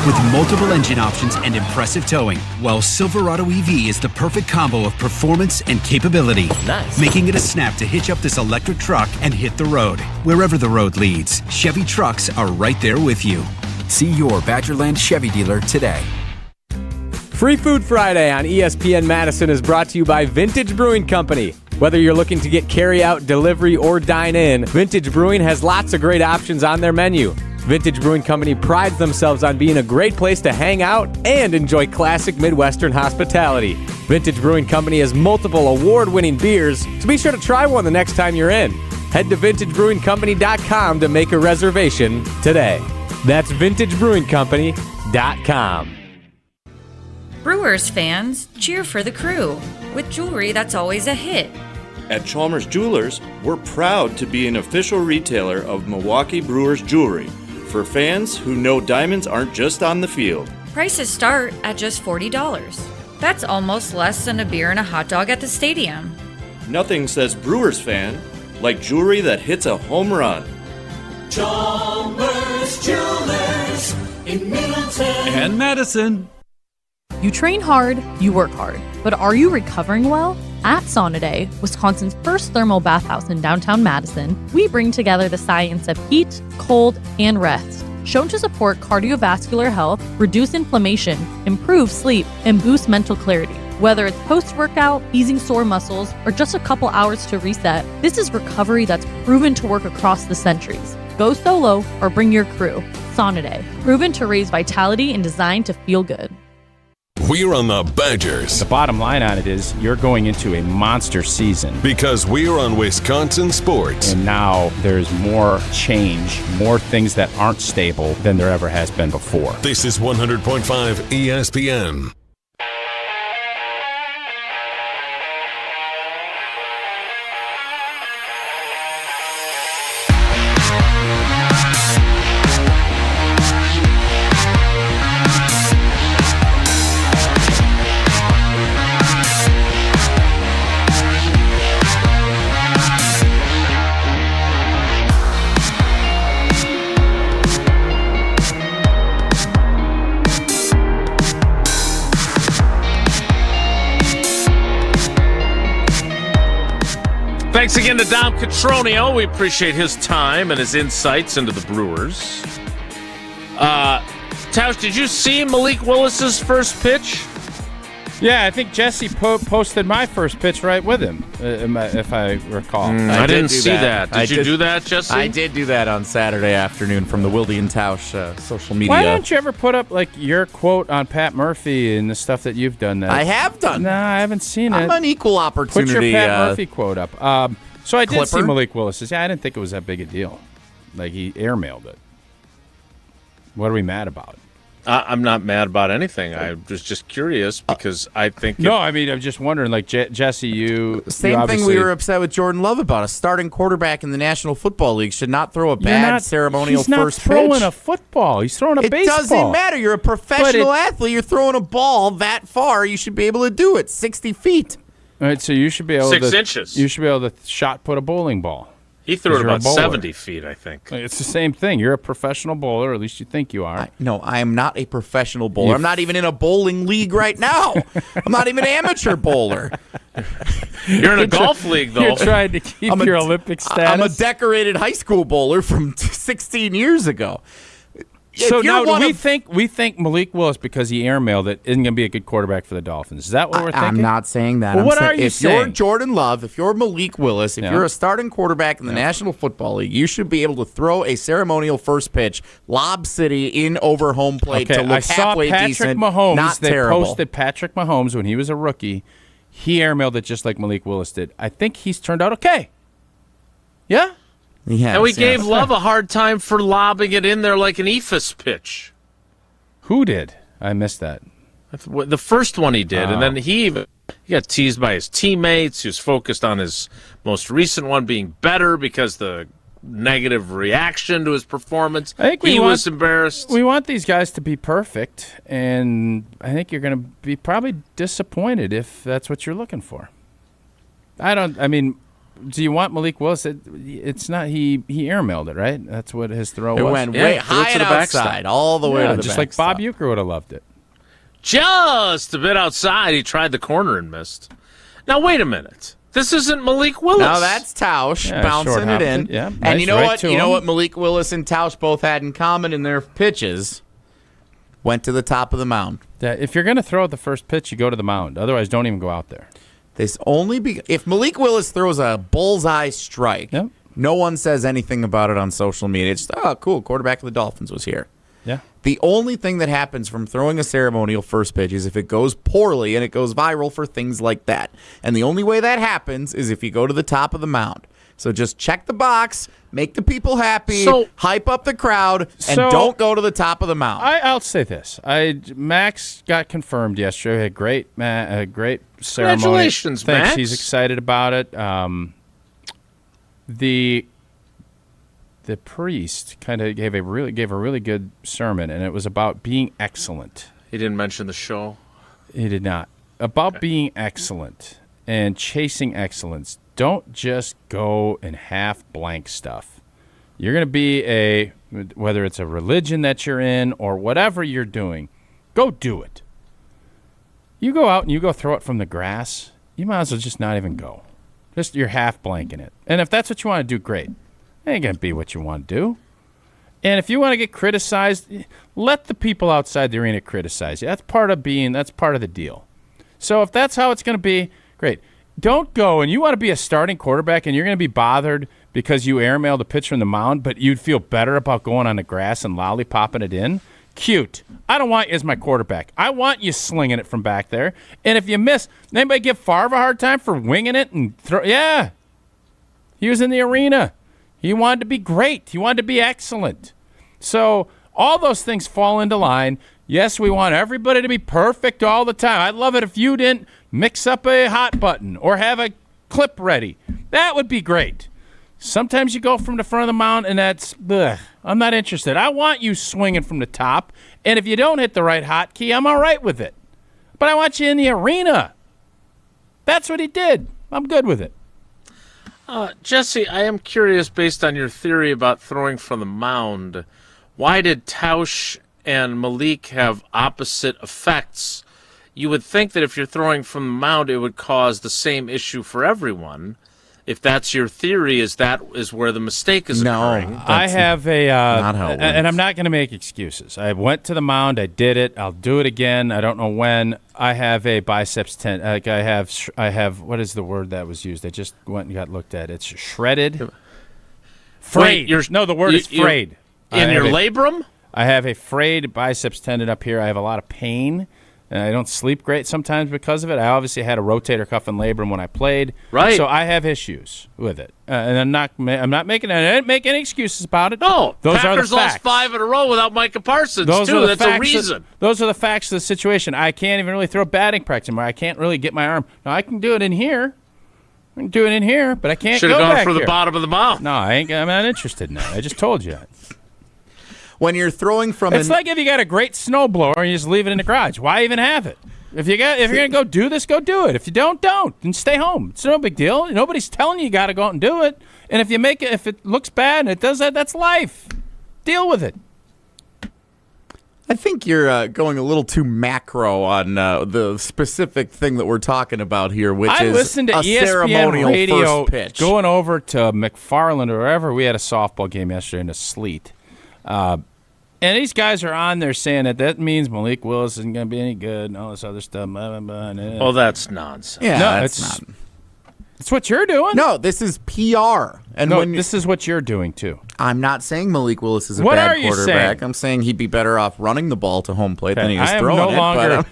with multiple engine options and impressive towing. While Silverado EV is the perfect combo of performance and capability. Nice. Making it a snap to hitch up this electric truck and hit the road. Wherever the road leads, Chevy trucks are right there with you. See your Badgerland Chevy dealer today. Free Food Friday on ESPN Madison is brought to you by Vintage Brewing Company. Whether you're looking to get carry-out, delivery, or dine-in, Vintage Brewing has lots of great options on their menu. Vintage Brewing Company prides themselves on being a great place to hang out and enjoy classic Midwestern hospitality. Vintage Brewing Company has multiple award-winning beers, so be sure to try one the next time you're in. Head to VintageBrewingCompany.com to make a reservation today. That's VintageBrewingCompany.com. Brewers fans, cheer for the crew with jewelry that's always a hit. At Chalmers Jewelers, we're proud to be an official retailer of Milwaukee Brewers jewelry for fans who know diamonds aren't just on the field. Prices start at just $40. That's almost less than a beer and a hot dog at the stadium. Nothing says Brewers fan like jewelry that hits a home run. Chalmers Jewelers in Middleton and Madison. You train hard, you work hard, but are you recovering well? At Sauna Day, Wisconsin's first thermal bathhouse in downtown Madison, we bring together the science of heat, cold, and rest, shown to support cardiovascular health, reduce inflammation, improve sleep, and boost mental clarity. Whether it's post-workout, easing sore muscles, or just a couple hours to reset, this is recovery that's proven to work across the centuries. Go solo or bring your crew. Sonaday, proven to raise vitality and designed to feel good. We're on the Badgers. The bottom line on it is you're going into a monster season. Because we're on Wisconsin sports. And now there's more change, more things that aren't stable than there ever has been before. This is 100.5 ESPN. Thanks again to Dom Cotroneo. We appreciate his time and his insights into the Brewers. Tausch, did you see Malik Willis's first pitch? Yeah, I think Jesse posted my first pitch right with him, if I recall. I didn't see that. Did you do that, Jesse? I did do that on Saturday afternoon from the Wilde and Tausch social media. Why don't you ever put up like your quote on Pat Murphy and the stuff that you've done? I have done. No, I haven't seen it. I'm an equal opportunity. Put your Pat Murphy quote up. So I did Clipper? see Malik Willis. Yeah, I didn't think it was that big a deal. Like he airmailed it. What are we mad about? I'm not mad about anything. I was just curious because I think. I mean, I'm just wondering. Like Jesse, Same thing we were upset with Jordan Love about. A starting quarterback in the National Football League should not throw a bad ceremonial first pitch. He's not throwing a football. He's throwing a baseball. It doesn't matter. You're a professional athlete. You're throwing a ball that far. You should be able to do it 60 feet. All right, so you should be able 6 to. inches. You should be able to shot put a bowling ball. He threw it about 70 feet, I think. It's the same thing. You're a professional bowler, or at least you think you are. No, I am not a professional bowler. I'm not even in a bowling league right now. I'm not even an amateur bowler. You're in a golf league, though. You're trying to keep your Olympic status. I'm a decorated high school bowler from 16 years ago. So now we think Malik Willis, because he airmailed it, isn't going to be a good quarterback for the Dolphins. Is that what we're thinking? I'm not saying that. Well, what are you saying? If you're Jordan Love, if you're Malik Willis, if you're a starting quarterback in the National Football League, you should be able to throw a ceremonial first pitch, lob city in over home plate to look halfway decent. Mahomes, not they terrible. posted Patrick Mahomes when he was a rookie. He airmailed it just like Malik Willis did. I think he's turned out okay. Yeah? Yes, and we gave Love a hard time for lobbing it in there like an eephus pitch. Who did? I missed that. The first one he did, and then he got teased by his teammates. He was focused on his most recent one being better because the negative reaction to his performance. I think he was embarrassed. We want these guys to be perfect, and I think you're going to be probably disappointed if that's what you're looking for. Do you want Malik Willis? It's not. He airmailed it, right? That's what his throw was. It went way high and outside, all the way to the just backstop. like Bob Uecker would have loved it. Just a bit outside. He tried the corner and missed. Now, wait a minute. This isn't Malik Willis. No, that's Tausch bouncing it in. Yeah, and nice you know right what? to You know him. what Malik Willis and Tausch both had in common in their pitches? Went to the top of the mound. If you're going to throw at the first pitch, you go to the mound. Otherwise, don't even go out there. If Malik Willis throws a bullseye strike, no one says anything about it on social media. It's just, cool, quarterback of the Dolphins was here. Yeah. The only thing that happens from throwing a ceremonial first pitch is if it goes poorly, and it goes viral for things like that. And the only way that happens is if you go to the top of the mound. So just check the box, make the people happy, hype up the crowd, and don't go to the top of the mound. I'll say this: Max got confirmed yesterday. Had a great ceremony. Congratulations, Thanks. Max. He's excited about it. The priest kind of gave a really good sermon, and it was about being excellent. He didn't mention the show. He did not. About being excellent and chasing excellence. Don't just go and half blank stuff. You're going to be whether it's a religion that you're in or whatever you're doing, go do it. You go out and you go throw it from the grass, you might as well just not even go. Just you're half blanking it. And if that's what you want to do, great. It ain't going to be what you want to do. And if you want to get criticized, let the people outside the arena criticize you. That's part of the deal. So if that's how it's going to be, great. Don't go and you want to be a starting quarterback and you're going to be bothered because you airmailed a pitch from the mound, but you'd feel better about going on the grass and lollipopping it in. Cute. I don't want you as my quarterback. I want you slinging it from back there. And if you miss, anybody give Favre a hard time for winging it and throw? Yeah. He was in the arena. He wanted to be great. He wanted to be excellent. So all those things fall into line. Yes, we want everybody to be perfect all the time. I'd love it if you didn't mix up a hot button or have a clip ready. That would be great. Sometimes you go from the front of the mound, and that's, I'm not interested. I want you swinging from the top, and if you don't hit the right hotkey, I'm all right with it. But I want you in the arena. That's what he did. I'm good with it. Jesse, I am curious, based on your theory about throwing from the mound, why did Tausch and Malik have opposite effects? You would think that if you're throwing from the mound, it would cause the same issue for everyone. If that's your theory, is where the mistake is occurring? I have not how it works. And I'm not going to make excuses. I went to the mound. I did it. I'll do it again. I don't know when. I have a biceps tendon. Like I have. What is the word that was used? I just went and got looked at. It's shredded. Frayed. No, the word is frayed. In your labrum? I have a frayed biceps tendon up here. I have a lot of pain. And I don't sleep great sometimes because of it. I obviously had a rotator cuff and labrum when I played, right? So I have issues with it, and I didn't make any excuses about it. No, those Packers are the facts. lost 5 in a row without Micah Parsons too. That's a reason. Those are the facts of the situation. I can't even really throw batting practice anymore. I can't really get my arm. Now I can do it in here. I can do it in here, but I can't. Should have go gone back for the here. bottom of the mound. No, I'm not interested in that. I just told you. When you're throwing from, it's like if you got a great snowblower and you just leave it in the garage. Why even have it? If you're gonna go do this, go do it. If you don't, and stay home. It's no big deal. Nobody's telling you got to go out and do it. And if you make it, if it looks bad and it does that, that's life. Deal with it. I think you're going a little too macro on the specific thing that we're talking about here, which I is listened to a ESPN ceremonial radio first pitch. going over to McFarland or wherever. We had a softball game yesterday in the sleet. And these guys are on there saying that means Malik Willis isn't going to be any good and all this other stuff. Blah, blah, blah. Oh, that's nonsense. Yeah, no, it's not. It's what you're doing. No, this is PR. And this is what you're doing, too. I'm not saying Malik Willis is a What bad are you quarterback. saying? I'm saying he'd be better off running the ball to home plate than he is I am throwing no it. longer.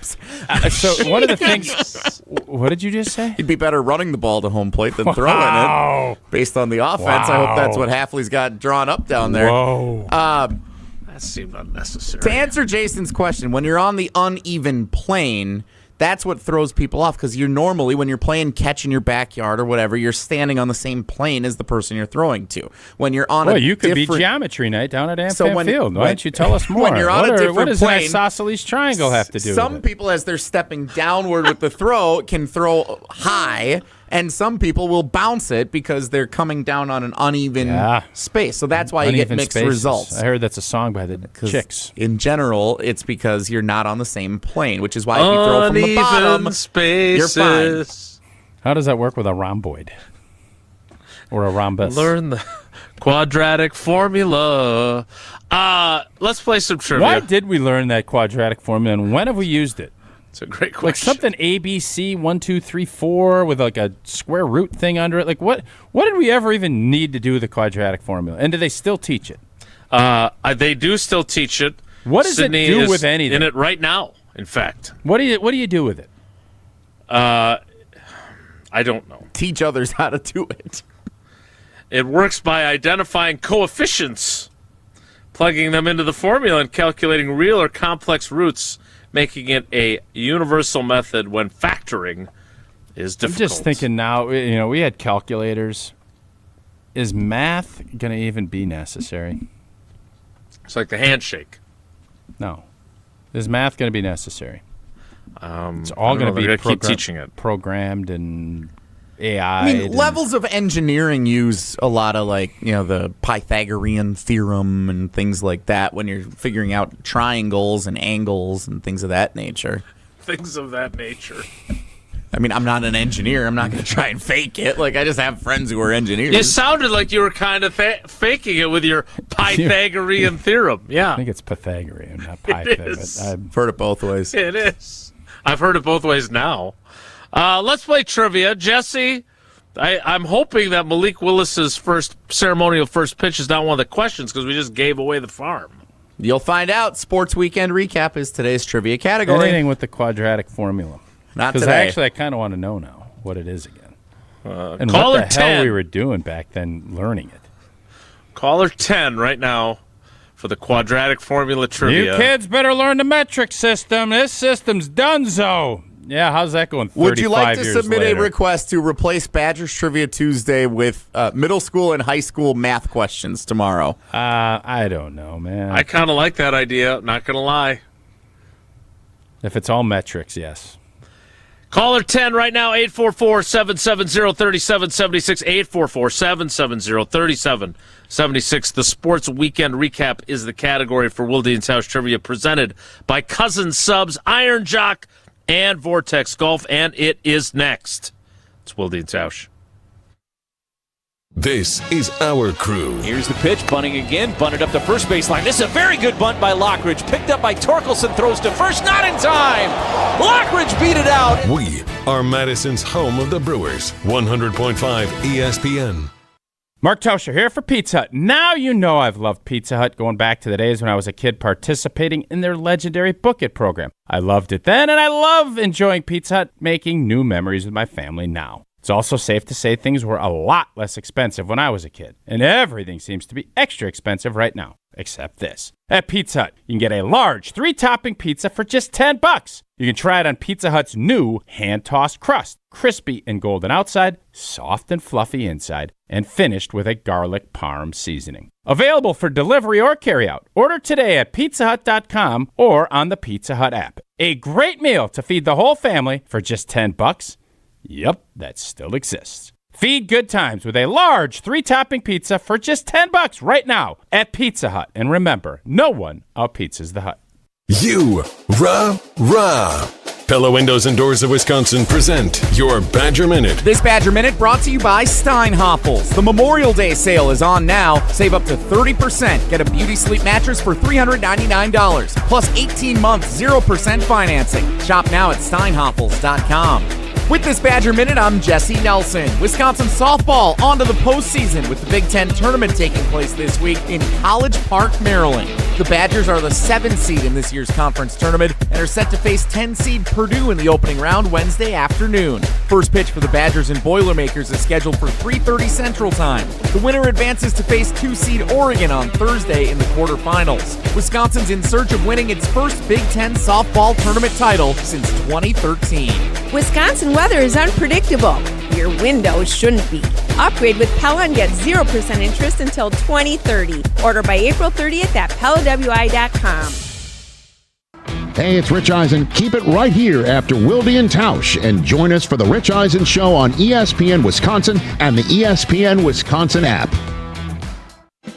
So one of the things. What did you just say? He'd be better running the ball to home plate than throwing it. Based on the offense, I hope that's what Hafley's got drawn up down there. Whoa. That seemed unnecessary. To answer Jason's question, when you're on the uneven plane, that's what throws people off because you're normally, when you're playing catch in your backyard or whatever, you're standing on the same plane as the person you're throwing to. When you're on you could be geometry night down at AmFam Field. Why don't you tell us more? When you're on a different what does plane, an isosceles triangle have to do some with it? people, as they're stepping downward with the throw, can throw high, and some people will bounce it because they're coming down on an uneven space. So that's why you get mixed results. I heard that's a song by the Chicks. In general, it's because you're not on the same plane, which is why if you throw from the bottom, spaces. you're fine. How does that work with a rhomboid? Or a rhombus? Learn the quadratic formula. Let's play some trivia. Why did we learn that quadratic formula, and when have we used it? It's a great question. Like something ABC 1, 2, 3, 4 with like a square root thing under it. Like what did we ever even need to do with the quadratic formula? And do they still teach it? They do still teach it. What does Sydney it do is with anything? in it right now, in fact. What do you do with it? I don't know. Teach others how to do it. It works by identifying coefficients, plugging them into the formula, and calculating real or complex roots, making it a universal method when factoring is difficult. I'm just thinking now, we had calculators. Is math going to even be necessary? It's like the handshake. No. Is math going to be necessary? It's I all don't going know, to be they're gonna keep teaching it. Programmed and AI. I mean, levels of engineering use a lot of the Pythagorean theorem and things like that when you're figuring out triangles and angles and things of that nature. Things of that nature. I mean, I'm not an engineer. I'm not going to try and fake it. I just have friends who are engineers. It sounded like you were kind of faking it with your Pythagorean theorem. Yeah. I think it's Pythagorean, not Pythag. I've heard it both ways. It is. I've heard it both ways now. Let's play trivia. Jesse, I'm hoping that Malik Willis's ceremonial first pitch is not one of the questions because we just gave away the farm. You'll find out. Sports Weekend Recap is today's trivia category. Anything with the quadratic formula. Not today. Because I kind of want to know now what it is again. And Caller what the 10. hell we were doing back then learning it. Caller 10 right now for the quadratic formula trivia. You kids better learn the metric system. This system's donezo. Yeah, how's that going 35 Would you like to submit later? a request to replace Badgers Trivia Tuesday with middle school and high school math questions tomorrow? I don't know, man. I kind of like that idea, not going to lie. If it's all metrics, yes. Caller 10 right now, 844-770-3776, 844-770-3776. The Sports Weekend Recap is the category for Wilde and Tausch Trivia, presented by Cousins Subs, Iron Jock, and Vortex Golf, and it is next. It's Wilde and Tausch. This is our crew. Here's the pitch, bunting again, bunted up the first baseline. This is a very good bunt by Lockridge. Picked up by Torkelson, throws to first, not in time. Lockridge beat it out. We are Madison's home of the Brewers, 100.5 ESPN. Mark Tauscher here for Pizza Hut. Now you know I've loved Pizza Hut going back to the days when I was a kid participating in their legendary Book It program. I loved it then, and I love enjoying Pizza Hut, making new memories with my family now. It's also safe to say things were a lot less expensive when I was a kid, and everything seems to be extra expensive right now, except this. At Pizza Hut, you can get a large 3-topping pizza for just $10. You can try it on Pizza Hut's new hand-tossed crust, crispy and golden outside, soft and fluffy inside, and finished with a garlic parm seasoning. Available for delivery or carryout. Order today at pizzahut.com or on the Pizza Hut app. A great meal to feed the whole family for just $10. Yep, that still exists. Feed good times with a large 3-topping pizza for just $10 right now at Pizza Hut. And remember, no one out-pizzas the Hut. You, rah. Pella Windows and Doors of Wisconsin present your Badger Minute. This Badger Minute brought to you by Steinhoffels. The Memorial Day sale is on now. Save up to 30%. Get a Beauty Sleep mattress for $399. Plus 18 months, 0% financing. Shop now at steinhoffels.com. With this Badger Minute, I'm Jesse Nelson. Wisconsin softball on to the postseason with the Big Ten tournament taking place this week in College Park, Maryland. The Badgers are the 7th seed in this year's conference tournament and are set to face 10-seed Purdue in the opening round Wednesday afternoon. First pitch for the Badgers and Boilermakers is scheduled for 3:30 Central Time. The winner advances to face 2-seed Oregon on Thursday in the quarterfinals. Wisconsin's in search of winning its first Big Ten softball tournament title since 2013. Wisconsin weather is unpredictable. Your window shouldn't be. Upgrade with Pella and get 0% interest until 2030. Order by April 30th at PellaWI.com. Hey, it's Rich Eisen. Keep it right here after Wilde and Tausch and join us for the Rich Eisen Show on ESPN Wisconsin and the ESPN Wisconsin app.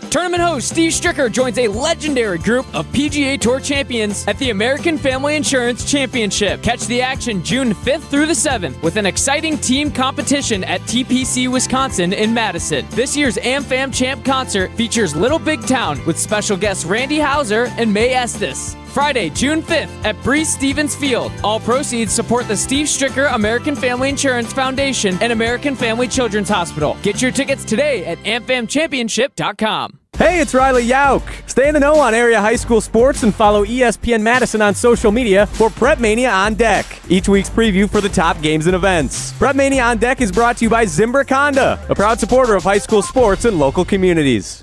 Tournament host Steve Stricker joins a legendary group of PGA Tour champions at the American Family Insurance Championship. Catch the action June 5th through the 7th with an exciting team competition at TPC Wisconsin in Madison. This year's AmFam Champ concert features Little Big Town with special guests Randy Houser and May Estes. Friday, June 5th at Breeze Stevens Field. All proceeds support the Steve Stricker American Family Insurance Foundation and American Family Children's Hospital. Get your tickets today at amfamchampionship.com. Hey, it's Riley Yauk. Stay in the know on area high school sports and follow ESPN Madison on social media for Prep Mania on Deck, each week's preview for the top games and events. Prep Mania on Deck is brought to you by Zimbrick Honda, a proud supporter of high school sports and local communities.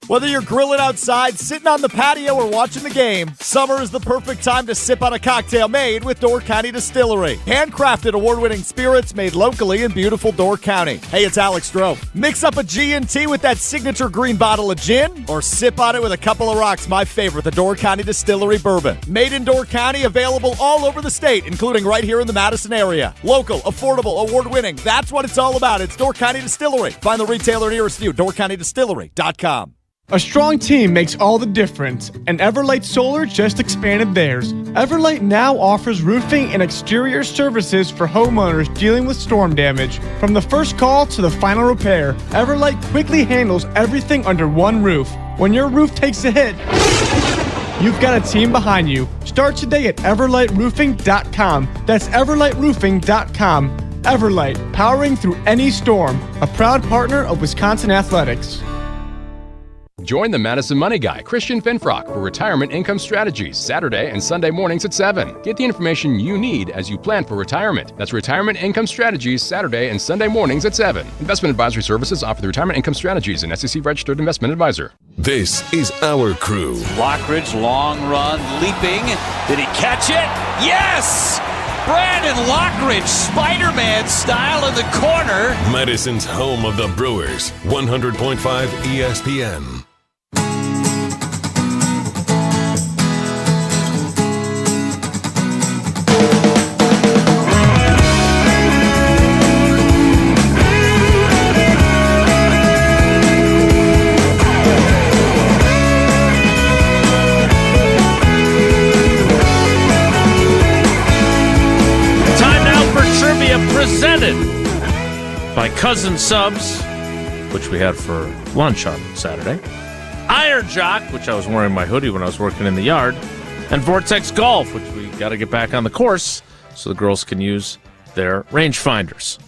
Whether you're grilling outside, sitting on the patio, or watching the game, summer is the perfect time to sip on a cocktail made with Door County Distillery. Handcrafted award-winning spirits made locally in beautiful Door County. Hey, it's Alex Stroh. Mix up a G&T with that signature green bottle of gin, or sip on it with a couple of rocks, my favorite, the Door County Distillery Bourbon. Made in Door County, available all over the state, including right here in the Madison area. Local, affordable, award-winning. That's what it's all about. It's Door County Distillery. Find the retailer nearest you, doorcountydistillery.com. A strong team makes all the difference, and Everlight Solar just expanded theirs. Everlight now offers roofing and exterior services for homeowners dealing with storm damage. From the first call to the final repair, Everlight quickly handles everything under one roof. When your roof takes a hit, you've got a team behind you. Start today at everlightroofing.com. That's everlightroofing.com. Everlight, powering through any storm, a proud partner of Wisconsin Athletics. Join the Madison Money Guy, Christian Finfrock, for Retirement Income Strategies, Saturday and Sunday mornings at 7. Get the information you need as you plan for retirement. That's Retirement Income Strategies, Saturday and Sunday mornings at 7. Investment advisory services offered through Retirement Income Strategies, an SEC-registered investment advisor. This is our crew. Lockridge, long run, leaping. Did he catch it? Yes! Brandon Lockridge, Spider-Man style in the corner. Madison's home of the Brewers, 100.5 ESPN. Presented by Cousin Subs, which we had for lunch on Saturday, Iron Jock, which I was wearing my hoodie when I was working in the yard, and Vortex Golf, which we got to get back on the course so the girls can use their rangefinders.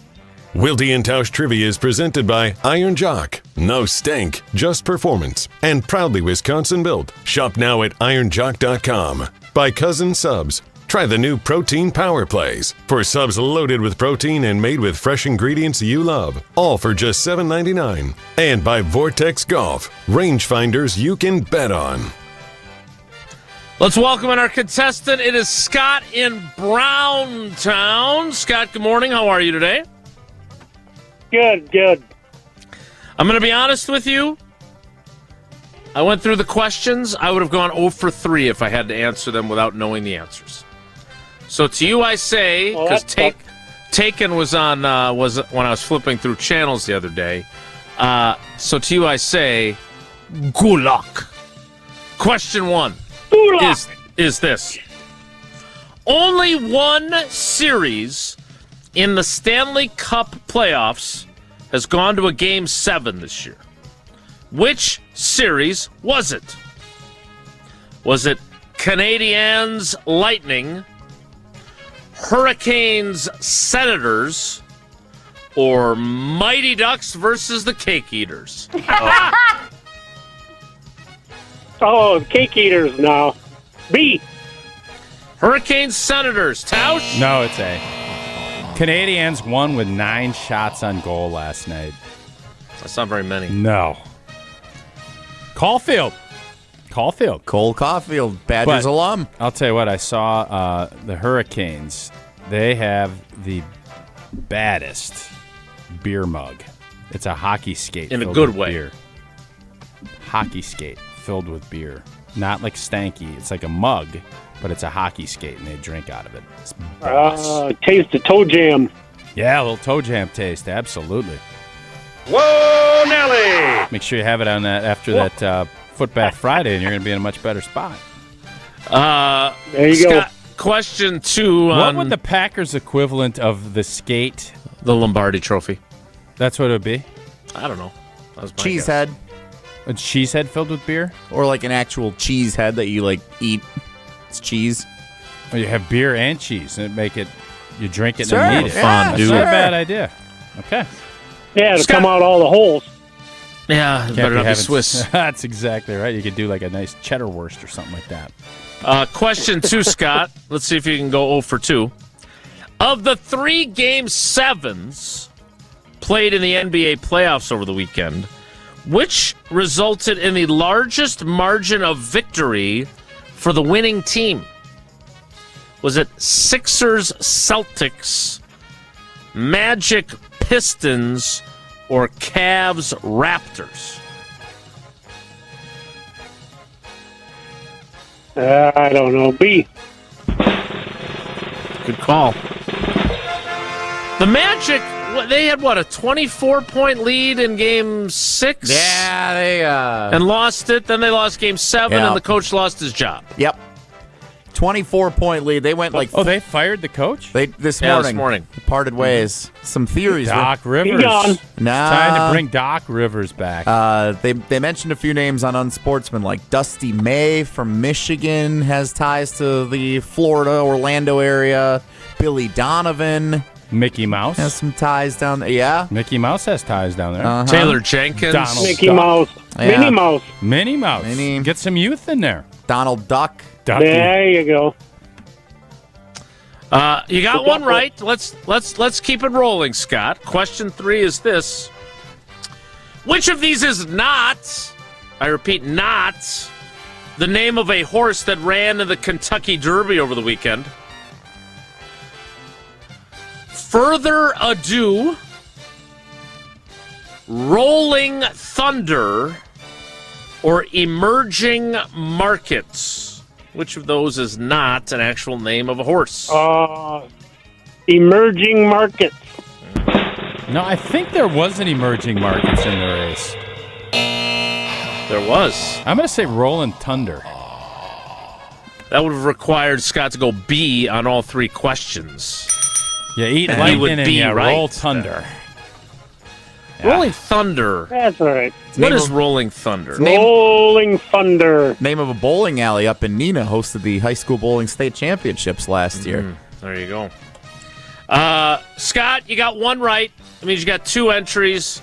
Wilde and Tausch Trivia is presented by Iron Jock. No stank, just performance. And proudly Wisconsin built. Shop now at ironjock.com. By Cousin Subs. Try the new Protein Power Plays. For subs loaded with protein and made with fresh ingredients you love. All for just $7.99. And by Vortex Golf. Rangefinders you can bet on. Let's welcome in our contestant. It is Scott in Browntown. Scott, good morning. How are you today? Good. I'm going to be honest with you. I went through the questions. I would have gone 0 for 3 if I had to answer them without knowing the answers. So to you I say, because Taken was on was when I was flipping through channels the other day. So to you I say, good luck. Question 1 is this. Only one series in the Stanley Cup playoffs has gone to a Game 7 this year. Which series was it? Was it Canadiens Lightning, Hurricanes Senators, or Mighty Ducks versus the Cake Eaters? Oh, Cake Eaters now. B. Hurricanes Senators. Tausch? No, it's A. Canadiens won with 9 shots on goal last night. That's not very many. No. Caulfield. Cole Caulfield, Badgers alum. I'll tell you what, I saw the Hurricanes. They have the baddest beer mug. It's a hockey skate. In a filled good with way. Beer. Hockey skate filled with beer. Not like stanky. It's like a mug, but it's a hockey skate, and they drink out of it. It's taste the toe jam. Yeah, a little toe jam taste. Absolutely. Whoa, Nelly! Make sure you have it on that after that Foot Bath Friday, and you're going to be in a much better spot. There you Scott, go. Question 2. What would the Packers equivalent of the skate? The Lombardi Trophy. That's what it would be? I don't know. That was my Cheese guess. head. A cheese head filled with beer? Or like an actual cheese head that you eat. It's cheese. Or you have beer and cheese and you drink it Sure. and eat it. Fondue. That's not a bad idea. Okay. Yeah, to come out all the holes. Yeah, it better not be Swiss. That's exactly right. You could do like a nice cheddar wurst or something like that. Question 2, Scott. Let's see if you can go 0 for 2. Of the 3 Game 7s played in the NBA playoffs over the weekend, which resulted in the largest margin of victory for the winning team? Was it Sixers Celtics, Magic Pistons, or Cavs Raptors? I don't know. B. Good call. The Magic, they had, a 24-point lead in Game 6? Yeah, they... And lost it. Then they lost Game 7, Yeah. and the coach lost his job. Yep. 24-point lead. They went they fired the coach? This This morning. Parted ways. Some theories. Doc Rivers. He gone. Nah. Time to bring Doc Rivers back. They mentioned a few names on Unsportsman, like Dusty May from Michigan has ties to the Florida, Orlando area. Billy Donovan. Mickey Mouse has some ties down there. Yeah, Mickey Mouse has ties down there. Taylor Jenkins, Donald Mickey Duck. Mouse, Yeah. Minnie Mouse. Get some youth in there. Donald Duck. Ducky. There you go. You got one right. Let's keep it rolling, Scott. Question 3 is this: which of these is not, I repeat, not the name of a horse that ran in the Kentucky Derby over the weekend? Further Ado, Rolling Thunder, or Emerging Markets? Which of those is not an actual name of a horse? Emerging Markets. No, I think there was an Emerging Markets in the race. There was. I'm going to say Rolling Thunder. That would have required Scott to go B on all 3 questions. Yeah, eat And he lightning would and be yeah, right. roll thunder. Rolling Thunder. That's all right. What is Rolling Thunder? Rolling Thunder. Name of a bowling alley up in Neenah hosted the high school bowling state championships last year. There you go. Scott, you got one right. That means you got 2 entries,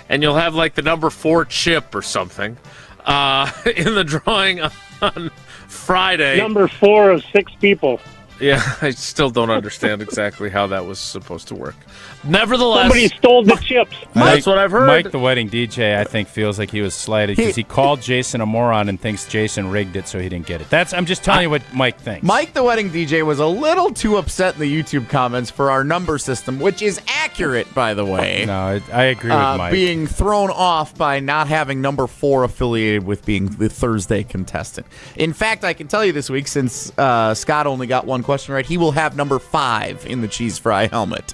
and you'll have like the number 4 chip or something in the drawing on Friday. Number 4 of 6 people. Yeah, I still don't understand exactly how that was supposed to work. Nevertheless, Somebody stole the chips. That's what I've heard. Mike, the wedding DJ, I think feels like he was slighted because he called Jason a moron and thinks Jason rigged it so he didn't get it. I'm just telling you what Mike thinks. Mike, the wedding DJ, was a little too upset in the YouTube comments for our number system, which is accurate, by the way. No, I agree with Mike. Being thrown off by not having number 4 affiliated with being the Thursday contestant. In fact, I can tell you this week, since Scott only got 1 question right, he will have number 5 in the cheese fry helmet.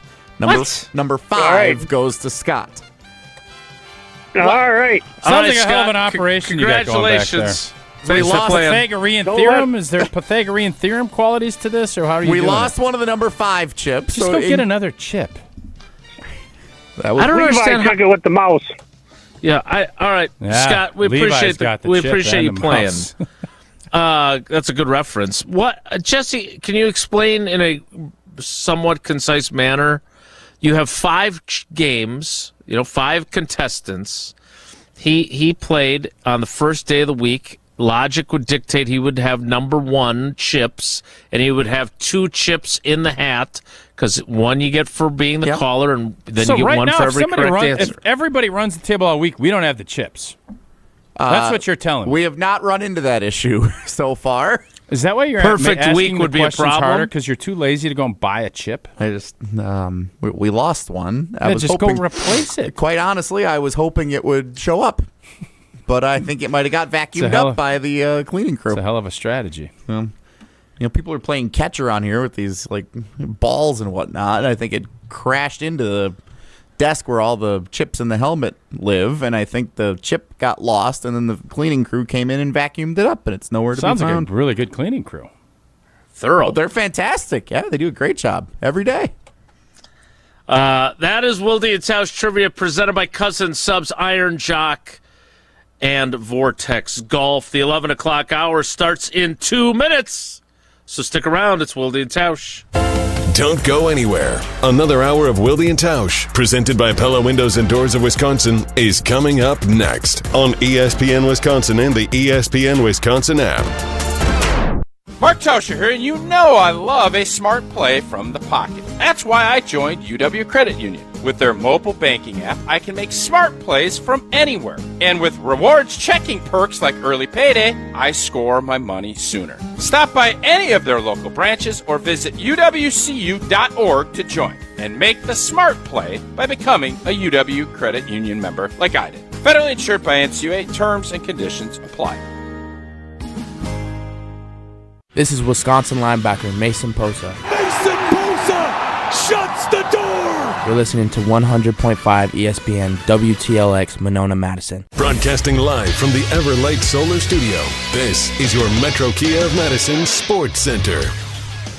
Number 5 goes to Scott. All right. Sounds like a hell of an operation you got going back there. Congratulations. So we lost Pythagorean theorem? Is there Pythagorean theorem qualities to this, or how are you doing We lost it? one of the number 5 chips. Just go get another chip. That was I don't understand. Levi took it with the mouse. Yeah, all right, Yeah, Scott. We Levi's appreciate got the we chip appreciate and you the playing. mouse. That's a good reference. What, Jesse? Can you explain in a somewhat concise manner? You have 5 games. 5 contestants. He played on the first day of the week. Logic would dictate he would have number 1 chips, and he would have 2 chips in the hat, because 1 you get for being the caller, and then you get right 1 now, for every correct answer. If everybody runs the table all week, we don't have the chips. That's what you're telling me. We have not run into that issue so far. Is that why you're Perfect asking week the would be a questions problem? harder because you're too lazy to go and buy a chip? I just we lost one. I Yeah, was just hoping, go replace it. Quite honestly, I was hoping it would show up, but I think it might have got vacuumed up by the cleaning crew. It's a hell of a strategy. People are playing catcher on here with these like balls and whatnot. And I think it crashed into the desk where all the chips in the helmet live, and I think the chip got lost, and then the cleaning crew came in and vacuumed it up, and it's nowhere to Sounds be found. like a really good cleaning crew. Thorough. Oh, they're fantastic. Yeah, they do a great job every day. That is Wilde and Tausch Trivia presented by Cousin Subs, Iron Jock, and Vortex Golf. The 11 o'clock hour starts in 2 minutes, so stick around. It's Wilde and Tausch. Don't go anywhere. Another hour of Wilde and Tausch, presented by Pella Windows and Doors of Wisconsin, is coming up next on ESPN Wisconsin and the ESPN Wisconsin app. Mark Tauscher here, and you know I love a smart play from the pocket. That's why I joined UW Credit Union. With their mobile banking app, I can make smart plays from anywhere. And with rewards checking perks like early payday, I score my money sooner. Stop by any of their local branches or visit uwcu.org to join and make the smart play by becoming a UW Credit Union member like I did. Federally insured by NCUA. Terms and conditions apply. This is Wisconsin linebacker Mason Posa. Mason Posa shuts the door. You're listening to 100.5 ESPN WTLX Monona, Madison. Broadcasting live from the Everlight Solar Studio, this is your Metro Kia of Madison Sports Center.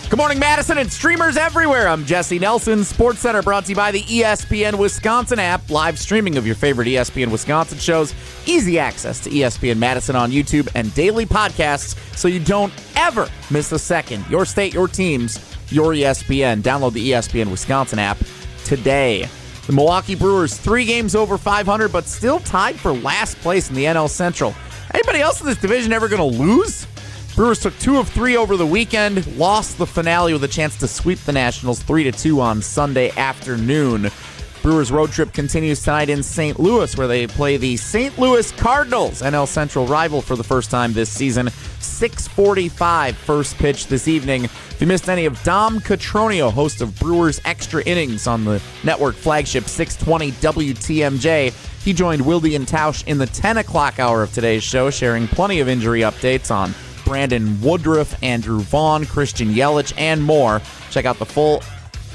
Good morning, Madison, and streamers everywhere. I'm Jesse Nelson. Sports Center brought to you by the ESPN Wisconsin app. Live streaming of your favorite ESPN Wisconsin shows. Easy access to ESPN Madison on YouTube and daily podcasts so you don't ever miss a second. Your state, your teams, your ESPN. Download the ESPN Wisconsin app today. The Milwaukee Brewers, 3 games over 500, but still tied for last place in the NL Central. Anybody else in this division ever going to lose? Brewers took 2 of 3 over the weekend, lost the finale with a chance to sweep the Nationals 3-2 on Sunday afternoon. Brewers road trip continues tonight in St. Louis, where they play the St. Louis Cardinals, NL Central rival for the first time this season. 6:45 first pitch this evening. If you missed any of Dom Cotroneo, host of Brewers Extra Innings on the network flagship 620 WTMJ, he joined Wilde and Tausch in the 10 o'clock hour of today's show, sharing plenty of injury updates on Brandon Woodruff, Andrew Vaughn, Christian Yelich, and more. Check out the full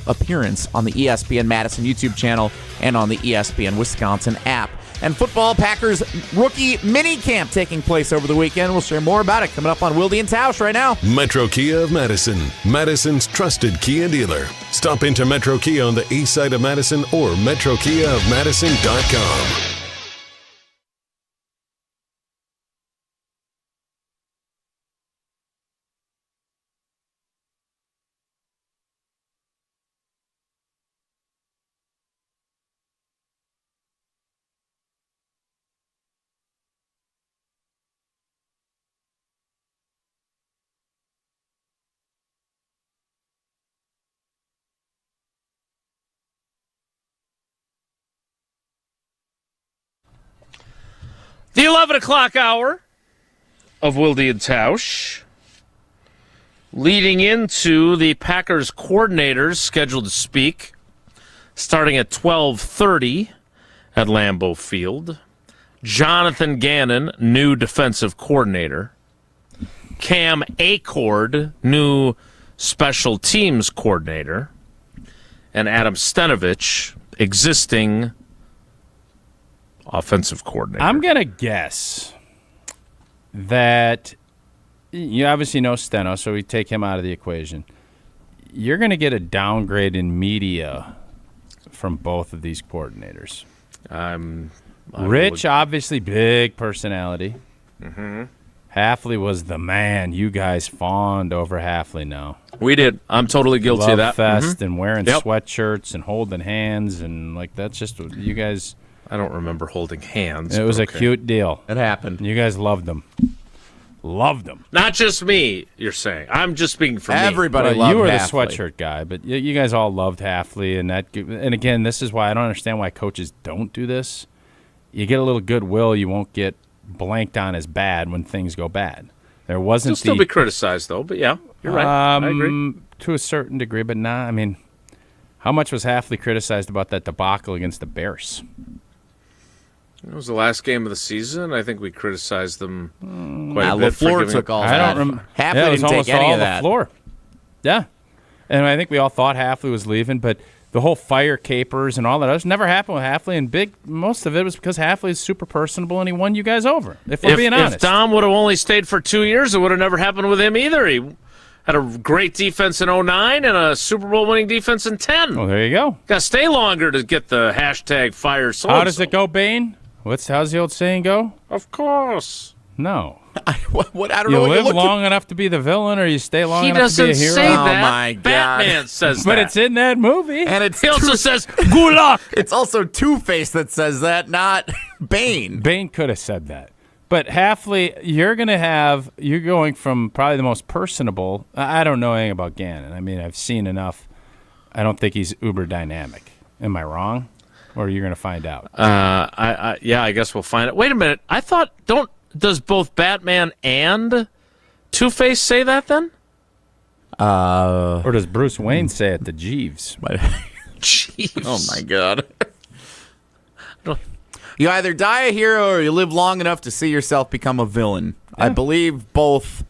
appearance on the ESPN Madison YouTube channel and on the ESPN Wisconsin app. And football, Packers Rookie Minicamp taking place over the weekend. We'll share more about it coming up on Wilde and Tausch right now. Metro Kia of Madison, Madison's trusted Kia dealer. Stop into Metro Kia on the east side of Madison or metrokiaofmadison.com. The 11 o'clock hour of Wilde and Tausch, leading into the Packers coordinators scheduled to speak, starting at 12:30 at Lambeau Field. Jonathan Gannon, new defensive coordinator. Cam Acord, new special teams coordinator. And Adam Stenovich, existing offensive coordinator. I'm going to guess that you obviously know Steno, so we take him out of the equation. You're going to get a downgrade in media from both of these coordinators. Rich, obviously, big personality. Mm-hmm. Hafley was the man. You guys fawned over Hafley now. We did. I'm totally guilty of that. Fest and wearing sweatshirts and holding hands and that's just what you guys. I don't remember holding hands. It was a cute deal. It happened. You guys loved them. Loved them. Not just me, you're saying. I'm just speaking for Everybody me. loved you were Hafley. The sweatshirt guy, but you guys all loved Hafley. And again, this is why I don't understand why coaches don't do this. You get a little goodwill, you won't get blanked on as bad when things go bad. There wasn't You'll still be criticized, though, but yeah, you're right. I agree. To a certain degree, but not. I mean, how much was Hafley criticized about that debacle against the Bears? It was the last game of the season. I think we criticized them quite a bit. Lafleur took all that. I don't remember. Hafley didn't take any of that. Lafleur. Yeah. And I think we all thought Hafley was leaving, but the whole fire capers and all that never happened with Hafley, and most of it was because Hafley is super personable and he won you guys over, if we're being honest. If Dom would have only stayed for 2 years, it would have never happened with him either. He had a great defense in 2009 and a Super Bowl winning defense in 2010. Well, there you go. Got to stay longer to get the hashtag fire so. How does it go, Bane? How's the old saying go? Of course. No. I don't know. You what live long enough to be the villain, or you stay long He enough to be a doesn't hero? say that. Oh, my God. Batman says But that. it's in that movie. And He also says, good luck. It's also Two-Face that says that, not Bane. Bane could have said that. But Hafley, you're going from probably the most personable. I don't know anything about Gannon. I mean, I've seen enough. I don't think he's uber dynamic. Am I wrong? Or you're going to find out? I guess we'll find out. Wait a minute. I thought, does both Batman and Two-Face say that then? Or does Bruce Wayne say it to Jeeves? Jeeves. Oh, my God. You either die a hero or you live long enough to see yourself become a villain. Yeah. I believe both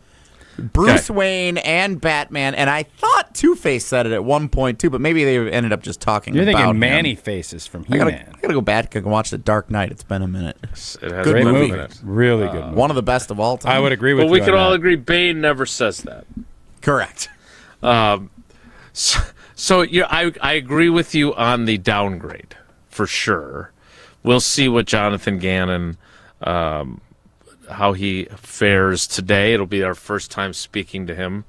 Bruce Wayne and Batman, and I thought Two-Face said it at one point too, but maybe they ended up just talking about him. You're thinking Manny Faces from He-Man. I gotta go back and watch The Dark Knight. It's been a minute. It has good a movie. Really good movie. One of the best of all time. I would agree with you. Well, we could all that. agree Bane never says that. Correct. I agree with you on the downgrade for sure. We'll see what Jonathan Gannon, how he fares today. It'll be our first time speaking to him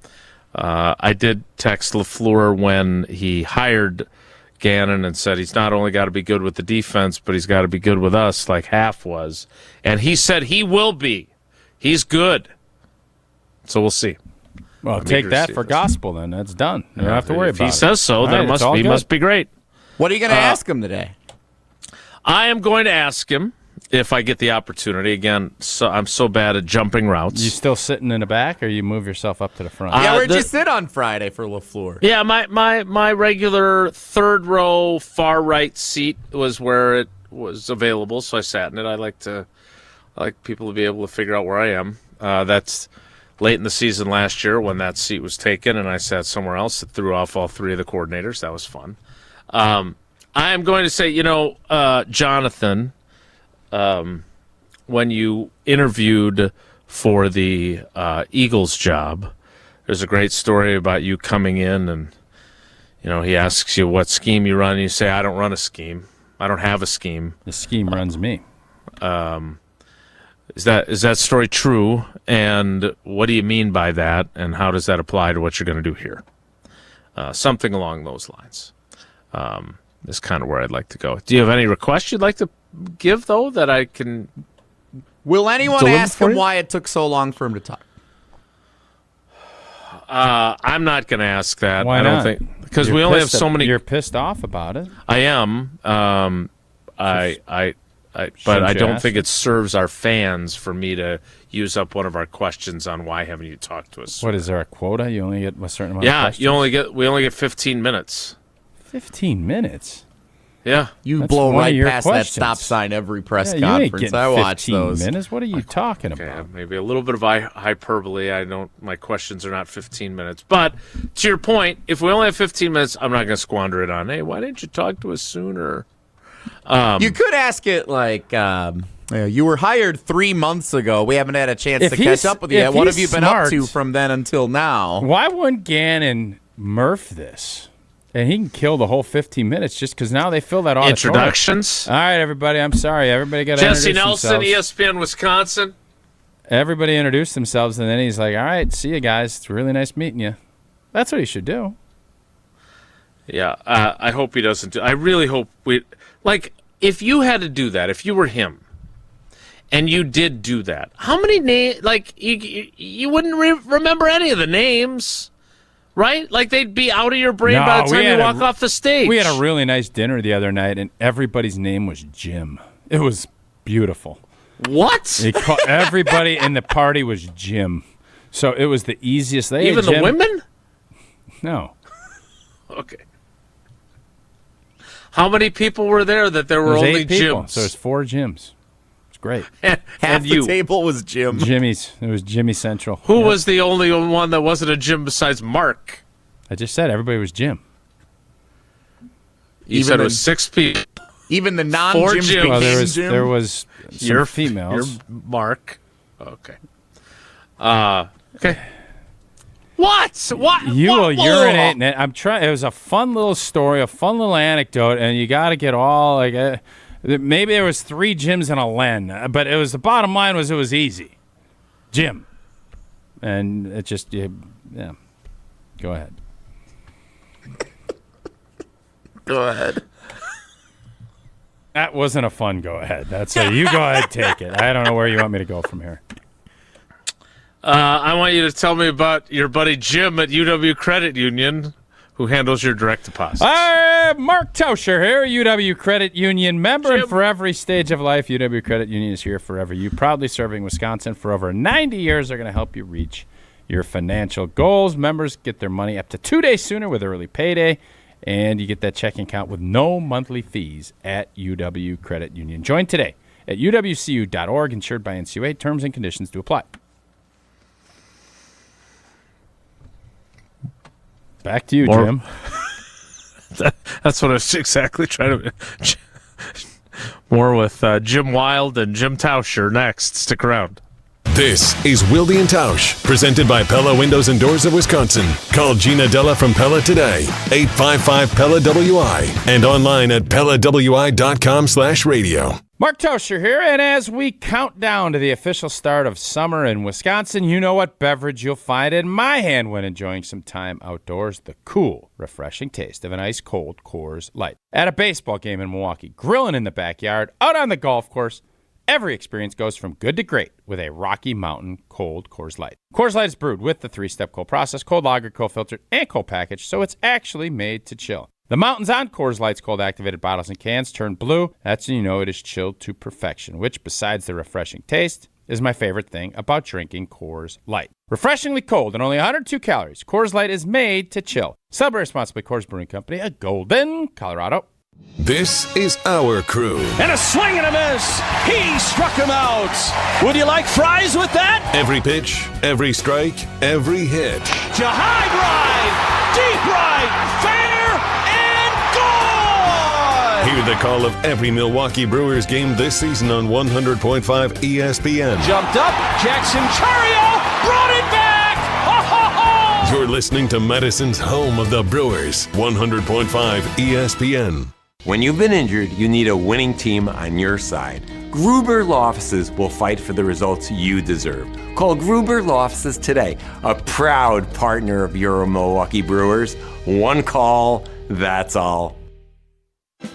I did text LaFleur when he hired Gannon and said he's not only got to be good with the defense, but he's got to be good with us, like Half was. And he said he will be. He's good. So we'll see. Well, take that for gospel then. That's done. You don't have to worry about it. If he says so, then he must be great. What are you going to ask him today? I am going to ask him if I get the opportunity. Again, I'm so bad at jumping routes. You still sitting in the back, or you move yourself up to the front? Yeah, where'd you sit on Friday for LaFleur? Yeah, my regular third row far right seat was where it was available, so I sat in it. I like people to be able to figure out where I am. That's late in the season last year when that seat was taken, and I sat somewhere else that threw off all three of the coordinators. That was fun. I am going to say, Jonathan, when you interviewed for the Eagles job, there's a great story about you coming in and, he asks you what scheme you run, and you say, I don't run a scheme. I don't have a scheme. The scheme runs me. Is that story true? And what do you mean by that? And how does that apply to what you're going to do here? Something along those lines is kind of where I'd like to go. Do you have any requests you'd like to give, though, that I can? Will anyone ask him why it took so long for him to talk? I'm not going to ask that. Why I don't not? think because we only have so many. You're pissed off about it. I am. But I don't think it serves our fans for me to use up one of our questions on why haven't you talked to us. What is there a quota? You only get a certain amount of questions? Yeah, we only get 15 minutes. 15 minutes? Yeah. You blow right past that stop sign every press conference. I watch those. 15 minutes? What are you talking about? Maybe a little bit of hyperbole. My questions are not 15 minutes. But to your point, if we only have 15 minutes, I'm not going to squander it on, hey, why didn't you talk to us sooner? You could ask it like, you were hired 3 months ago. We haven't had a chance to catch up with you yet. What have you been up to from then until now? Why wouldn't Gannon Murph this? And he can kill the whole 15 minutes just because now they fill that auditorium. Introductions. All right, everybody. I'm sorry. Everybody got to introduce Jesse Nelson, themselves. ESPN Wisconsin. Everybody introduced themselves, and then he's like, all right, see you guys. It's really nice meeting you. That's what he should do. Yeah, I hope he doesn't do. I really hope if you had to do that, if you were him, and you did do that, how many names? You wouldn't remember any of the names, right? Like they'd be out of your brain by the time you walk off the stage. We had a really nice dinner the other night, and everybody's name was Jim. It was beautiful. What? Everybody in the party was Jim, so it was the easiest. Even the women? No. Okay. How many people were there that there were only 8 people, Jims? so there's 4 Jims. It's great. Half the table was Jim. Jimmy's. It was Jimmy Central. Who was the only one that wasn't a Jim besides Mark? I just said everybody was Jim. You said it was 6 people. Even the non-Jims became Jim? There was some females. You're Mark. Okay. Okay. What? You will urinate in it. I'm trying. It was a fun little story, a fun little anecdote, and you got to get all like. Maybe there was 3 Jims and a Len, but it was the bottom line was it was easy, Jim, and it just yeah. Go ahead. Go ahead. That wasn't a fun go ahead. That's a you go ahead, take it. I don't know where you want me to go from here. I want you to tell me about your buddy Jim at UW Credit Union, who handles your direct deposits. Mark Tauscher here, UW Credit Union member, and for every stage of life, UW Credit Union is here forever. You proudly serving Wisconsin for over 90 years. They're going to help you reach your financial goals. Members get their money up to 2 days sooner with early payday, and you get that checking account with no monthly fees at UW Credit Union. Join today at uwcu.org, insured by NCUA. Terms and conditions do apply. Back to you, Jim. That's what I was exactly trying to. More with Jim Wilde and Jim Tauscher next. Stick around. This is Wilde and Tausch, presented by Pella Windows and Doors of Wisconsin. Call Gina Della from Pella today, 855-PELLA-WI, and online at PellaWI.com/radio. Mark Tauscher here, and as we count down to the official start of summer in Wisconsin, you know what beverage you'll find in my hand when enjoying some time outdoors: the cool, refreshing taste of an ice-cold Coors Light. At a baseball game in Milwaukee, grilling in the backyard, out on the golf course, every experience goes from good to great with a Rocky Mountain cold Coors Light. Coors Light is brewed with the 3-step cold process, cold lager, cold filtered, and cold packaged, so it's actually made to chill. The mountains on Coors Light's cold-activated bottles and cans turn blue. That's when you know it is chilled to perfection, which, besides the refreshing taste, is my favorite thing about drinking Coors Light. Refreshingly cold and only 102 calories, Coors Light is made to chill. Celebrate responsibly. Coors Brewing Company, a Golden, Colorado. This is our crew. And a swing and a miss. He struck him out. Would you like fries with that? Every pitch, every strike, every hit. To high drive, deep right, fair and gone. Hear the call of every Milwaukee Brewers game this season on 100.5 ESPN. Jumped up, Jackson Chourio brought it back. Ho, ho, ho. You're listening to Madison's home of the Brewers, 100.5 ESPN. When you've been injured, you need a winning team on your side. Gruber Law Offices will fight for the results you deserve. Call Gruber Law Offices today, a proud partner of your Milwaukee Brewers. One call, that's all.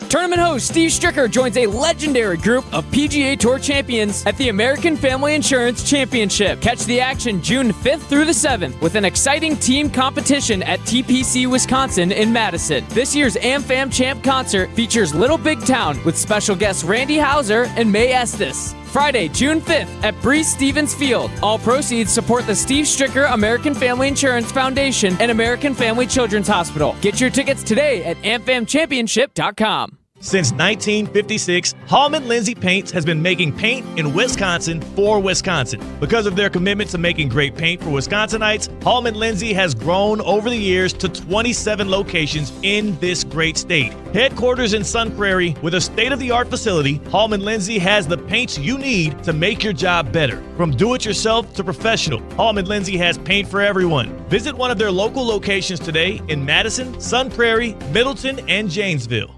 Tournament host Steve Stricker joins a legendary group of PGA Tour champions at the American Family Insurance Championship. Catch the action June 5th through the 7th with an exciting team competition at TPC Wisconsin in Madison. This year's AmFam Champ concert features Little Big Town with special guests Randy Houser and May Estes. Friday, June 5th at Breeze Stevens Field. All proceeds support the Steve Stricker American Family Insurance Foundation and American Family Children's Hospital. Get your tickets today at amfamchampionship.com. Since 1956, Hallman Lindsay Paints has been making paint in Wisconsin for Wisconsin. Because of their commitment to making great paint for Wisconsinites, Hallman Lindsay has grown over the years to 27 locations in this great state. Headquarters in Sun Prairie with a state-of-the-art facility, Hallman Lindsay has the paints you need to make your job better. From do-it-yourself to professional, Hallman Lindsay has paint for everyone. Visit one of their local locations today in Madison, Sun Prairie, Middleton, and Janesville.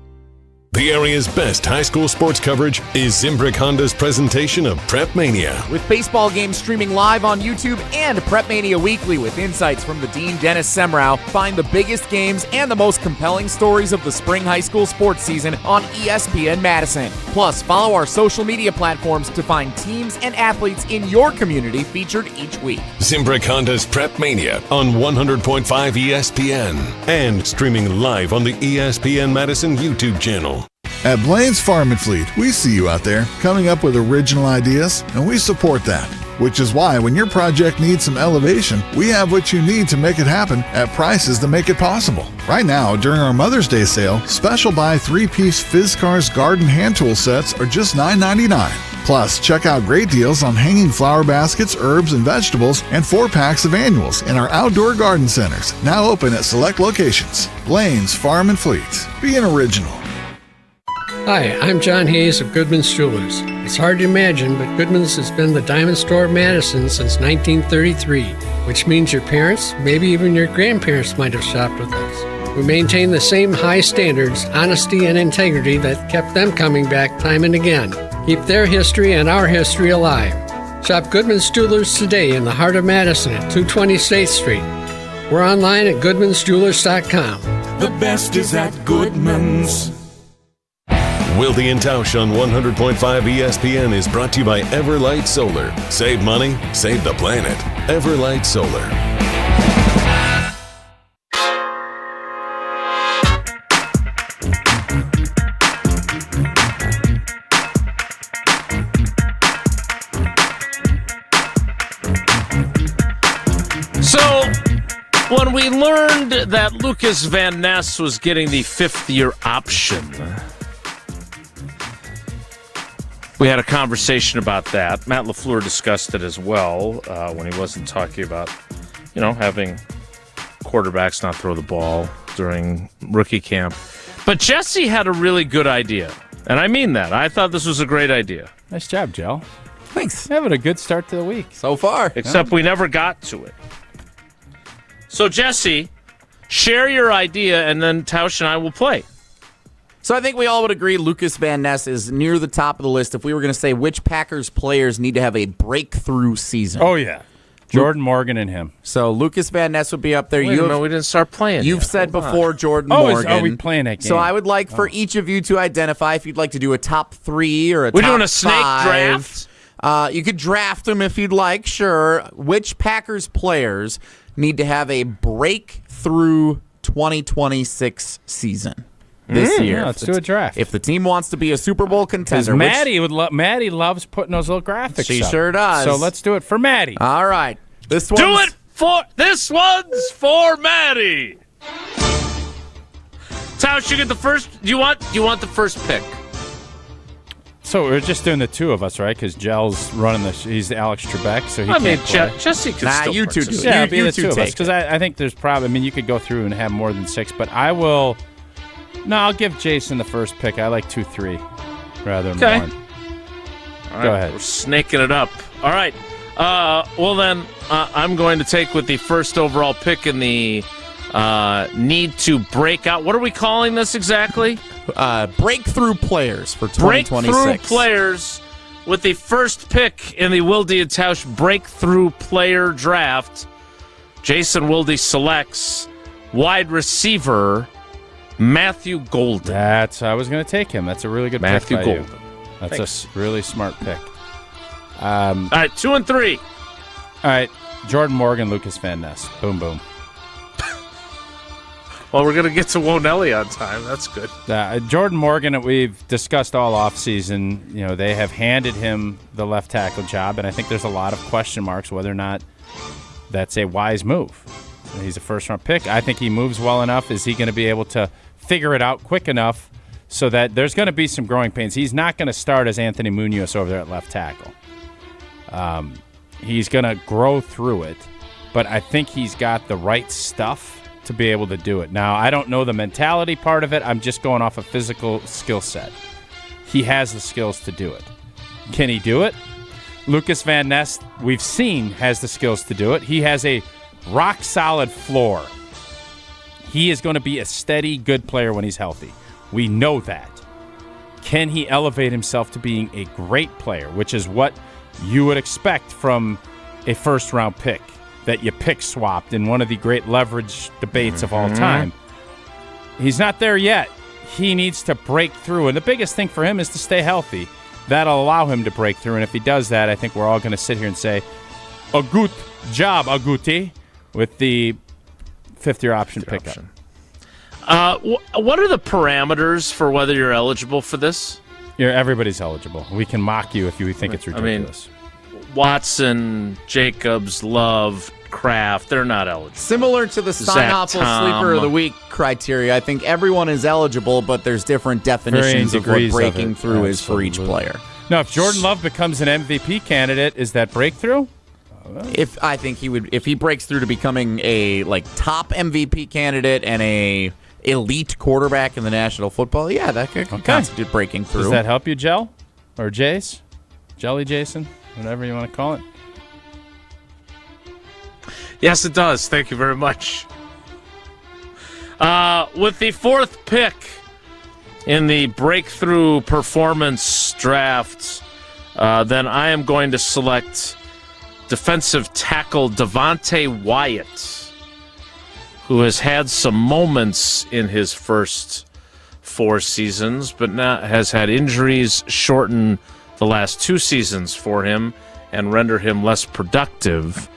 The area's best high school sports coverage is Zimbrick Honda's presentation of Prep Mania. With baseball games streaming live on YouTube and Prep Mania Weekly with insights from the Dean Dennis Semrau, find the biggest games and the most compelling stories of the spring high school sports season on ESPN Madison. Plus, follow our social media platforms to find teams and athletes in your community featured each week. Zimbrick Honda's Prep Mania on 100.5 ESPN and streaming live on the ESPN Madison YouTube channel. At Blaine's Farm and Fleet, we see you out there coming up with original ideas, and we support that. Which is why when your project needs some elevation, we have what you need to make it happen at prices that make it possible. Right now, during our Mother's Day sale, special buy 3-piece Fizzcars garden hand tool sets are just $9.99. Plus, check out great deals on hanging flower baskets, herbs, and vegetables, and 4-packs of annuals in our outdoor garden centers, now open at select locations. Blaine's Farm and Fleet. Be an original. Hi, I'm John Hayes of Goodman's Jewelers. It's hard to imagine, but Goodman's has been the diamond store of Madison since 1933, which means your parents, maybe even your grandparents might have shopped with us. We maintain the same high standards, honesty, and integrity that kept them coming back time and again. Keep their history and our history alive. Shop Goodman's Jewelers today in the heart of Madison at 220 State Street. We're online at goodmansjewelers.com. The best is at Goodman's. Wilde and Tausch on 100.5 ESPN is brought to you by Everlight Solar. Save money, save the planet. Everlight Solar. So, when we learned that Lucas Van Ness was getting the 5th-year option, we had a conversation about that. Matt LaFleur discussed it as well when he wasn't talking about, having quarterbacks not throw the ball during rookie camp. But Jesse had a really good idea, and I mean that. I thought this was a great idea. Nice job, Joe. Thanks. Having a good start to the week. So far. Except we never got to it. So, Jesse, share your idea, and then Tausch and I will play. So I think we all would agree Lucas Van Ness is near the top of the list if we were going to say which Packers players need to have a breakthrough season. Oh, yeah. Jordan Morgan and him. So Lucas Van Ness would be up there. Wait a minute, we didn't start playing. You've yet. said Hold on. before Jordan Morgan. Are we playing that game? So I would like for each of you to identify if you'd like to do a top 3 or a We're top doing a snake 5. draft? You could draft them if you'd like, sure. Which Packers players need to have a breakthrough 2026 season this year? Yeah, let's do a draft. If the team wants to be a Super Bowl Because contender. Maddie loves putting those little graphics She up. sure does. So let's do it for Maddie. All right. This one's for Maddie. Tausch, you get the first. Do you want the first pick? So we're just doing the two of us, right? Because Gel's running he's the Alex Trebek, so he can't play. Jesse could still you two do it. Yeah, You be the two two of us. take Because I think there's probably, you could go through and have more than 6, but I will. No, I'll give Jason the first pick. I like 2-3 rather than 1. All right, Go ahead. We're snaking it up. All right. Well, then, I'm going to take with the first overall pick in the need to break out. What are we calling this exactly? Breakthrough players for 2026. Breakthrough players with the first pick in the Wilde and Tausch Breakthrough Player Draft. Jason Wilde selects wide receiver Matthew Golden. I was going to take him. That's a really good Matthew pick by Golden. you. That's Thanks. a really smart pick. All right, 2 and 3. All right, Jordan Morgan, Lucas Van Ness. Boom, boom. Well, we're going to get to Wonelli on time. That's good. Jordan Morgan, we've discussed all offseason. You know, they have handed him the left tackle job, and I think there's a lot of question marks whether or not that's a wise move. He's a first-round pick. I think he moves well enough. Is he going to be able to figure it out quick enough so that there's going to be some growing pains? He's not going to start as Anthony Munoz over there at left tackle. He's going to grow through it, but I think he's got the right stuff to be able to do it. Now, I don't know the mentality part of it. I'm just going off a physical skill set. He has the skills to do it. Can he do it? Lucas Van Ness, we've seen, has the skills to do it. He has a rock-solid floor. He is going to be a steady, good player when he's healthy. We know that. Can he elevate himself to being a great player, which is what you would expect from a first-round pick that you pick swapped in one of the great leverage debates of all time? He's not there yet. He needs to break through, and the biggest thing for him is to stay healthy. That'll allow him to break through, and if he does that, I think we're all going to sit here and say, a good job, Aguti, with the fifth-year option pickup. What are the parameters for whether you're eligible for this? Everybody's eligible. We can mock you if you think it's ridiculous. Watson, Jacobs, Love, Kraft, they're not eligible. Similar to the Steinhoffel Sleeper of the Week criteria, I think everyone is eligible, but there's different definitions of what breaking through is for each player. Now, if Jordan Love becomes an MVP candidate, is that breakthrough? If he breaks through to becoming a top MVP candidate and a elite quarterback in the National Football, yeah, that could constitute breaking through. Does that help you, Gel? Or Jace? Jelly Jason? Whatever you want to call it. Yes, it does. Thank you very much. With the fourth pick in the breakthrough performance draft, then I am going to select defensive tackle Devontae Wyatt, who has had some moments in his first 4 seasons, but now has had injuries shorten the last 2 seasons for him and render him less productive.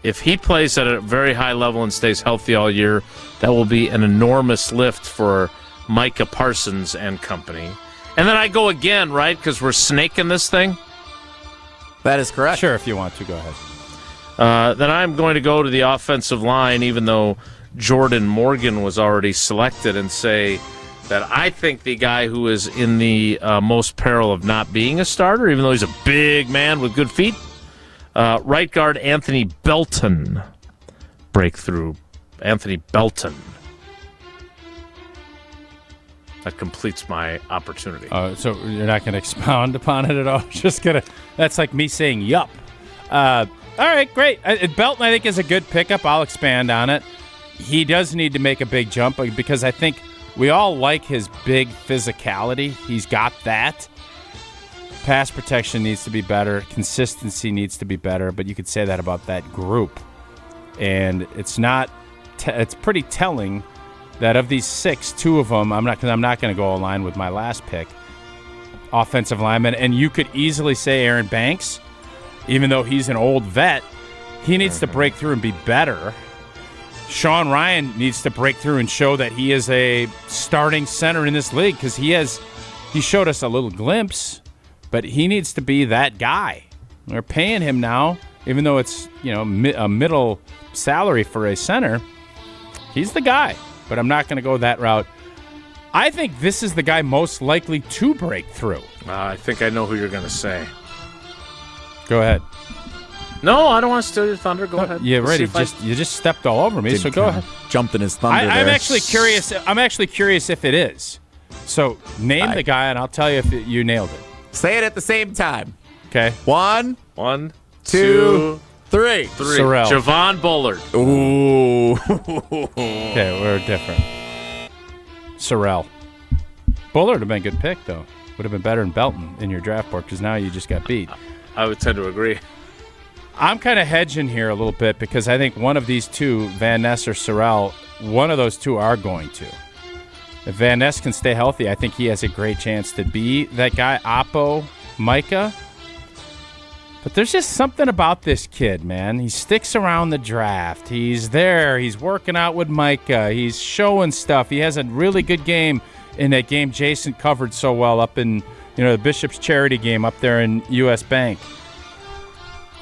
If he plays at a very high level and stays healthy all year, that will be an enormous lift for Micah Parsons and company. And then I go again, right? Because we're snaking this thing. That is correct. Sure, if you want to, go ahead. Then I'm going to go to the offensive line, even though Jordan Morgan was already selected, and say that I think the guy who is in the most peril of not being a starter, even though he's a big man with good feet, right guard Anthony Belton. Breakthrough Anthony Belton. That completes my opportunity. So you're not going to expound upon it at all? Just going to... That's like me saying yup. All right, great. Belton, I think, is a good pickup. I'll expand on it. He does need to make a big jump because I think we all like his big physicality. He's got that. Pass protection needs to be better. Consistency needs to be better. But you could say that about that group. And it's not. It's pretty telling that of these 6, 2 of them, I'm not going to go align with my last pick, offensive lineman. And you could easily say Aaron Banks, even though he's an old vet, he needs to break through and be better. Sean Ryan needs to break through and show that he is a starting center in this league because he showed us a little glimpse, but he needs to be that guy. We're paying him now, even though it's a middle salary for a center. He's the guy, but I'm not going to go that route. I think this is the guy most likely to break through. I think I know who you're going to say. Go ahead. No, I don't want to steal your thunder. Go ahead. Yeah, right. You just stepped all over me, so go ahead. Jumped in his thunder I'm actually curious. I'm actually curious if it is. So name the guy, and I'll tell you if you nailed it. Say it at the same time. Okay. 1, 2, 3. Sorrell. Javon Bullard. Ooh. Okay, we're different. Sorrell. Bullard would have been a good pick, though. Would have been better than Belton in your draft board because now you just got beat. I would tend to agree. I'm kind of hedging here a little bit because I think one of these two, Van Ness or Sorrell, one of those two are going to. If Van Ness can stay healthy, I think he has a great chance to be that guy, Oppo, Micah. But there's just something about this kid, man. He sticks around the draft. He's there. He's working out with Micah. He's showing stuff. He has a really good game in that game Jason covered so well up in the Bishop's charity game up there in U.S. Bank.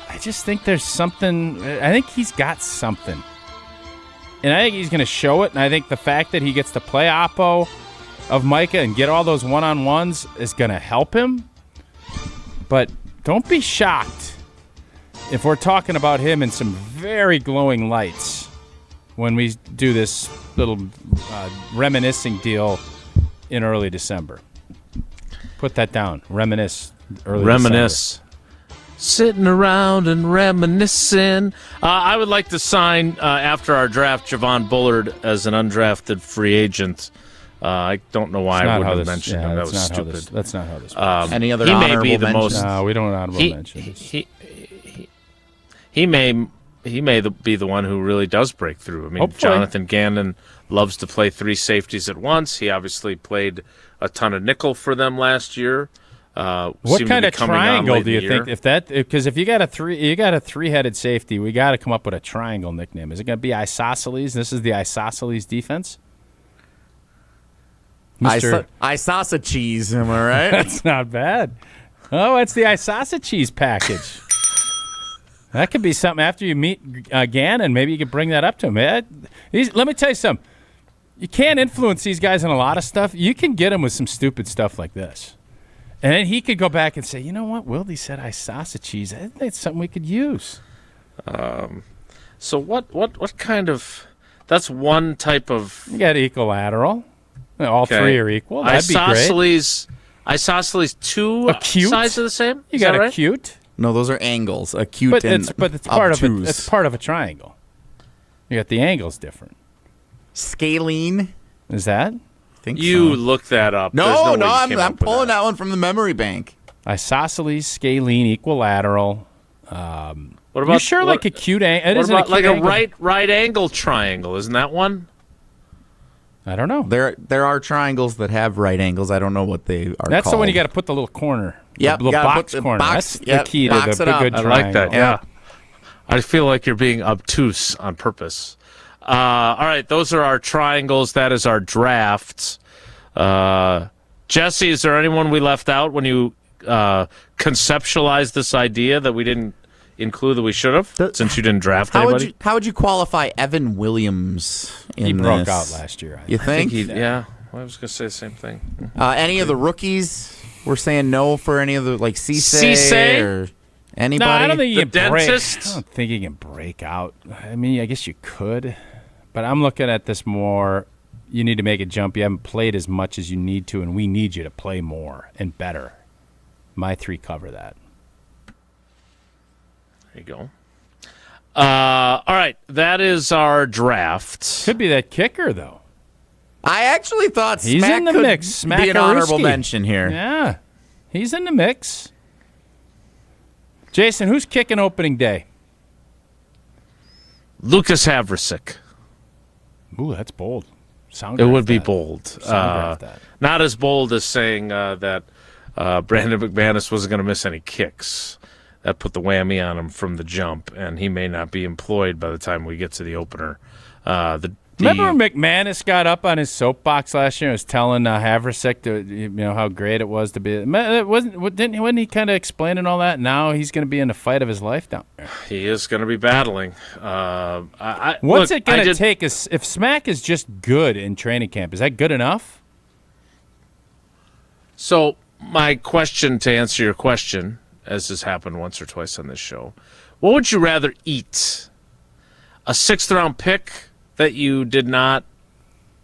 I just think there's something. I think he's got something. And I think he's going to show it. And I think the fact that he gets to play Oppo of Micah and get all those one-on-ones is going to help him. But don't be shocked if we're talking about him in some very glowing lights when we do this little reminiscing deal in early December. Put that down. Reminisce. December. Sitting around and reminiscing. I would like to sign, after our draft, Javon Bullard as an undrafted free agent. I don't know why I wouldn't have mentioned him. That was stupid. That's not how this works. Any other honorable mentions? No, we don't honorable mentions. He may be the one who really does break through. I mean, Hopefully. Jonathan Gannon loves to play 3 safeties at once. He obviously played a ton of nickel for them last year. What kind of triangle do you think? Because if you got a 3-headed safety, we got to come up with a triangle nickname. Is it going to be Isosceles? This is the Isosceles defense. Isasa cheese, am I right? That's not bad. Oh, it's the Isasa cheese package. That could be something after you meet Gannon. Maybe you could bring that up to him. Let me tell you something. You can't influence these guys in a lot of stuff. You can get them with some stupid stuff like this. And then he could go back and say, you know what? Wilde said Isasa cheese. I think that's something we could use. So what kind of... That's one type of... You got equilateral. All 3 are equal. That'd be great. Isosceles 2 sides are the same? You got acute. No, those are angles. Acute but and it's part obtuse. of it. It's part of a triangle. You got the angles different. Scalene. Is that? I think you so. look that up. No, I'm pulling that one from the memory bank. Isosceles, scalene, equilateral. What about you sure like acute angle? What about like a right angle triangle? Isn't that one? I don't know. There are triangles that have right angles. I don't know what they are. That's called. the one you got to put the little corner. Yeah, the little box corner. That's the key to the good triangle. I like that. Yeah, I feel like you're being obtuse on purpose. All right, those are our triangles. That is our draft. Jesse, is there anyone we left out when you conceptualized this idea that we didn't include that we should have, since you didn't draft anybody? How would you qualify Evan Williams in He broke this? out last year. You think? Yeah, well, I was going to say the same thing. Any of the rookies? We're saying no for any of the, like Cisse or anybody? No, I don't think you can break. Dentist? I don't think you can break out. I mean, I guess you could, but I'm looking at this more. You need to make a jump. You haven't played as much as you need to, and we need you to play more and better. My 3 cover that. There you go. All right, that is our draft. Could be that kicker, though. I actually thought he's Smack in the could mix. be an honorable mention here. Yeah, he's in the mix. Jason, who's kicking opening day? Lucas Havrisik. Ooh, that's bold. It would be bold. Not as bold as saying that Brandon McManus wasn't going to miss any kicks. That put the whammy on him from the jump, and he may not be employed by the time we get to the opener. Remember when McManus got up on his soapbox last year and was telling Havrisik how great it was to be? Wasn't he kind of explaining all that? Now he's going to be in the fight of his life down there. He is going to be battling. What's it going to take? If Smack is just good in training camp, is that good enough? So my question, to answer your question, as has happened once or twice on this show, what would you rather eat? A 6th-round pick that you did not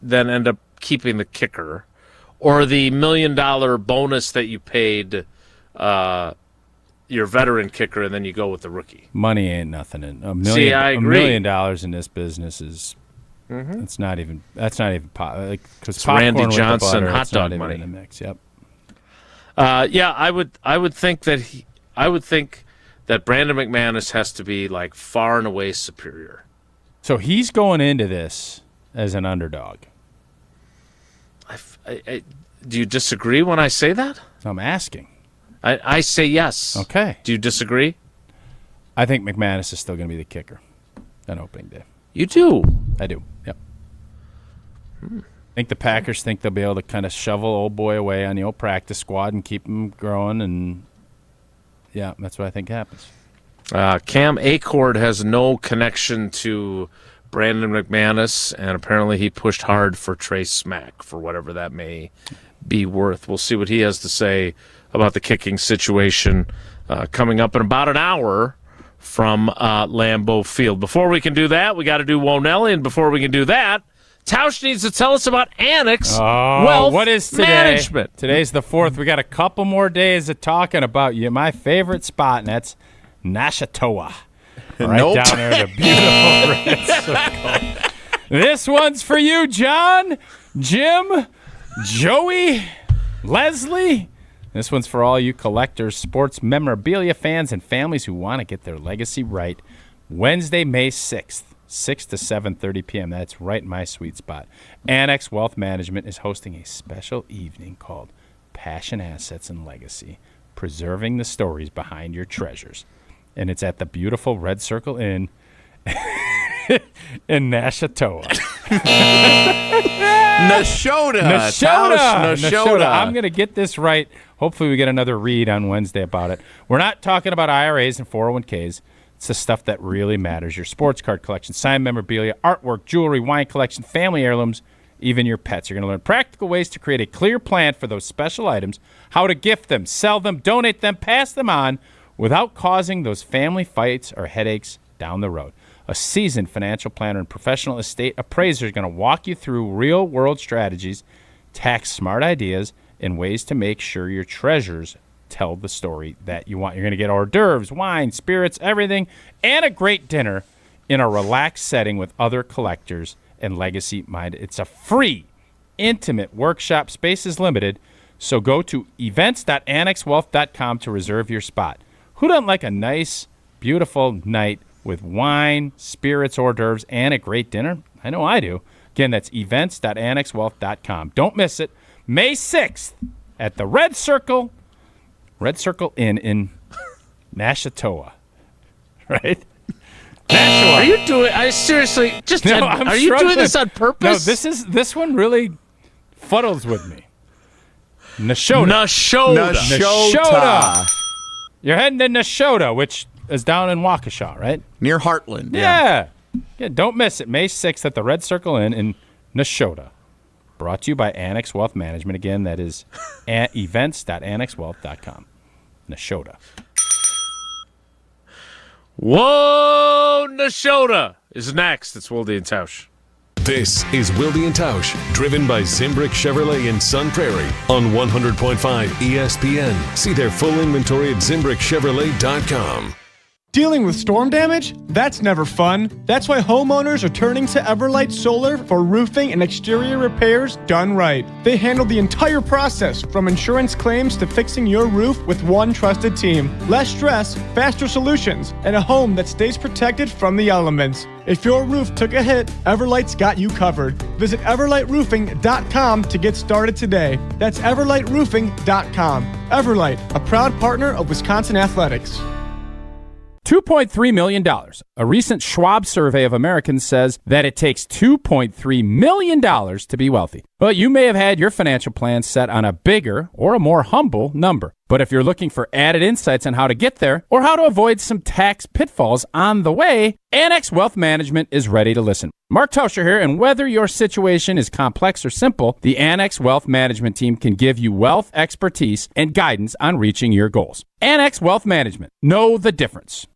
then end up keeping the kicker, or the $1 million bonus that you paid your veteran kicker and then you go with the rookie? Money ain't nothing. I agree. $1 million in this business is that's not even because Randy Johnson hot dog not money in the mix. Yep. I would think that Brandon McManus has to be like far and away superior. So he's going into this as an underdog. Do you disagree when I say that? I'm asking. I say yes. Okay. Do you disagree? I think McManus is still going to be the kicker on opening day. You do? I do. Yep. I think the Packers think they'll be able to kind of shovel old boy away on the old practice squad and keep him growing, and yeah, that's what I think happens. Cam Acord has no connection to Brandon McManus, and apparently he pushed hard for Trey Smack for whatever that may be worth. We'll see what he has to say about the kicking situation coming up in about an hour from Lambeau Field. Before we can do that, we got to do Wonelli, and before we can do that, Tausch needs to tell us about Annex Wealth what is today? Management. Today's the 4th. We got a couple more days of talking about my favorite spot, and that's Nashatoa. Right down there, the beautiful red circle. This one's for you, John, Jim, Joey, Leslie. This one's for all you collectors, sports memorabilia fans, and families who want to get their legacy right. Wednesday, May 6th, 6 to 7:30 p.m. That's right in my sweet spot. Annex Wealth Management is hosting a special evening called Passion, Assets, and Legacy, preserving the stories behind your treasures. And it's at the beautiful Red Circle Inn in Nashatoa. Nashota. I'm going to get this right. Hopefully we get another read on Wednesday about it. We're not talking about IRAs and 401ks. It's the stuff that really matters. Your sports card collection, signed memorabilia, artwork, jewelry, wine collection, family heirlooms, even your pets. You're going to learn practical ways to create a clear plan for those special items, how to gift them, sell them, donate them, pass them on, without causing those family fights or headaches down the road. A seasoned financial planner and professional estate appraiser is going to walk you through real-world strategies, tax-smart ideas, and ways to make sure your treasures tell the story that you want. You're going to get hors d'oeuvres, wine, spirits, everything, and a great dinner in a relaxed setting with other collectors and legacy-minded. It's a free, intimate workshop. Space is limited, so go to events.annexwealth.com to reserve your spot. Who doesn't like a nice, beautiful night with wine, spirits, hors d'oeuvres, and a great dinner? I know I do. Again, that's events.annexwealth.com. Don't miss it. May 6th at the Red Circle Inn in Nashatoa. Right? Nashua. Are you doing? I seriously just. No, are you doing this on purpose? No, this one really fuddles with me. Nashota. You're heading to Nashota, which is down in Waukesha, right? Near Heartland. Yeah. Don't miss it. May 6th at the Red Circle Inn in Nashota. Brought to you by Annex Wealth Management. Again, that is events.annexwealth.com. Nashota. Whoa, Nashota is next. It's Wilde and Tausch. This is Wilde and Tausch, driven by Zimbrick Chevrolet in Sun Prairie on 100.5 ESPN. See their full inventory at ZimbrickChevrolet.com. Dealing with storm damage? That's never fun. That's why homeowners are turning to Everlight Solar for roofing and exterior repairs done right. They handle the entire process, from insurance claims to fixing your roof with one trusted team. Less stress, faster solutions, and a home that stays protected from the elements. If your roof took a hit, Everlight's got you covered. Visit everlightroofing.com to get started today. That's everlightroofing.com. Everlight, a proud partner of Wisconsin Athletics. $2.3 million. A recent Schwab survey of Americans says that it takes $2.3 million to be wealthy. Well, you may have had your financial plan set on a bigger or a more humble number. But if you're looking for added insights on how to get there or how to avoid some tax pitfalls on the way, Annex Wealth Management is ready to listen. Mark Tauscher here, and whether your situation is complex or simple, the Annex Wealth Management team can give you wealth expertise and guidance on reaching your goals. Annex Wealth Management. Know the difference.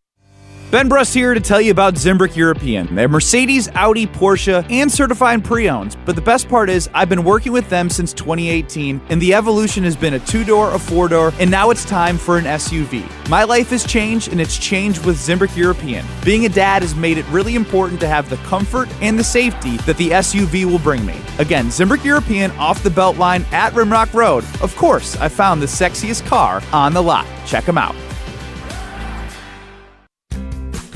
Ben Bruss here to tell you about Zimbrick European. They're Mercedes, Audi, Porsche, and certified pre-owned. But the best part is I've been working with them since 2018, and the evolution has been a 2-door, a 4-door, and now it's time for an SUV. My life has changed, and it's changed with Zimbrick European. Being a dad has made it really important to have the comfort and the safety that the SUV will bring me. Again, Zimbrick European off the Beltline at Rimrock Road. Of course, I found the sexiest car on the lot. Check them out.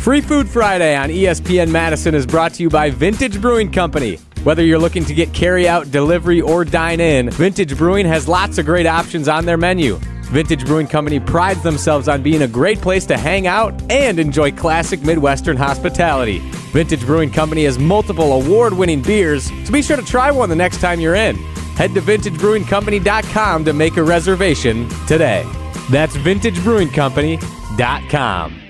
Free Food Friday on ESPN Madison is brought to you by Vintage Brewing Company. Whether you're looking to get carry-out, delivery, or dine in, Vintage Brewing has lots of great options on their menu. Vintage Brewing Company prides themselves on being a great place to hang out and enjoy classic Midwestern hospitality. Vintage Brewing Company has multiple award-winning beers, so be sure to try one the next time you're in. Head to vintagebrewingcompany.com to make a reservation today. That's vintagebrewingcompany.com.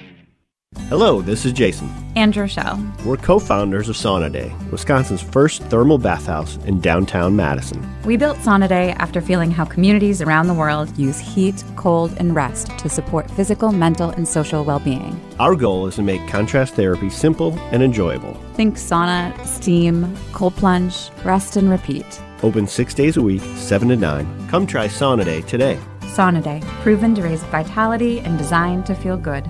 Hello, this is Jason. And Rochelle. We're co-founders of Sauna Day, Wisconsin's first thermal bathhouse in downtown Madison. We built Sauna Day after feeling how communities around the world use heat, cold, and rest to support physical, mental, and social well-being. Our goal is to make contrast therapy simple and enjoyable. Think sauna, steam, cold plunge, rest, and repeat. Open 6 days a week, 7 to 9. Come try Sauna Day today. Sauna Day, proven to raise vitality and designed to feel good.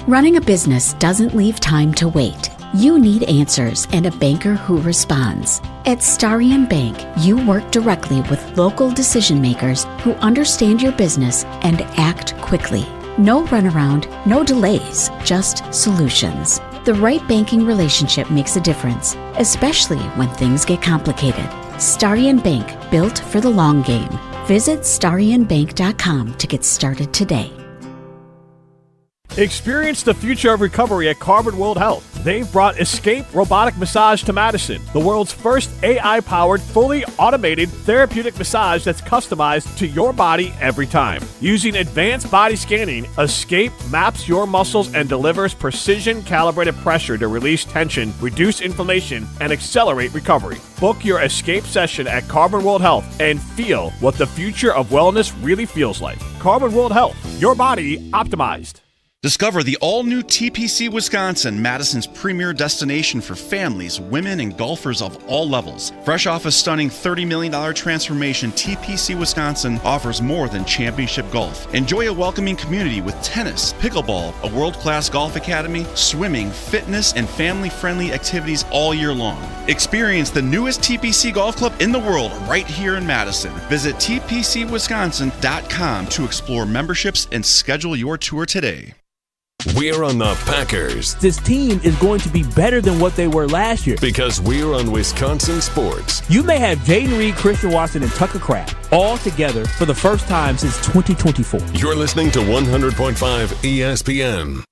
Running a business doesn't leave time to wait. You need answers and a banker who responds. At Starion Bank, you work directly with local decision makers who understand your business and act quickly. No runaround, no delays, just solutions. The right banking relationship makes a difference, especially when things get complicated. Starion Bank, built for the long game. Visit starionbank.com to get started today. Experience the future of recovery at Carbon World Health. They've brought Escape Robotic Massage to Madison, the world's first AI-powered, fully automated therapeutic massage that's customized to your body every time. Using advanced body scanning, Escape maps your muscles and delivers precision-calibrated pressure to release tension, reduce inflammation, and accelerate recovery. Book your Escape session at Carbon World Health and feel what the future of wellness really feels like. Carbon World Health, your body optimized. Discover the all-new TPC Wisconsin, Madison's premier destination for families, women, and golfers of all levels. Fresh off a stunning $30 million transformation, TPC Wisconsin offers more than championship golf. Enjoy a welcoming community with tennis, pickleball, a world-class golf academy, swimming, fitness, and family-friendly activities all year long. Experience the newest TPC golf club in the world right here in Madison. Visit tpcwisconsin.com to explore memberships and schedule your tour today. We're on the Packers. This team is going to be better than what they were last year. Because we're on Wisconsin Sports. You may have Jaden Reed, Christian Watson, and Tucker Kraft all together for the first time since 2024. You're listening to 100.5 ESPN.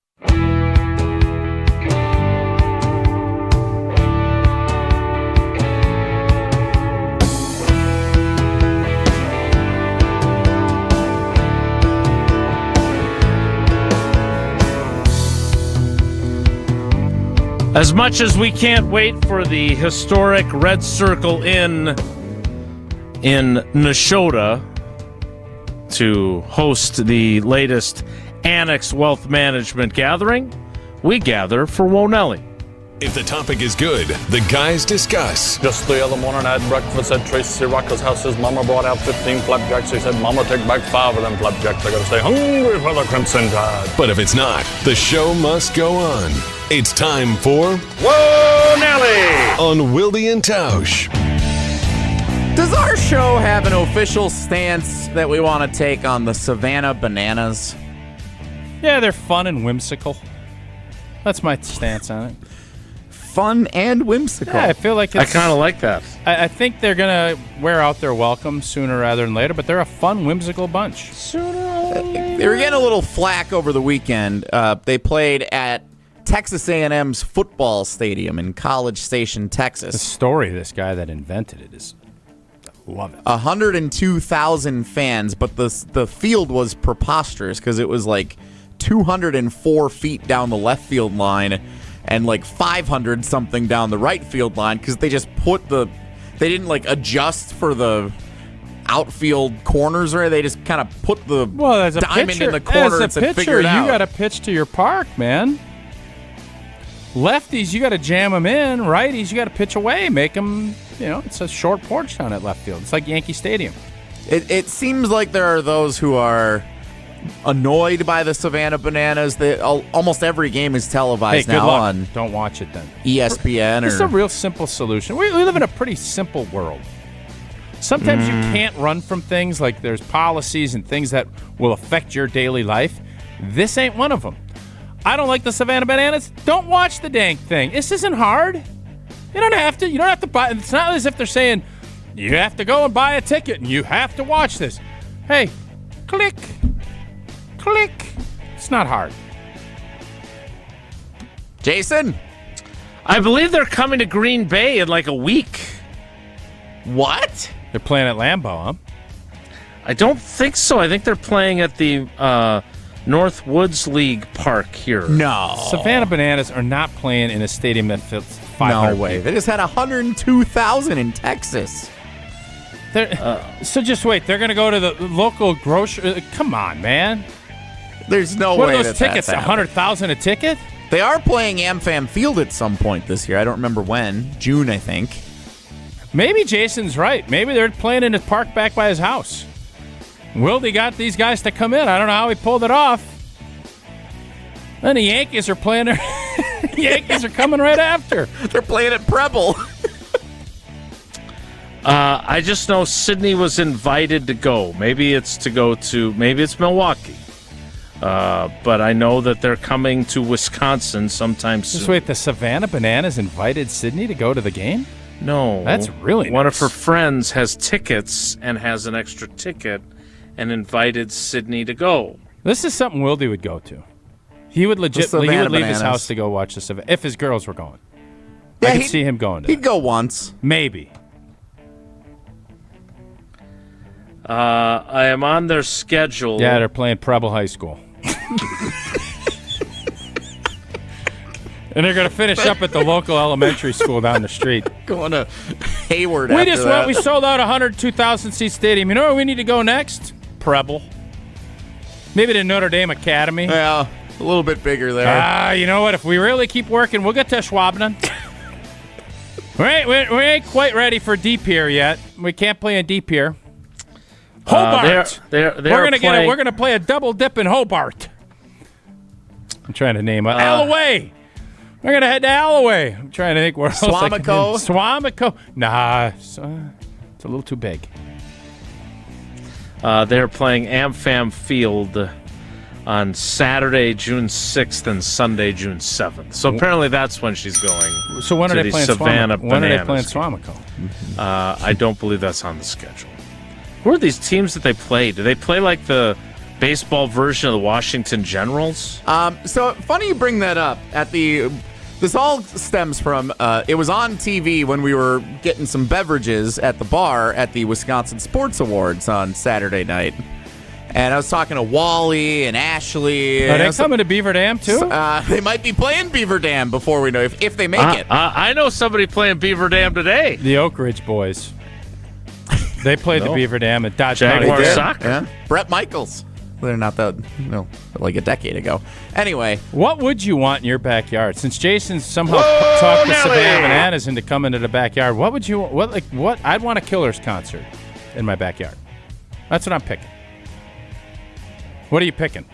As much as we can't wait for the historic Red Circle Inn in Nashotah to host the latest Annex Wealth Management gathering, we gather for Wonelli. If the topic is good, the guys discuss. Just the other morning I had breakfast at Tracy Rocker's house. His mama brought out 15 flapjacks. He said, Mama, take back 5 of them flapjacks. I gotta stay hungry for the Crimson Tide. But if it's not, the show must go on. It's time for Whoa, Nelly! On Wilde and Tausch. Does our show have an official stance that we want to take on the Savannah Bananas? Yeah, they're fun and whimsical. That's my stance on it. Fun and whimsical. Yeah, I feel like I kind of like that. I think they're going to wear out their welcome sooner rather than later, but they're a fun, whimsical bunch. They were getting a little flack over the weekend. They played at Texas A&M's football stadium in College Station, Texas. The story of this guy that invented it is, I love it. 102,000 fans, but the field was preposterous because it was like 204 feet down the left field line and like 500 something down the right field line because they just they didn't like adjust for the outfield corners, or they just kind of put the diamond in the corner and said, figure it out. You got to pitch to your park, man. Lefties, you got to jam them in. Righties, you got to pitch away. Make them, it's a short porch down at left field. It's like Yankee Stadium. It seems like there are those who are annoyed by the Savannah Bananas. Almost every game is televised now on. Don't watch it then. ESPN. It's a real simple solution. We live in a pretty simple world. Sometimes you can't run from things, like there's policies and things that will affect your daily life. This ain't one of them. I don't like the Savannah Bananas. Don't watch the dang thing. This isn't hard. You don't have to. You don't have to buy. It's not as if they're saying you have to go and buy a ticket and you have to watch this. Hey, click. It's not hard. Jason? I believe they're coming to Green Bay in like a week. What? They're playing at Lambeau, huh? I don't think so. I think they're playing at the North Woods League Park here. No. Savannah Bananas are not playing in a stadium that fits 500 No way. people. They just had 102,000 in Texas. So just wait. They're going to go to the local grocery. Come on, man. There's no what way are those tickets? 100,000 a ticket? They are playing AmFam Field at some point this year. I don't remember when. June, I think. Maybe Jason's right. Maybe they're playing in the park back by his house. Wilde got these guys to come in. I don't know how he pulled it off. Then the Yankees are playing there. The Yankees are coming right after. They're playing at Preble. I just know Sydney was invited to go. Maybe it's Milwaukee. But I know that they're coming to Wisconsin sometime soon. Just wait, the Savannah Bananas invited Sydney to go to the game? No. That's really One nice. of her friends has tickets and has an extra ticket and invited Sydney to go. This is something Wilde would go to. He would leave his Bananas. house to go watch the Savannah, if his girls were going. Yeah, I could see him going to He'd go once. Maybe. I am on their schedule. Yeah, they're playing Preble High School. And they're going to finish up at the local elementary school down the street. Going to Hayward We after just that. went. We sold out a 102,000-seat stadium. You know where we need to go next? Preble. Maybe to Notre Dame Academy. Yeah, a little bit bigger there. You know what? If we really keep working, we'll get to Schwabman. we ain't quite ready for Deep here yet. We can't play in Deep here. Hobart. We're gonna play a double dip in Hobart. I'm trying to name it. Alloway. We're gonna head to Alloway. I'm trying to think where else. Swamico. Nah, it's a little too big. They're playing AmFam Field on Saturday, June 6th, and Sunday, June 7th. So apparently that's when she's going. So when are they playing Savannah Swamico? When are they playing Bananas. Swamico? I don't believe that's on the schedule. Who are these teams that they play? Do they play like the baseball version of the Washington Generals? So funny you bring that up. This all stems from, it was on TV when we were getting some beverages at the bar at the Wisconsin Sports Awards on Saturday night. And I was talking to Wally and Ashley. Are they coming to Beaver Dam, too? They might be playing Beaver Dam before we know, if they make it. I know somebody playing Beaver Dam today. The Oak Ridge boys. They played the Beaver Dam at Dodge Jaguar County. soccer. Yeah. Brett Michaels. They're not that, like a decade ago. Anyway. What would you want in your backyard? Since Jason somehow talked the Savannah Bananas into coming to the backyard, what would you, what? I'd want a Killers concert in my backyard. That's what I'm picking. What are you picking?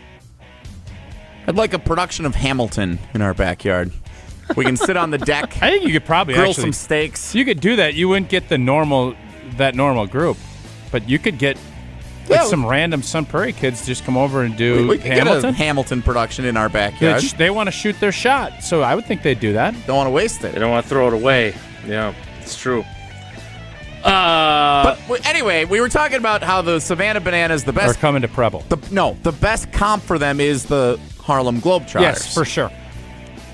I'd like a production of Hamilton in our backyard. We can sit on the deck. I think you could probably grill some steaks. You could do that. You wouldn't get that normal group, but you could get some random Sun Prairie kids just come over and do we could Hamilton. Get a Hamilton production in our backyard. They want to shoot their shot, so I would think they'd do that. Don't want to waste it. They don't want to throw it away. Yeah, it's true. But anyway, we were talking about how the Savannah Bananas, the best. Are coming to Preble. The best comp for them is the Harlem Globetrotters. Yes, for sure.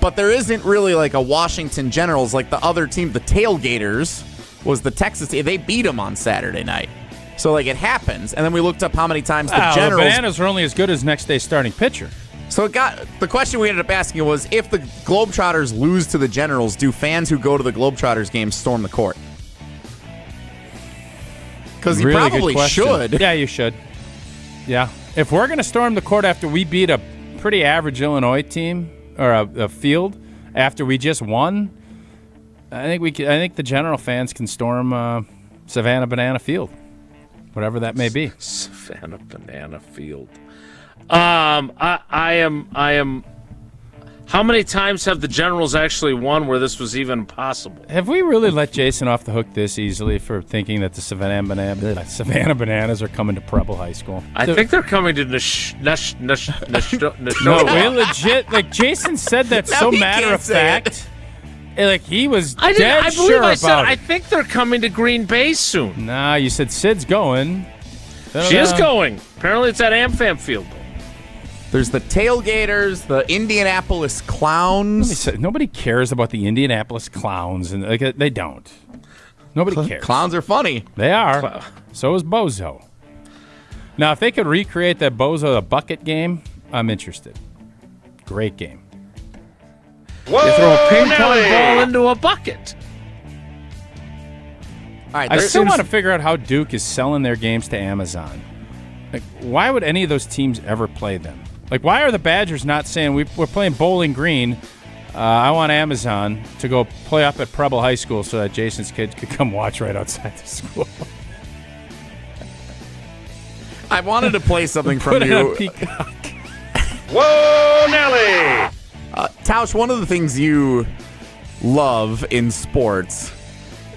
But there isn't really like a Washington Generals like the other team. The Tailgaters was the Texas team. They beat them on Saturday night. So, like, it happens. And then we looked up how many times the Generals. The Bananas were only as good as next day's starting pitcher. So the question we ended up asking was, if the Globetrotters lose to the Generals, do fans who go to the Globetrotters games storm the court? Because you Really probably good question. should. Yeah, you should. Yeah. If we're going to storm the court after we beat a pretty average Illinois team, or a field, after we just won, I think the General fans can storm Savannah Banana Field, whatever that may be. Savannah Banana Field. I am. How many times have the Generals actually won where this was even possible? Have we really let Jason off the hook this easily for thinking that the Savannah Bananas are coming to Preble High School? I think they're coming to No, we legit. Like Jason said that so matter of fact. Like he was dead sure about it. I think they're coming to Green Bay soon. Nah, you said Sid's going. She is going. Apparently, it's at AmFam Field. There's the Tailgaters, the Indianapolis Clowns. Nobody cares about the Indianapolis Clowns, and they don't. Nobody cares. Clowns are funny. They are. So is Bozo. Now, if they could recreate that Bozo the bucket game, I'm interested. Great game. Whoa, you throw a ping pong ball into a bucket. All right, I still want to figure out how Duke is selling their games to Amazon. Like, why would any of those teams ever play them? Like, why are the Badgers not saying we're playing Bowling Green? I want Amazon to go play up at Preble High School so that Jason's kids could come watch right outside the school. I wanted to play something from you. Whoa, Nelly! Tausch, one of the things you love in sports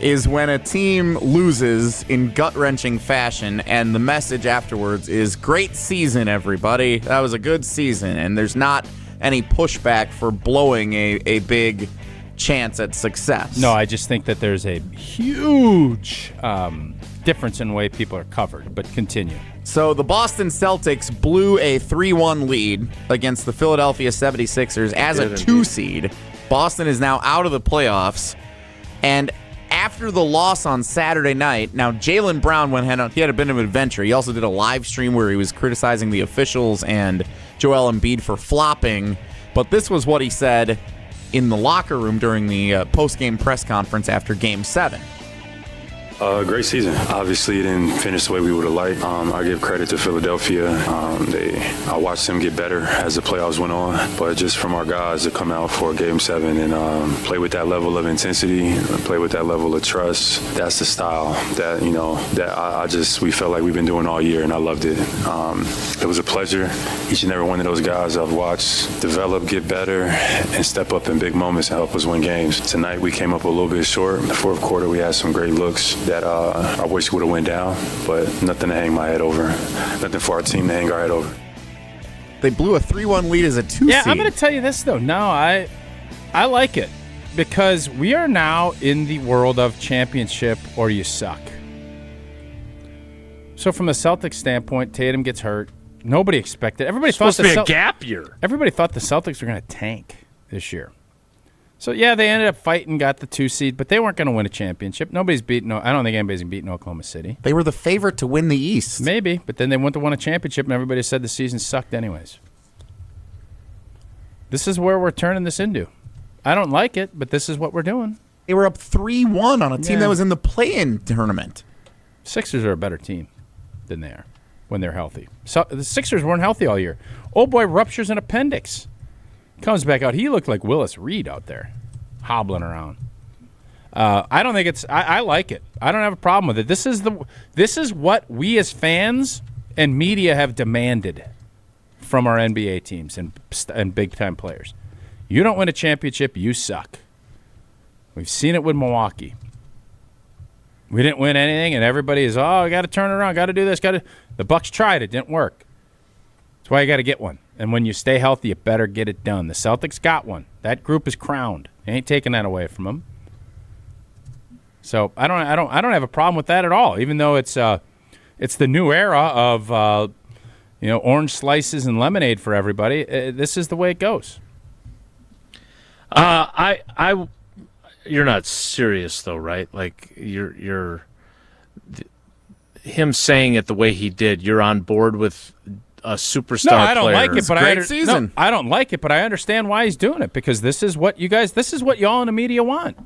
is when a team loses in gut-wrenching fashion and the message afterwards is, great season, everybody. That was a good season. And there's not any pushback for blowing a big chance at success. No, I just think that there's a huge difference in the way people are covered. But continue. So the Boston Celtics blew a 3-1 lead against the Philadelphia 76ers as a 2-seed. Boston is now out of the playoffs. And after the loss on Saturday night, now Jaylen Brown he had a bit of an adventure. He also did a live stream where he was criticizing the officials and Joel Embiid for flopping. But this was what he said in the locker room during the post-game press conference after Game 7. Great season. Obviously, it didn't finish the way we would have liked. I give credit to Philadelphia. I watched them get better as the playoffs went on. But just from our guys to come out for Game 7 and play with that level of intensity, play with that level of trust, that's the style that, we felt like we've been doing all year, and I loved it. It was a pleasure. Each and every one of those guys I've watched develop, get better, and step up in big moments and help us win games. Tonight, we came up a little bit short. In the fourth quarter, we had some great looks that I wish would have went down, but nothing to hang my head over. Nothing for our team to hang our head over. They blew a 3-1 lead as a 2-seed. Yeah, I'm going to tell you this, though. No, I like it because we are now in the world of championship or you suck. So from a Celtics standpoint, Tatum gets hurt. Nobody expected. Everybody thought supposed to be a gap year. Everybody thought the Celtics were going to tank this year. So, yeah, they ended up fighting, got the 2-seed, but they weren't going to win a championship. I don't think anybody's beaten Oklahoma City. They were the favorite to win the East. Maybe, but then they went to win a championship, and everybody said the season sucked anyways. This is where we're turning this into. I don't like it, but this is what we're doing. They were up 3-1 on a team that was in the play-in tournament. Sixers are a better team than they are. when they're healthy. So the Sixers weren't healthy all year. Old boy ruptures an appendix. Comes back out. He looked like Willis Reed out there, hobbling around. I don't think it's. I like it. I don't have a problem with it. This is what we as fans and media have demanded from our NBA teams and big time players. You don't win a championship, you suck. We've seen it with Milwaukee. We didn't win anything, and everybody is, I got to turn it around, got to do this, The Bucks tried, it didn't work. That's why you got to get one. And when you stay healthy, you better get it done. The Celtics got one. That group is crowned. You ain't taking that away from them. So I don't have a problem with that at all. Even though it's the new era of orange slices and lemonade for everybody. This is the way it goes. You're not serious though, right? Like him saying it the way he did. You're on board with a superstar. No, I don't player. like it, but I don't like it, but I understand why he's doing it because this is what y'all in the media want.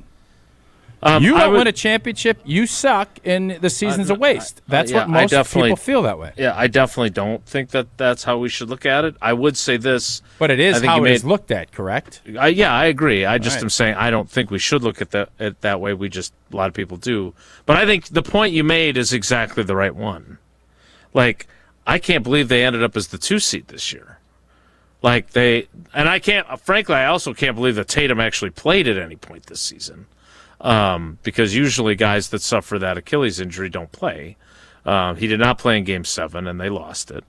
You don't win a championship, you suck, and the season's a waste. That's what most people feel that way. Yeah, I definitely don't think that's how we should look at it. I would say this. But it is how it is looked at, correct? I agree. I just am saying I don't think we should look at it that way. A lot of people do. But I think the point you made is exactly the right one. Like, I can't believe they ended up as the 2 seed this year. I also can't believe that Tatum actually played at any point this season. Because usually guys that suffer that Achilles injury don't play. He did not play in Game 7, and they lost it.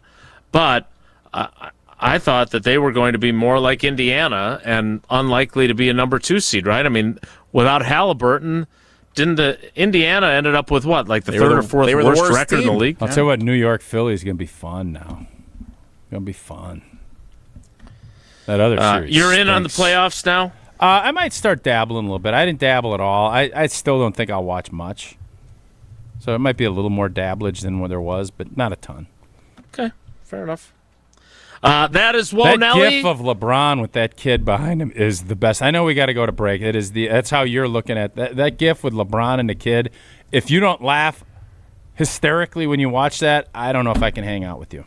But I thought that they were going to be more like Indiana and unlikely to be a number 2 seed, right? I mean, without Halliburton, Indiana ended up with what, like the third or fourth worst record in the league? I'll tell you what, New York Philly is going to be fun now. Going to be fun. That other series You're in on the playoffs now? I might start dabbling a little bit. I didn't dabble at all. I still don't think I'll watch much. So it might be a little more dabblage than what there was, but not a ton. Okay, fair enough. That is Wonelli. That gif of LeBron with that kid behind him is the best. I know we got to go to break. That's how you're looking at that gif with LeBron and the kid. If you don't laugh hysterically when you watch that, I don't know if I can hang out with you.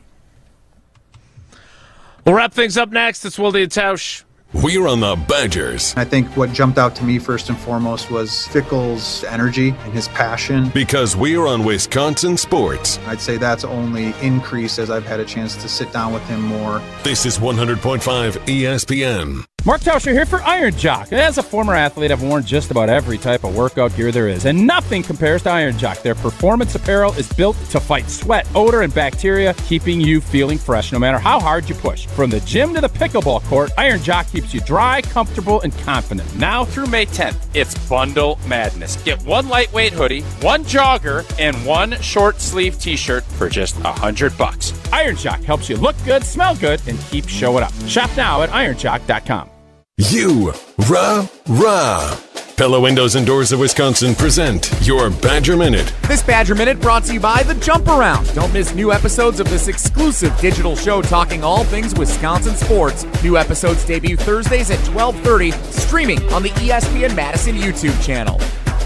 We'll wrap things up next. It's Wilde and Tausch. We're on the Badgers. I think what jumped out to me first and foremost was Fickell's energy and his passion. Because we're on Wisconsin sports. I'd say that's only increased as I've had a chance to sit down with him more. This is 100.5 ESPN. Mark Tauscher here for Iron Jock. As a former athlete, I've worn just about every type of workout gear there is, and nothing compares to Iron Jock. Their performance apparel is built to fight sweat, odor, and bacteria, keeping you feeling fresh no matter how hard you push. From the gym to the pickleball court, Iron Jock keeps you dry, comfortable, and confident. Now through May 10th, it's Bundle Madness. Get one lightweight hoodie, one jogger, and one short sleeve t-shirt for just $100. Iron Jock helps you look good, smell good, and keep showing up. Shop now at ironjock.com. Rah! Pella Windows and Doors of Wisconsin present your Badger Minute. This Badger Minute brought to you by The Jump Around. Don't miss new episodes of this exclusive digital show talking all things Wisconsin sports. New episodes debut Thursdays at 12:30, streaming on the ESPN Madison YouTube channel.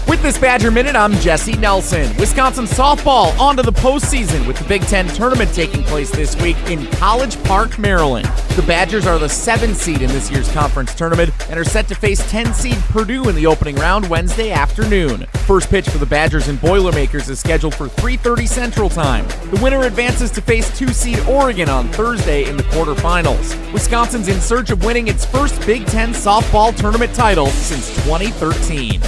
With this Badger Minute, I'm Jesse Nelson. Wisconsin softball on to the postseason with the Big Ten tournament taking place this week in College Park, Maryland. The Badgers are the 7th seed in this year's conference tournament and are set to face 10-seed Purdue in the opening round Wednesday afternoon. First pitch for the Badgers and Boilermakers is scheduled for 3:30 Central Time. The winner advances to face 2-seed Oregon on Thursday in the quarterfinals. Wisconsin's in search of winning its first Big Ten softball tournament title since 2013.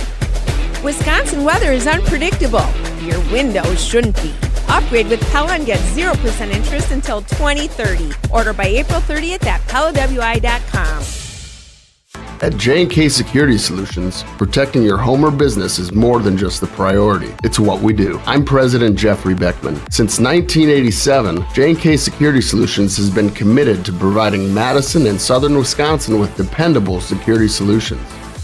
Wisconsin weather is unpredictable. Your windows shouldn't be. Upgrade with Pella and get 0% interest until 2030. Order by April 30th at PellaWI.com. At J&K Security Solutions, protecting your home or business is more than just the priority. It's what we do. I'm President Jeffrey Beckman. Since 1987, J&K Security Solutions has been committed to providing Madison and southern Wisconsin with dependable security solutions.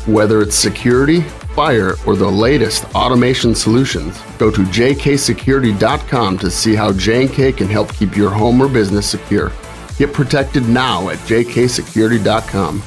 Whether it's security, fire, or the latest automation solutions, go to jksecurity.com to see how J&K can help keep your home or business secure. Get protected now at jksecurity.com.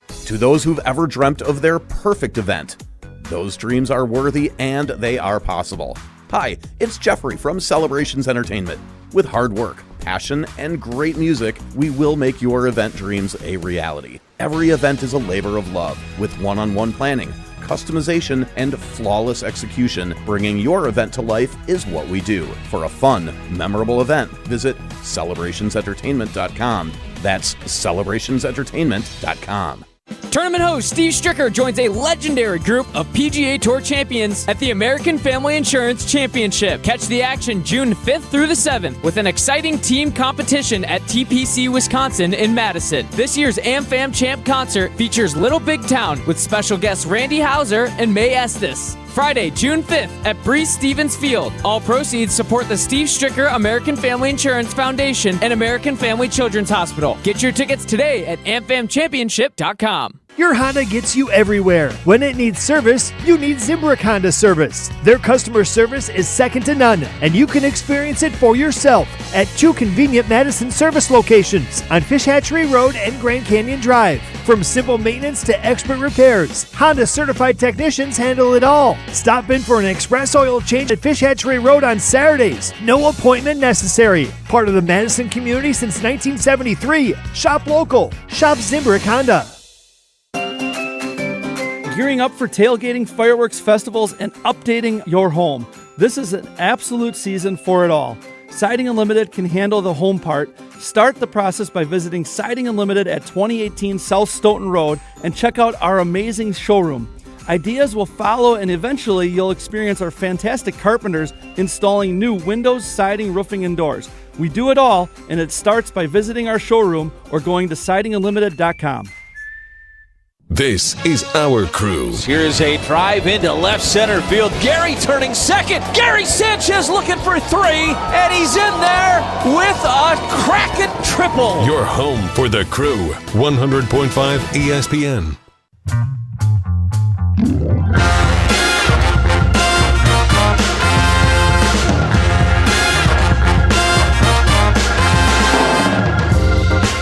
To those who've ever dreamt of their perfect event, those dreams are worthy and they are possible. Hi, it's Jeffrey from Celebrations Entertainment. With hard work, passion, and great music, we will make your event dreams a reality. Every event is a labor of love, with one-on-one planning, customization, and flawless execution. Bringing your event to life is what we do. For a fun, memorable event, visit celebrationsentertainment.com. That's celebrationsentertainment.com. Tournament host Steve Stricker joins a legendary group of PGA Tour champions at the American Family Insurance Championship. Catch the action June 5th through the 7th with an exciting team competition at TPC Wisconsin in Madison. This year's AmFam Champ concert features Little Big Town with special guests Randy Houser and May Estes. Friday, June 5th at Breeze Stevens Field. All proceeds support the Steve Stricker American Family Insurance Foundation and American Family Children's Hospital. Get your tickets today at amfamchampionship.com. Your Honda gets you everywhere. When it needs service, you need Zimbrick Honda service. Their customer service is second to none, and you can experience it for yourself at 2 convenient Madison service locations on Fish Hatchery Road and Grand Canyon Drive. From simple maintenance to expert repairs, Honda certified technicians handle it all. Stop in for an express oil change at Fish Hatchery Road on Saturdays. No appointment necessary. Part of the Madison community since 1973. Shop local. Shop Zimbrick Honda. Gearing up for tailgating, fireworks, festivals, and updating your home. This is an absolute season for it all. Siding Unlimited can handle the home part. Start the process by visiting Siding Unlimited at 2018 South Stoughton Road and check out our amazing showroom. Ideas will follow, and eventually you'll experience our fantastic carpenters installing new windows, siding, roofing, and doors. We do it all, and it starts by visiting our showroom or going to sidingunlimited.com. This is our crew. Here's a drive into left center field. Gary turning second. Gary Sanchez looking for 3, and he's in there with a cracking triple. Your home for the crew. 100.5 ESPN.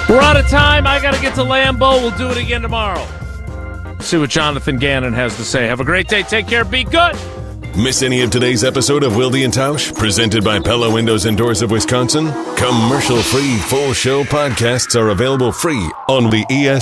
We're out of time. I got to get to Lambeau. We'll do it again tomorrow. See what Jonathan Gannon has to say. Have a great day. Take care. Be good. Miss any of today's episode of Wilde and Tausch, presented by Pella Windows and Doors of Wisconsin? Commercial-free full show podcasts are available free on the ESPN